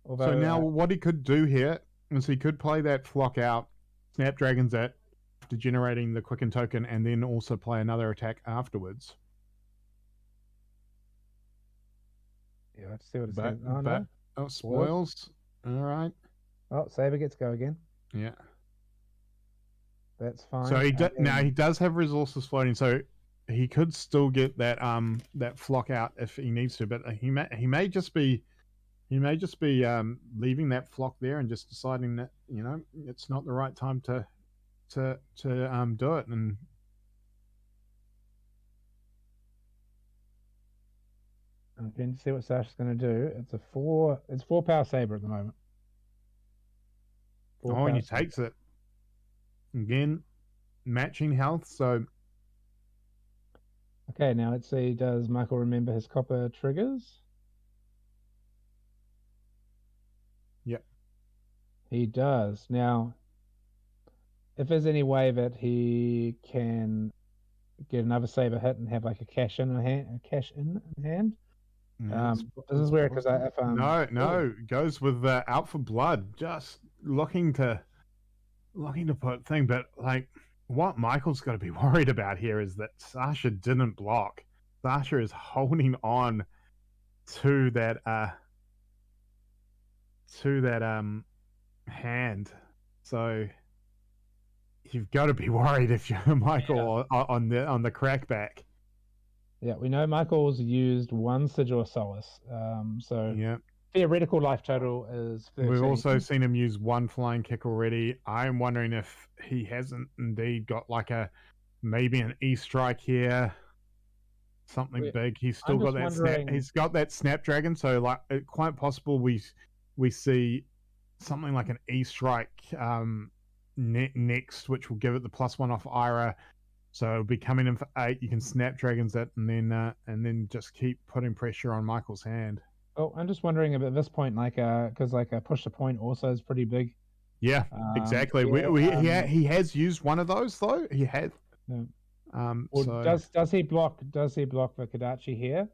Although, what he could do here is he could play that flock out, Snapdragon's at after generating the quicken token, and then also play another attack afterwards. yeah, let's see what it But, says. Oh no. spoils. All right. Oh, Saber gets go again. Yeah. That's fine. So now he does have resources floating, so he could still get that that flock out if he needs to, but he may just be leaving that flock there and just deciding that it's not the right time to do it. And I'm going to see what Sasha's going to do. It's 4 power Saber at the moment. and he takes it again, matching health. So Okay, now let's see. Does Michael remember his copper triggers? Yep. He does. Now, if there's any way that he can get another Saber hit and have like a cash in hand. This is where, because if no, goes with out for blood, just looking to put thing, but like what Michael's got to be worried about here is that Sasha didn't block. Sasha is holding on to that hand, so you've got to be worried if you're Michael on the crackback. Yeah, we know Michael's used 1 Sigil of Solace. So Yeah. theoretical life total is 13. We've also seen him use 1 flying kick already. I'm wondering if he hasn't indeed got like maybe an E strike here, something big. He's still got that he's got that Snapdragon, so like quite possible we see something like an E strike next, which will give it the +1 off Ira. So it'll be coming in for 8. You can Snapdragons it, and then just keep putting pressure on Michael's hand. Oh, I'm just wondering about this point, like, because like a push to point also is pretty big. Yeah, exactly. He has used one of those though. He had. Yeah. So does he block the Kadachi here,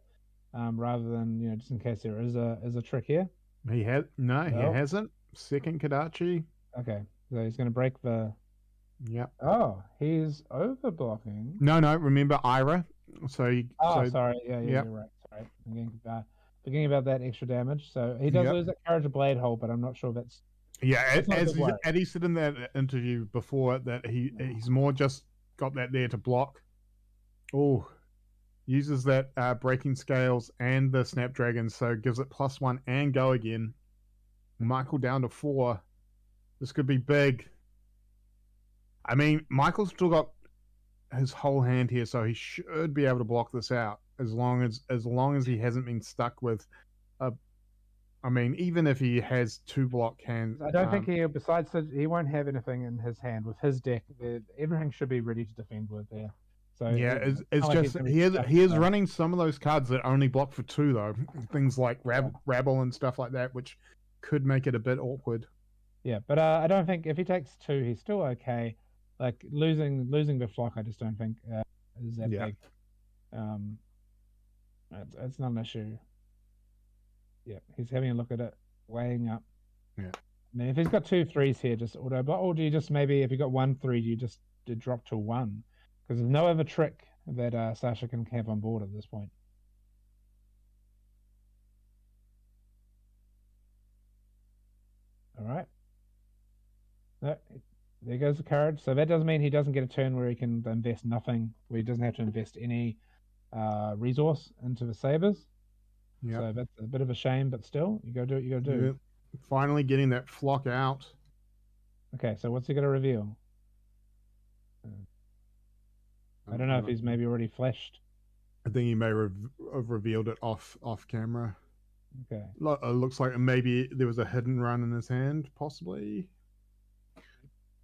rather than just in case there is a trick here? He hasn't. Second Kadachi. Okay, so he's going to break the. Yep. Oh, he's over blocking. No. Remember Ira. So sorry. Yeah, you're right. Sorry, I'm forgetting about that extra damage. So he does lose that Courage of Blade hole, but I'm not sure that's. Yeah, as Eddie said in that interview before, that he's more just got that there to block. Oh, uses that breaking scales and the Snapdragon, so gives it +1 and go again. Michael down to 4. This could be big. I mean, Michael's still got his whole hand here, so he should be able to block this out as long as he hasn't been stuck with a. I mean, even if he has 2 block hands, I don't think he won't have anything in his hand with his deck. Everything should be ready to defend with there. So yeah, it's just he is running some of those cards that only block for 2 though. Things like Rabble and stuff like that, which could make it a bit awkward. Yeah, but I don't think if he takes 2, he's still okay. Like losing the flock, I just don't think is that big. It's not an issue. Yeah, he's having a look at it, weighing up. Yeah. I mean, if he's got 2 3s here, just auto block, or do you just maybe if you got 1 3, do you just drop to 1? Because there's no other trick that Sasha can have on board at this point. All right. No, there goes the courage. So that doesn't mean he doesn't get a turn where he can invest nothing, where he doesn't have to invest any resource into the sabers. Yeah. So that's a bit of a shame, but still, you gotta do what you gotta do. Yeah. Finally getting that flock out. Okay, so what's he gonna reveal? I don't know if he's maybe already flashed. I think he may have revealed it off camera. Okay. It looks like maybe there was a hidden run in his hand, possibly,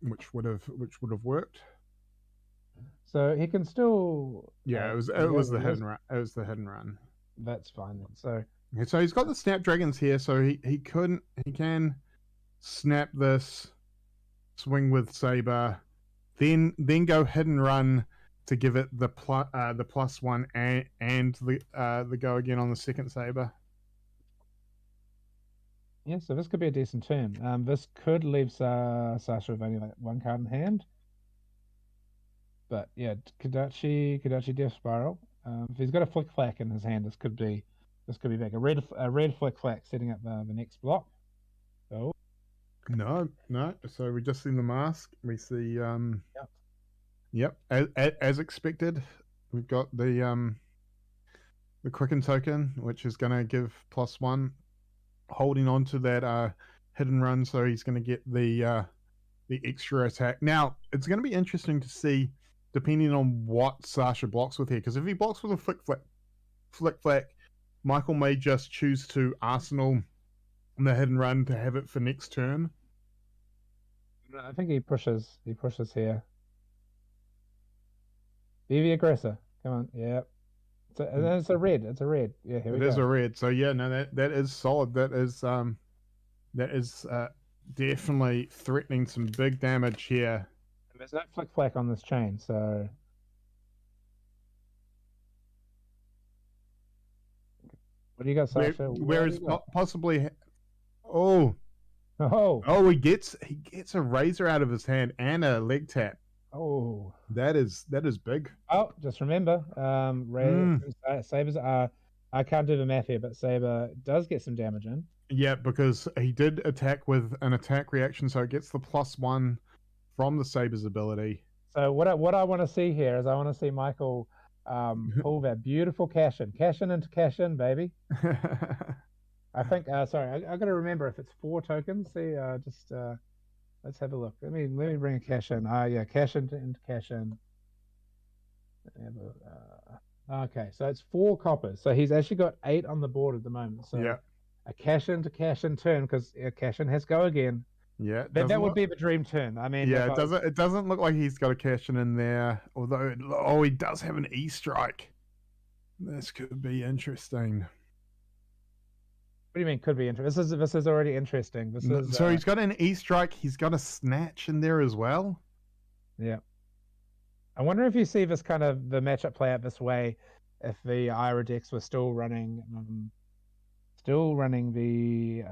which would have worked. So he can still. Yeah, it was the hidden run. It was the hidden run. That's fine then. So Okay, so he's got the Snapdragons here, so he can snap this, swing with Saber, then go hit and run to give it the +1 and the go again on the second Saber. Yeah, so this could be a decent turn. This could leave Sasha with only like one card in hand. But yeah, Kodachi Death Spiral. If he's got a Flick Flack in his hand, this could be big. A red Flick Flack setting up the next block. Oh. No. So we just seen the mask. We see Yep. As expected, we've got the Quicken token, which is going to give +1, holding on to that hit and run, so he's going to get the extra attack. Now, it's going to be interesting to see, depending on what Sasha blocks with here, because if he blocks with a Flick Flack, Michael may just choose to arsenal the hit and run to have it for next turn. I think he pushes here. Be the aggressor. Come on, yeah. It's a red. Yeah, here we go. It is a red. So yeah, no, that is solid. That is definitely threatening some big damage here. There's no Flick Flack on this chain, so what do you got, Sasha? Whereas possibly, oh, he gets a razor out of his hand and a leg tap. Oh, that is big. Oh, just remember, Sabers are. I can't do the math here, but Saber does get some damage in. Yeah, because he did attack with an attack reaction, so it gets the +1 from the Saber's ability. So what I want to see here is I want to see Michael pull that beautiful cash in into cash in, baby. I think. Sorry, I got to remember if it's 4 tokens. See, let's have a look. Let me bring a cash in. Yeah, cash into cash in. Okay, so it's 4 coppers. So he's actually got 8 on the board at the moment. So yeah, a cash into cash in turn, because cash in has go again. Yeah, that would be the dream turn. I mean, yeah, it doesn't look like he's got a cash in there. Although, he does have an E strike. This could be interesting. What do you mean could be interesting? This is already interesting. So he's got an E strike. He's got a snatch in there as well. Yeah. I wonder if you see this kind of the matchup play out this way, if the Ira decks were still running the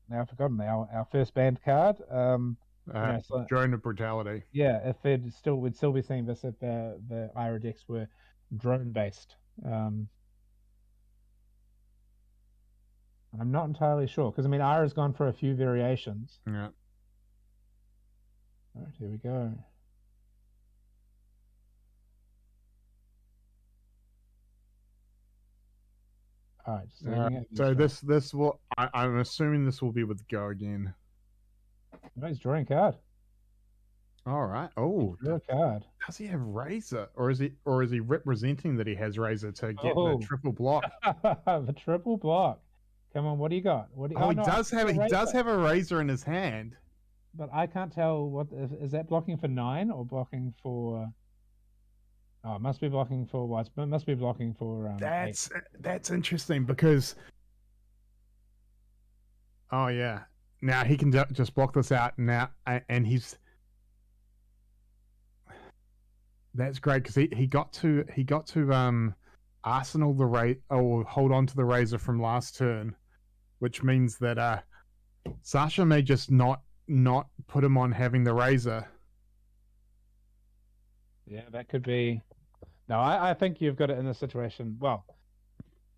now I've forgotten our first banned card. Drone of Brutality. Yeah, if we'd still be seeing this if the Ira decks were drone based. I'm not entirely sure because I mean Ira's gone for a few variations. Yeah. All right, here we go. All right. So this will. I'm assuming this will be with Go again. Oh, he's drawing a card. All right. Oh, draw a card. Does he have Razor, or is he representing that he has Razor to get the triple block? The triple block. Come on, what do you got? He does have a Razor in his hand. But I can't tell what is that blocking for 9 or blocking for. Oh, it must be blocking for what? It must be blocking for. That's interesting because. Oh yeah, now he can just block this out now, and he's. That's great because he got to arsenal the or hold on to the Razor from last turn, which means that Sasha may just not put him on having the Razor. Yeah, that could be. No, I think you've got it in a situation. Well,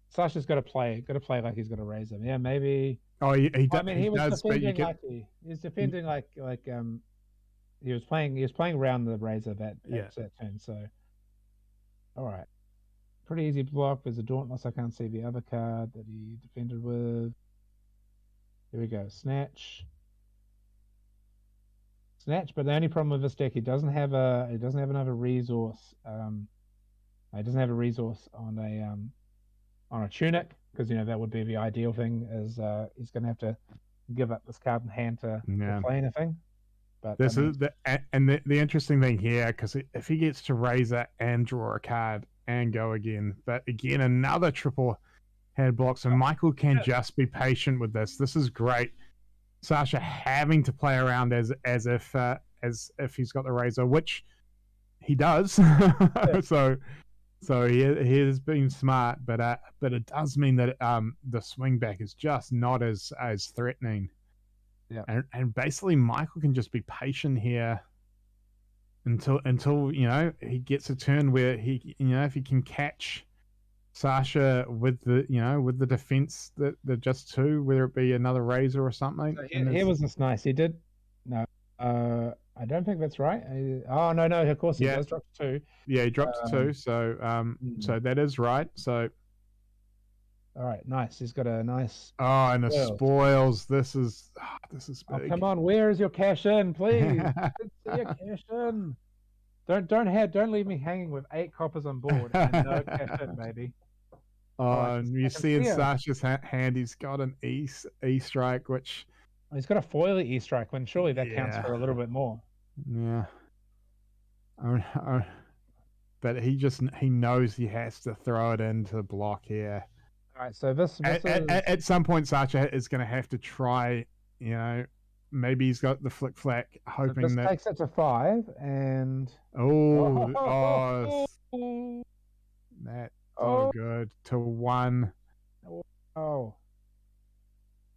Sasha's got to play like he's got a Razor. Yeah, maybe. Oh, he does. I mean, he was defending he's defending like he was playing around the Razor that turn. So, all right, pretty easy block. There's a Dauntless. I can't see the other card that he defended with. Here we go, Snatch. But the only problem with this deck, he doesn't have another resource. He doesn't have a resource on a Tunic because that would be the ideal thing. Is he's going to have to give up this card in hand to play anything. But this is the interesting thing here because if he gets to Razor and draw a card and go again, but again another triple had blocks, and Michael can just be patient with this. This is great. Sasha having to play around as if he's got the razor, which he does. So he has been smart, but it does mean that the swing back is just not as threatening. Yeah. And basically Michael can just be patient here until he gets a turn where he if he can catch Sasha with the defense that the just two, whether it be another razor or something. So here was this nice. He did no. I don't think that's right. Oh no, of course he does drop to 2. Yeah, he dropped to 2. So so that is right. So all right, nice. He's got a nice. Oh, and the spoils. This is big. Oh, come on, where is your cash in, please? Let's see your cash in. Don't leave me hanging with 8 coppers on board and no cash in, baby. Oh, and you see in Sasha's hand, he's got an E strike, which he's got a foily E strike. When surely that counts for a little bit more. Yeah. But he knows he has to throw it into block here. All right, so this at some point Sasha is going to have to try, maybe he's got the flick flack, hoping this that takes it to 5 and that's so good to 1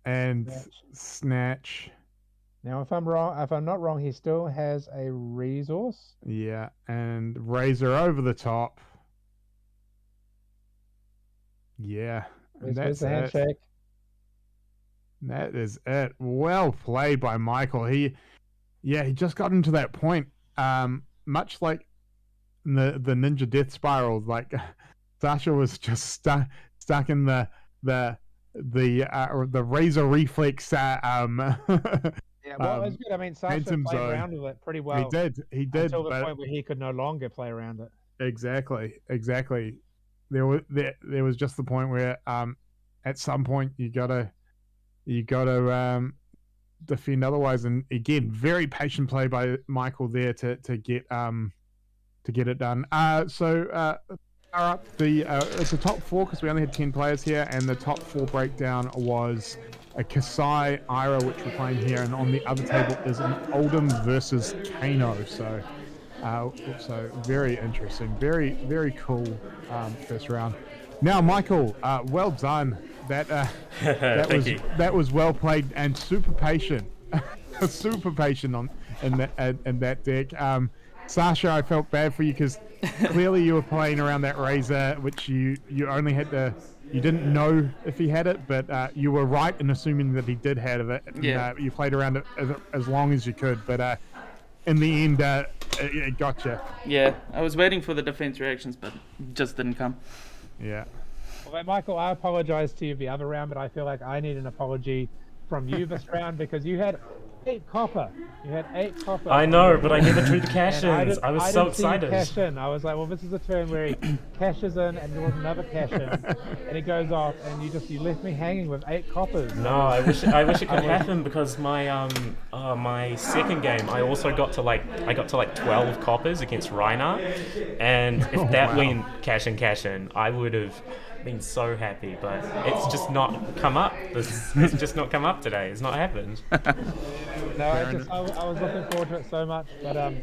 and snatch. Now if I'm not wrong, he still has a resource. Yeah, and razor over the top. Yeah, There's the handshake. That is it. Well played by Michael. He just got into that point. Much like the ninja death spiral, like Sasha was just stuck in the razor reflex. Yeah, well, it's good. I mean, Sasha played around with it pretty well. He did until the point where he could no longer play around it. Exactly. There was just the point where at some point you gotta defend otherwise. And again, very patient play by Michael there to get it done. So it's a top 4 because we only had 10 players here, and the top 4 breakdown was a Kasai, Ira, which we're playing here, and on the other table is an Oldham versus Kano. So very interesting, very very cool first round. Now, Michael, well done. That was well played and super patient, super patient in that deck. Sasha, I felt bad for you because clearly you were playing around that razor, which you only had to. You didn't know if he had it, but you were right in assuming that he did have it. And, you played around it as long as you could, but in the end, it got you. Yeah, I was waiting for the defense reactions, but it just didn't come. Yeah. Well, Michael, I apologize to you the other round, but I feel like I need an apology from you this round because you had 8 copper. You had 8 copper. I know, but I never drew the cash-ins. I was so excited. Cash in. I was like, well, this is a turn where he cashes in and there was another cash in, and he goes off, and you left me hanging with 8 coppers. No, I wish it could happen because my my second game I also got to like 12 coppers against Reiner, and if that went cash in, I would have been so happy, but it's just not come up. It's just not come up today. It's not happened. No, I was looking forward to it so much, but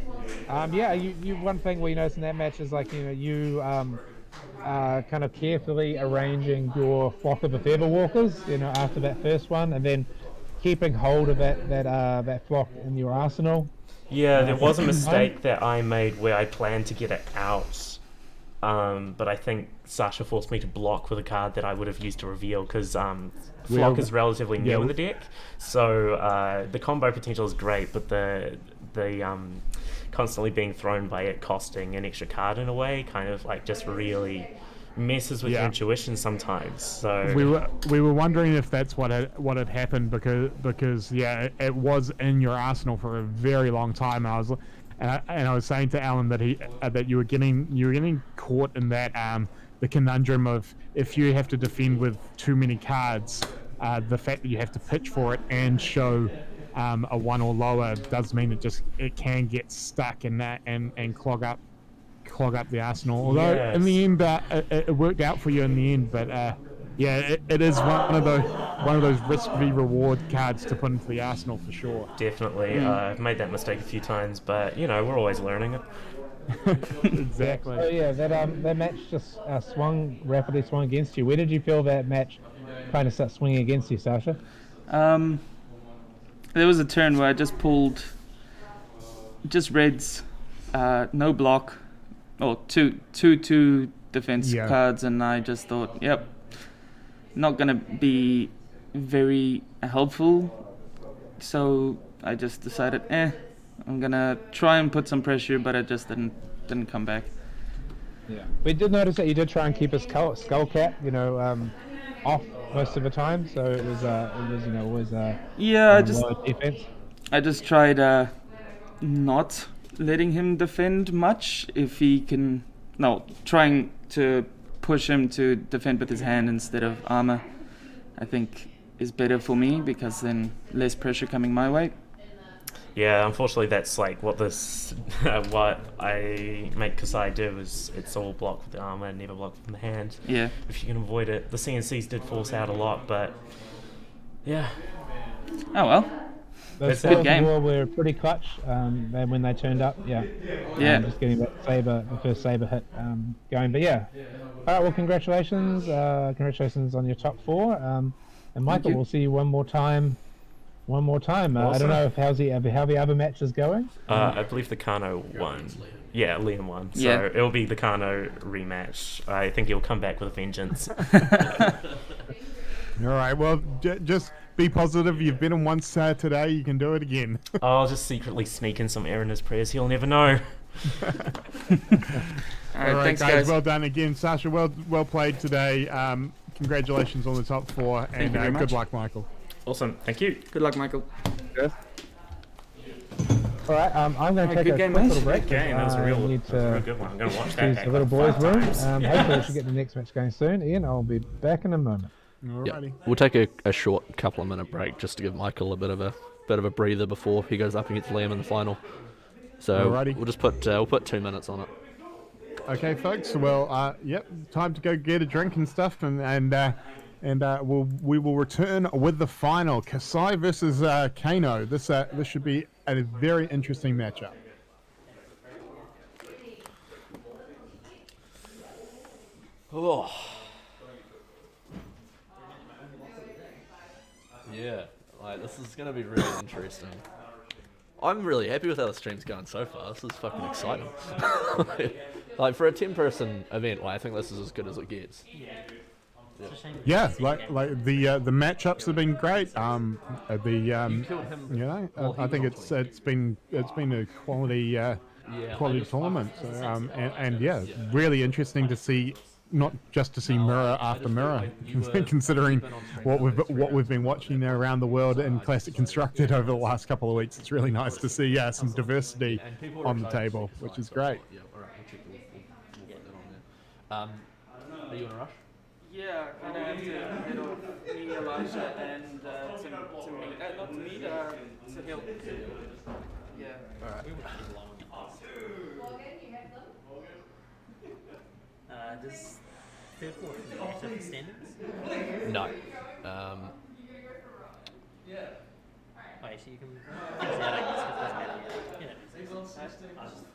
you one thing we noticed in that match is like you kind of carefully arranging your flock of the feather walkers, after that first one, and then keeping hold of that flock in your arsenal. Yeah, there was a mistake that I made where I planned to get it out. But I think Sasha forced me to block with a card that I would have used to reveal because Flock is relatively new in the deck, so the combo potential is great, but the constantly being thrown by it costing an extra card in a way kind of like just really messes with your intuition sometimes. So we were wondering if that's what had happened because it was in your arsenal for a very long time, and I was saying to Alan that you were getting caught in that the conundrum of if you have to defend with too many cards, the fact that you have to pitch for it and show a 1 or lower does mean it can get stuck in that and clog up the arsenal. Although in the end it worked out for you in the end, but Yeah, it is one of those risk v reward cards to put into the arsenal for sure. Definitely. I've made that mistake a few times, but we're always learning it. Exactly. Oh yeah, that match just rapidly swung against you. Where did you feel that match kind of start swinging against you, Sasha? There was a turn where I just pulled just reds, no block, or two defense cards, and I just thought, yep, not gonna be very helpful. So I just decided, I'm gonna try and put some pressure, but it just didn't come back. Yeah, we did notice that you did try and keep his skull cap, off most of the time. So it was always low defense. I just tried not letting him defend much. If he can, trying to push him to defend with his hand instead of armor, I think is better for me because then less pressure coming my way. Yeah, unfortunately, that's like what I make Kasai do is it's all blocked with the armor, never blocked with the hand. Yeah. If you can avoid it, the CNCs did force out a lot, but yeah. Oh well. Those good game. Were pretty clutch when they turned up. Yeah. Just getting that the first saber hit going, but yeah. All right. Well, congratulations on your top 4. And Michael, we'll see you one more time. Awesome. I don't know how the other match is going. I believe the Kano won. Yeah, Liam won. So it'll be the Kano rematch. I think he'll come back with a vengeance. All right. Well, just be positive. You've been in once today. You can do it again. I'll just secretly sneak in some air in his prayers. He'll never know. All right, thanks, guys. Well done again, Sasha. Well played today. Congratulations on the top 4, and good luck, Michael. Awesome. Thank you. Good luck, Michael. Good. All right, I'm going to take a quick little break. Good game. That was a real good one. I'm going to watch that back. The little boys' room. Hopefully we should get the next match going soon. Ian, I'll be back in a moment. Alrighty. We'll take a short couple of minute break just to give Michael a bit of a breather before he goes up against Liam in the final. So we'll just put 2 minutes on it. Okay, folks. Well, time to go get a drink and stuff, and we will return with the final. Kasai versus Kano. This should be a very interesting matchup. Oh. Yeah, this is going to be really interesting. I'm really happy with how the stream's going so far. This is fucking exciting. For a 10-person event, I think this is as good as it gets. Yeah, like the matchups have been great. I think it's been a quality tournament. So, really interesting to see. Not just to see mirror after mirror, considering what we've been watching around the world in Classic Constructed over the last couple of weeks. It's really nice to see some diversity on the table, which is great. Yeah, all right, we'll get that on there. Are you in a rush? Yeah, I kind of have to head off me, Elijah, and to help. Yeah. All right. Does third quarter matter for standings? No. Oh, actually, you can finish out, I guess, because it doesn't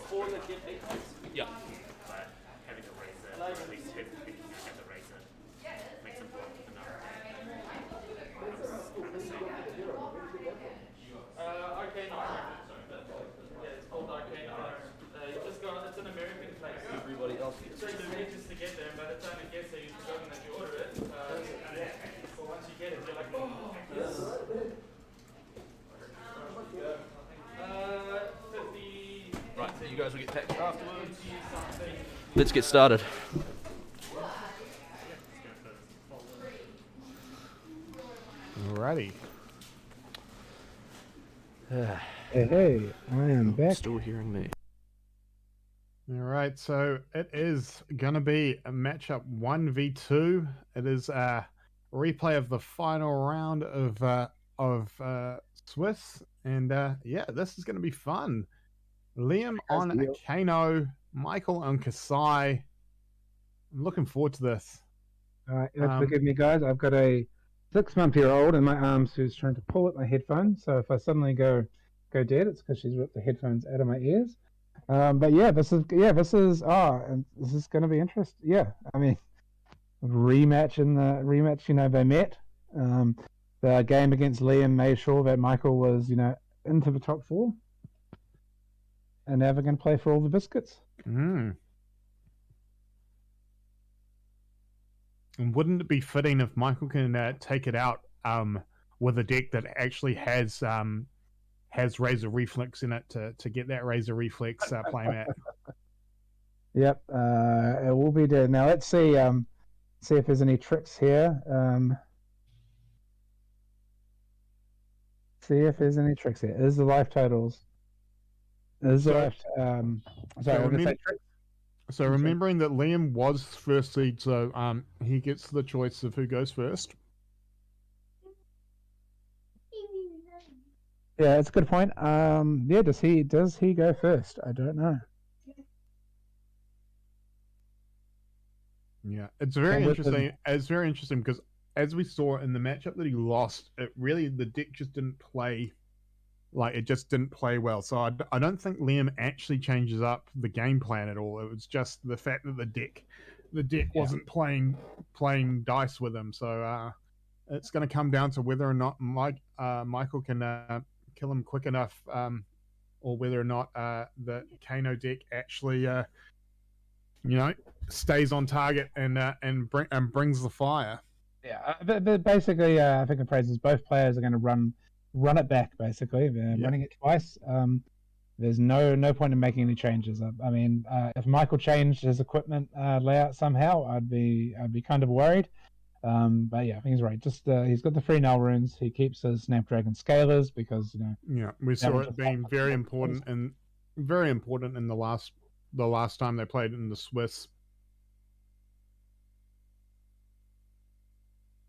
4 that get 8 points? Yeah. But having a razor, or at least thinking you have a razor, makes him block enough. Arcane Art. Yeah, it's called Arcane Art. You just got, it's an American place. Everybody else It gets takes ages to get there, and by the time it gets there, you've forgotten that you order it. But once you get it, you're like, oh, yes. 50. Right, you guys will get packed afterwards. Something. Let's get started. Alrighty. Hey, I am back. Still hearing me. All right, so it is gonna be a matchup 1v2. It is a replay of the final round of Swiss, and yeah, this is gonna be fun. Liam on Kano, Michael on Kasai. I'm looking forward to this. Forgive me, guys. I've got a 6-month-year-old in my arms who's trying to pull at my headphones. So if I suddenly go dead, it's because she's ripped the headphones out of my ears. But yeah, this is and this is going to be interesting. Yeah, I mean, rematch. They met. The game against Liam made sure that Michael was, into the top 4, and now they're going to play for all the biscuits. And wouldn't it be fitting if Michael can take it out with a deck that actually has Razor Reflex in it to get that Razor Reflex playmat? Yep, it will be there. Now let's see if there's any tricks here. Is the life totals? Is the life? Sorry, I'm going to say tricks. So remembering that Liam was first seed, so he gets the choice of who goes first. Yeah, it's a good point. Yeah, does he go first? I don't know. Yeah, it's very interesting. It's very interesting because as we saw in the matchup that he lost, the deck just didn't play. Like, it just didn't play well. So I don't think Liam actually changes up the game plan at all. It was just the fact that the deck wasn't playing dice with him. So it's going to come down to whether or not Michael can kill him quick enough, or whether or not the Kano deck actually, stays on target and brings the fire. Yeah, but basically, I think the phrase is both players are going to run it back. Basically, they're running it twice. There's no point in making any changes. I mean, if Michael changed his equipment layout somehow, I'd be kind of worried. But yeah, I think he's right. Just he's got the 3 null runes. He keeps his Snapdragon scalers because Yeah, we saw it being very important in the last time they played in the Swiss.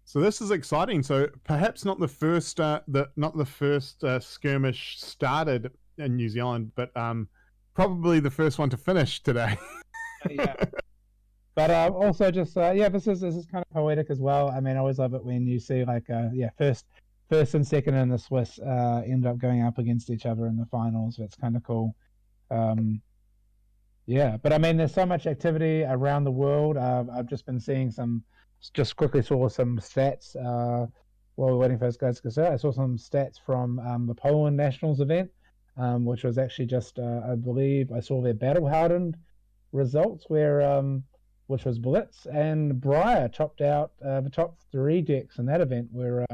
So this is exciting. So perhaps not the first skirmish started in New Zealand, but probably the first one to finish today. Yeah. But also just this is kind of poetic as well. I mean, I always love it when you see first and second in the Swiss end up going up against each other in the finals. That's kind of cool. Yeah, but I mean, there's so much activity around the world. I've just been seeing just quickly saw some stats while we're waiting for those guys to go. I saw some stats from the Poland Nationals event, which was actually just, I believe, I saw their battle hardened results which was Blitz and Briar topped out the top 3 decks in that event, where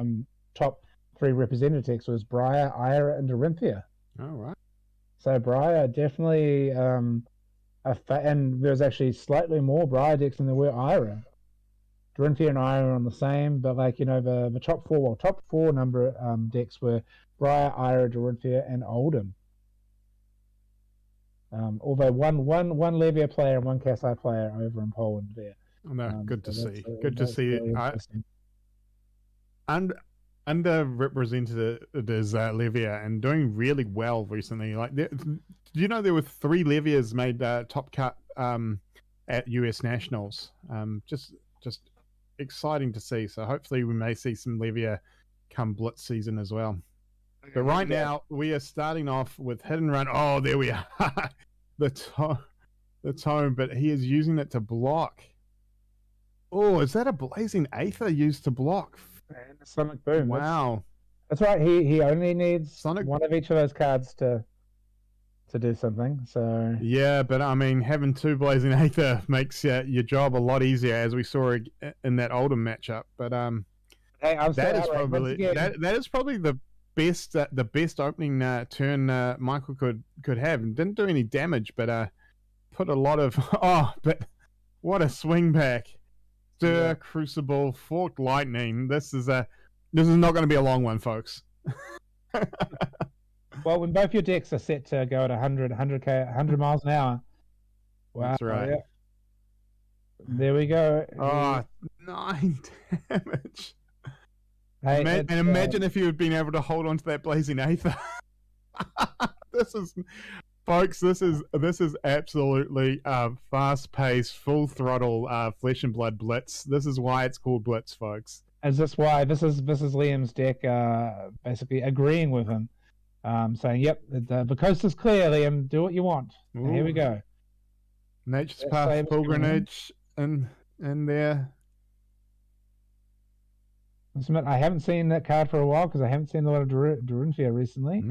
top 3 represented decks was Briar, Ira, and Dorinthia. All right. So Briar definitely, and there was actually slightly more Briar decks than there were Ira. Dorinthia and Ira are on the same, but the top 4 number decks were Briar, Ira, Dorinthia, and Oldham. Although one Levia player and one Kasai player over in Poland there. No, good to see. Good to that's see really it. interesting. Underrepresented is Levia and doing really well recently. Like, do you know there were 3 Levias made top cut at US Nationals? Just exciting to see. So hopefully we may see some Levia come Blitz season as well. But right now we are starting off with Hit and Run. Oh, there we are. the tome, but he is using it to block. Oh, is that a blazing aether used to block? And a Sonic Boom. Wow. That's right. He only needs Sonic- one of each of those cards to do something. So Yeah, but I mean, having 2 blazing aether makes your job a lot easier, as we saw in that Oldham matchup. But hey, I'm that is sorry, probably that is probably the best opening turn Michael could have, and didn't do any damage, but put a lot of but what a swing back. Stir, Yeah. Crucible, Forked Lightning. This is not going to be a long one, folks. Well, when both your decks are set to go at 100 miles an hour. Wow. That's right. Yeah. There we go. 9 damage. Hey, And imagine if you had been able to hold on to that blazing aether. This is, folks. This is absolutely fast-paced, full throttle, flesh and blood blitz. This is why it's called Blitz, folks. is this why this is Liam's deck basically agreeing with him, saying, "Yep, the coast is clear, Liam. Do what you want." And here we Ooh. go. Nature's That Path saves Pilgrimage in there. I admit, I haven't seen that card for a while because I haven't seen a lot of Dorinthia recently.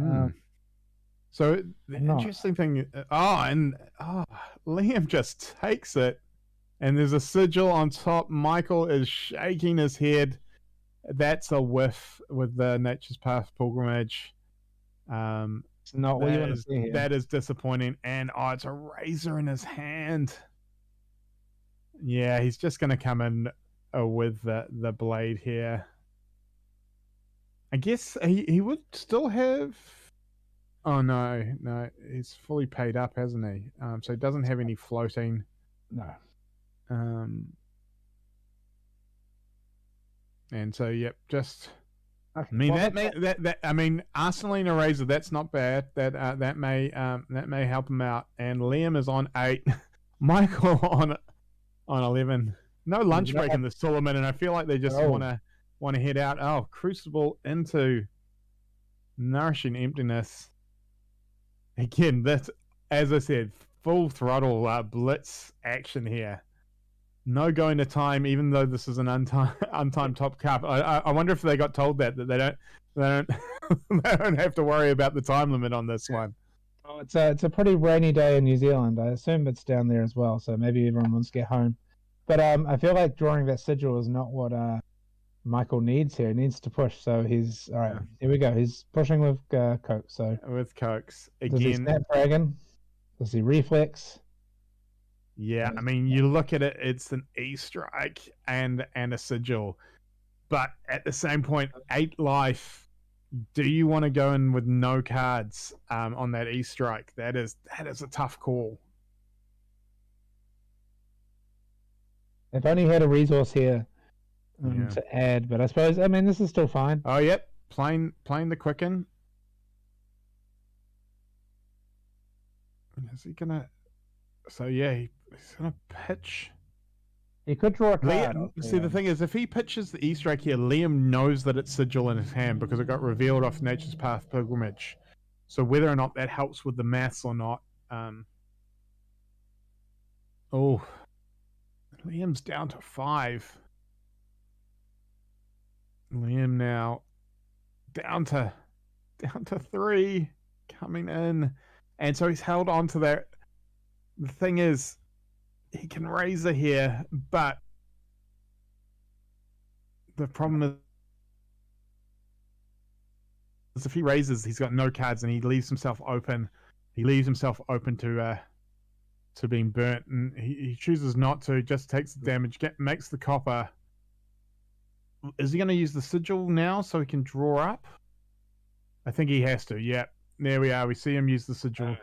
So the I'm not. interesting thing, Liam just takes it, and there's a sigil on top. Michael is shaking his head. That's a whiff with the Nature's Path Pilgrimage. It's not what you want to see here. That is disappointing, and it's a razor in his hand. Yeah, he's just going to come in with the blade here. I guess he would still have. Oh no, he's fully paid up, hasn't he? So he doesn't have any floating. No. And so yep, just. Okay. I mean well, that I mean Arsenalina Razor, that's not bad. That may help him out. And Liam is on 8, Michael on 11. No lunch break in the Solomon, and I feel like they just want to head out. Oh, Crucible into Nourishing Emptiness. Again, that's, as I said, full throttle blitz action here. No going to time, even though this is an untimed top cup. I wonder if they got told that they don't they don't have to worry about the time limit on this one. Oh, it's a pretty rainy day in New Zealand. I assume it's down there as well, so maybe everyone wants to get home. But I feel like drawing that sigil is not what Michael needs here. He needs to push. So he's all right. Here we go. He's pushing with Coke. So with Cokes does he again. Snap Dragon? Does he Reflex? Yeah, I mean, you look at it, it's an E strike and a sigil, but at the same point, 8 life. Do you want to go in with no cards on that E strike? That is a tough call. If only he had a resource here to add, but I suppose this is still fine. Oh, yep, playing the Quicken. Is he gonna? So yeah, he's gonna pitch. He could draw a card. See, the thing is, if he pitches the Easter egg here, Liam knows that it's sigil in his hand because it got revealed off Nature's Path Pilgrimage. So whether or not that helps with the maths or not, Liam's down to 5. Liam now down to 3, coming in, and so he's held on to that. The thing is, he can razor here, but the problem is if he raises, he's got no cards, and he leaves himself open. He leaves himself open to being burnt, and he chooses not to. Just takes the damage, makes the copper. Is he going to use the sigil now so he can draw up? I think he has to. Yep, there we are. We see him use the sigil.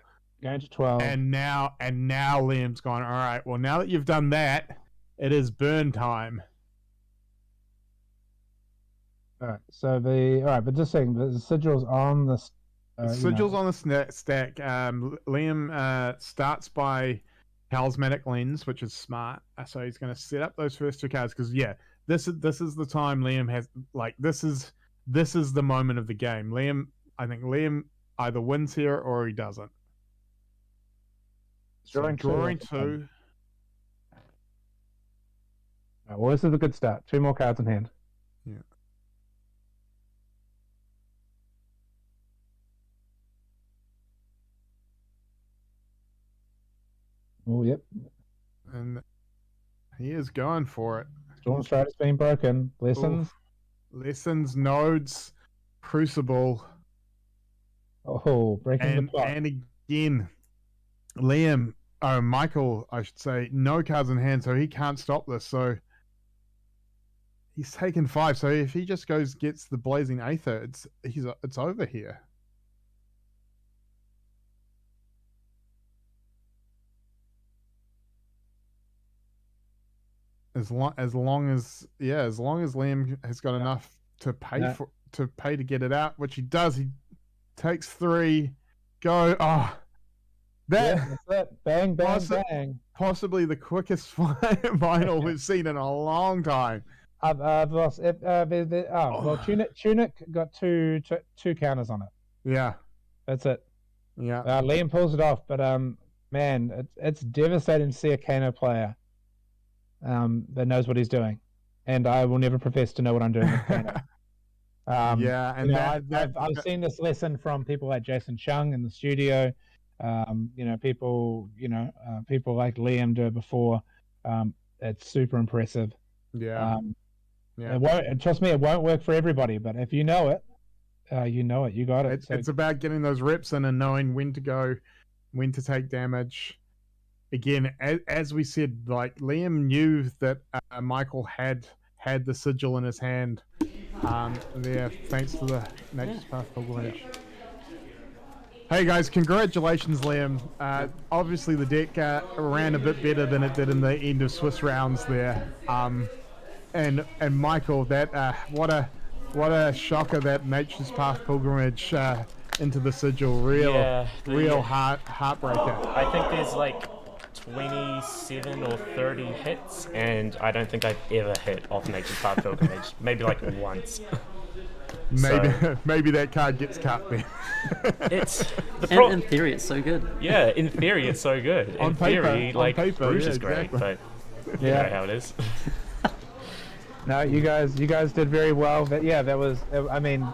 Going to 12. And now Liam's gone, all right, well, now that you've done that, it is burn time. All right, so but just saying, the sigil's on the Sigil's on the stack. Liam starts by Talismanic Lens, which is smart. So he's going to set up those first 2 cards because, this is the time Liam has, this is the moment of the game. I think Liam either wins here or he doesn't. Drawing two. Well, this is a good start. 2 more cards in hand. Yeah. Oh, yep. And he is going for it. Storm Strider's been broken. Lessons. Oof. Lessons, nodes, crucible, Oh, breaking the plot. and again, Michael, I should say, no cards in hand, so he can't stop this. So he's taken 5. So if he just gets the Blazing Aether, it's over here. As long as Liam has got enough to pay to get it out, which he does. He takes 3. Go. Oh, That's it. Bang, bang, bang. Possibly the quickest final we've seen in a long time. I've lost. Well, Tunic got two counters on it. Yeah, that's it. Yeah, Liam pulls it off, but man, it's devastating to see a Kano player that knows what he's doing, and I will never profess to know what I'm doing with Kano. Yeah, and I've seen this lesson from people like Jason Chung in the studio. People like Liam do it before. It's super impressive. Yeah. It won't, trust me, it won't work for everybody, but if you know it, you know it. You got it. It's about getting those reps in and knowing when to go, when to take damage. Again, as we said, like Liam knew that Michael had the sigil in his hand. There, thanks to the Nature's Path pilgrimage. Hey guys, congratulations, Liam. Obviously the deck ran a bit better than it did in the end of Swiss rounds there. And Michael, that what a shocker, that Nature's Path pilgrimage into the sigil, real heartbreaker. I think there's like 27 or 30 hits, and I don't think I've ever hit off Nature's Path pilgrimage. Maybe like once. Maybe that card gets cut then. In theory, it's so good. Yeah, in theory, it's so good. In theory, Bruce is great, but you know how it is. No, you guys did very well. But yeah, that was. I mean,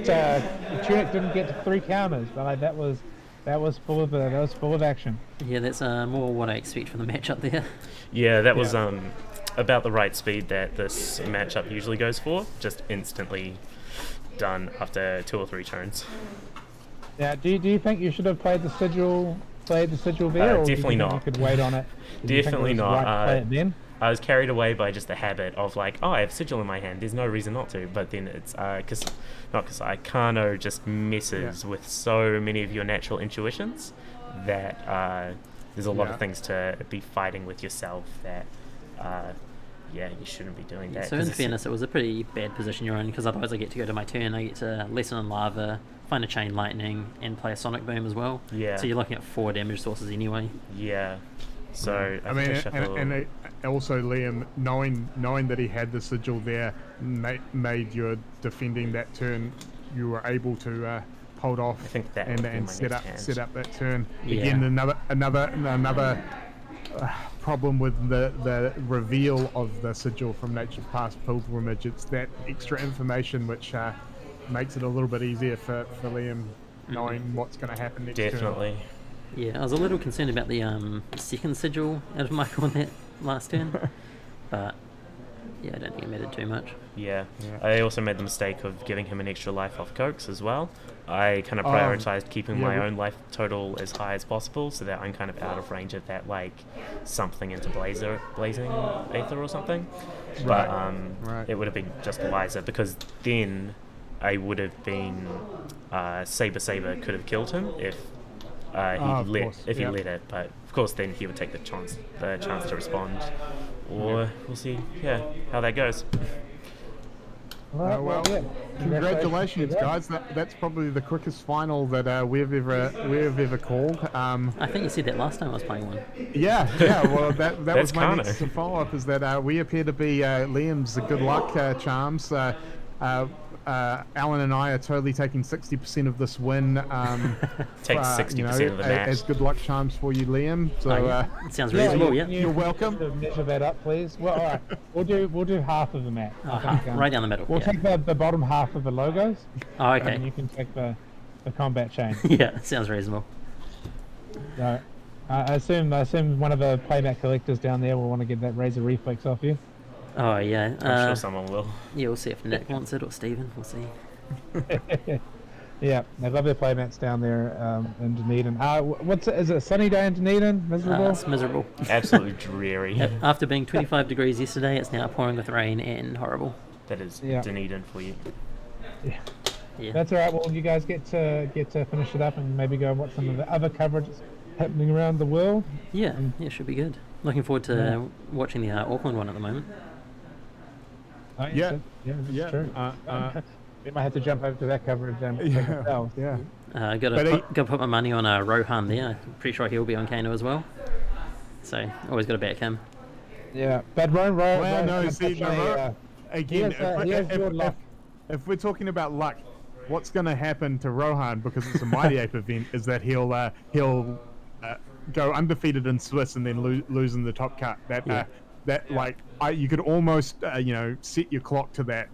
Tunic didn't get to 3 counters, but like, that was full of action. Yeah, that's more what I expect from the matchup there. Yeah, that was about the right speed that this matchup usually goes for. Just instantly done after 2 or 3 turns. Yeah. Do you think you should have played the sigil there? Or Definitely not. You could wait on it. Definitely not. Right to play it then? I was carried away by just the habit of like, I have sigil in my hand. There's no reason not to. But then it's Kasai. Kano just messes with so many of your natural intuitions that there's a lot of things to be fighting with yourself that you shouldn't be doing that. So in fairness, it was a pretty bad position you're in, because otherwise I get to go to my turn, I get to Lesson in Lava, find a Chain Lightning, and play a Sonic Boom as well. Yeah. So you're looking at 4 damage sources anyway. Yeah. So and also Liam, knowing that he had the sigil there, made your defending that turn. You were able to hold off and set up that turn. Yeah. Again, another problem with the reveal of the sigil from Nature's Path pilgrimage. It's that extra information which makes it a little bit easier for Liam knowing what's going to happen next turn. Definitely. Yeah, I was a little concerned about the second sigil out of Michael on that last turn, but yeah, I don't think it mattered too much. Yeah. I also made the mistake of giving him an extra life off Cokes as well. I kind of prioritized keeping my own life total as high as possible, so that I'm kind of out of range of that, like, something into Blazing Aether or something. But it would have been just wiser, because then I would have been Saber could have killed him if he let it, but of course then he would take the chance to respond, or we'll see how that goes. Congratulations, guys! That's probably the quickest final that we've ever called. I think you said that last time I was playing one. Yeah. Well, that was my next follow up, is that we appear to be Liam's good luck charms. Alan and I are totally taking 60% of this win. Take 60% of the match. As good luck charms for you, Liam. So sounds reasonable. Yeah. you're welcome. Measure that up, please. Well, all right. We'll do half of the match. Right down the middle. We'll yeah. take the bottom half of the logos. Oh, okay. And you can take the combat chain. Yeah, sounds reasonable. No, I assume one of the playmat collectors down there will want to get that Razor Reflex off you. Oh yeah. I'm sure someone will. Yeah, we'll see if Nick wants it or Stephen. We'll see. Yeah, they love their playmats down there in Dunedin. Is it a sunny day in Dunedin? Miserable? It's miserable. Absolutely dreary. After being 25 degrees yesterday, it's now pouring with rain and horrible. That is Yeah. Dunedin for you. Yeah. That's all right. Well, you guys get to finish it up and maybe go and watch some of the other coverage happening around the world. Yeah, should be good. Looking forward to watching the Auckland one at the moment. Oh, Yeah. That's true. We might have to jump over to that coverage and check it out. Yeah. Got to put my money on Rohan there. I'm pretty sure he'll be on Kano as well. So always got to back him. Yeah, but Rowan. Well, no, see, again, he has your luck. if we're talking about luck, what's going to happen to Rohan, because it's a Mighty Ape event, is that he'll go undefeated in Swiss and then lose in the top cut. You could almost set your clock to that.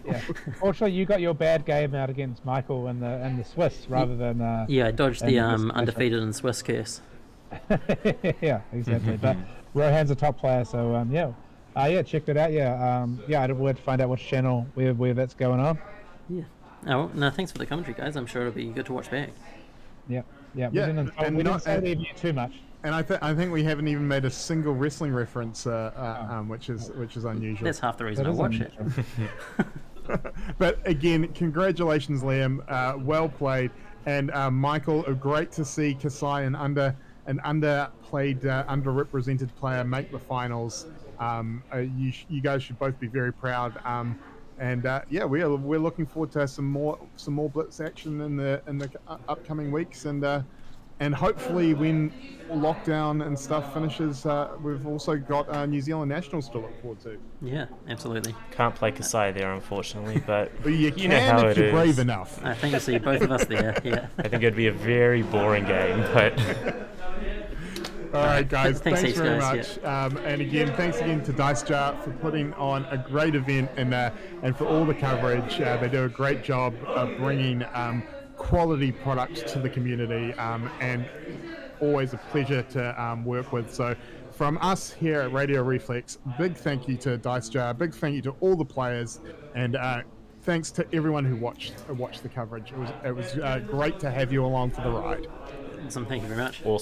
Yeah. Also, you got your bad game out against Michael and the Swiss rather than. I dodged the undefeated in Swiss curse. Yeah, exactly. But Rohan's a top player, so check that out. I'd have to find out which channel where that's going on. Yeah. Oh no, thanks for the commentary, guys. I'm sure it'll be good to watch back. Yeah. We didn't say leave you too much. And I think we haven't even made a single wrestling reference, which is unusual. That's half the reason I watch it. But again, congratulations, Liam. Well played, and Michael. Great to see Kasai, an underplayed, underrepresented player, make the finals. You guys should both be very proud. We're looking forward to some more Blitz action in the upcoming weeks, and hopefully when lockdown and stuff finishes, we've also got New Zealand Nationals to look forward to. Yeah, absolutely. Can't play Kasai there, unfortunately, but you know how if it you're is. brave enough. I think you'll see both of us there. Yeah. I think it'd be a very boring game, but. All right, guys. Thanks Thanks very guys, much. And again, thanks again to Dice Jar for putting on a great event and for all the coverage. They do a great job of bringing quality products to the community, and always a pleasure to work with. So from us here at Radio Reflex, big thank you to Dice Jar, big thank you to all the players, and thanks to everyone who watched the coverage. It was great to have you along for the ride. Awesome, thank you very much. Awesome.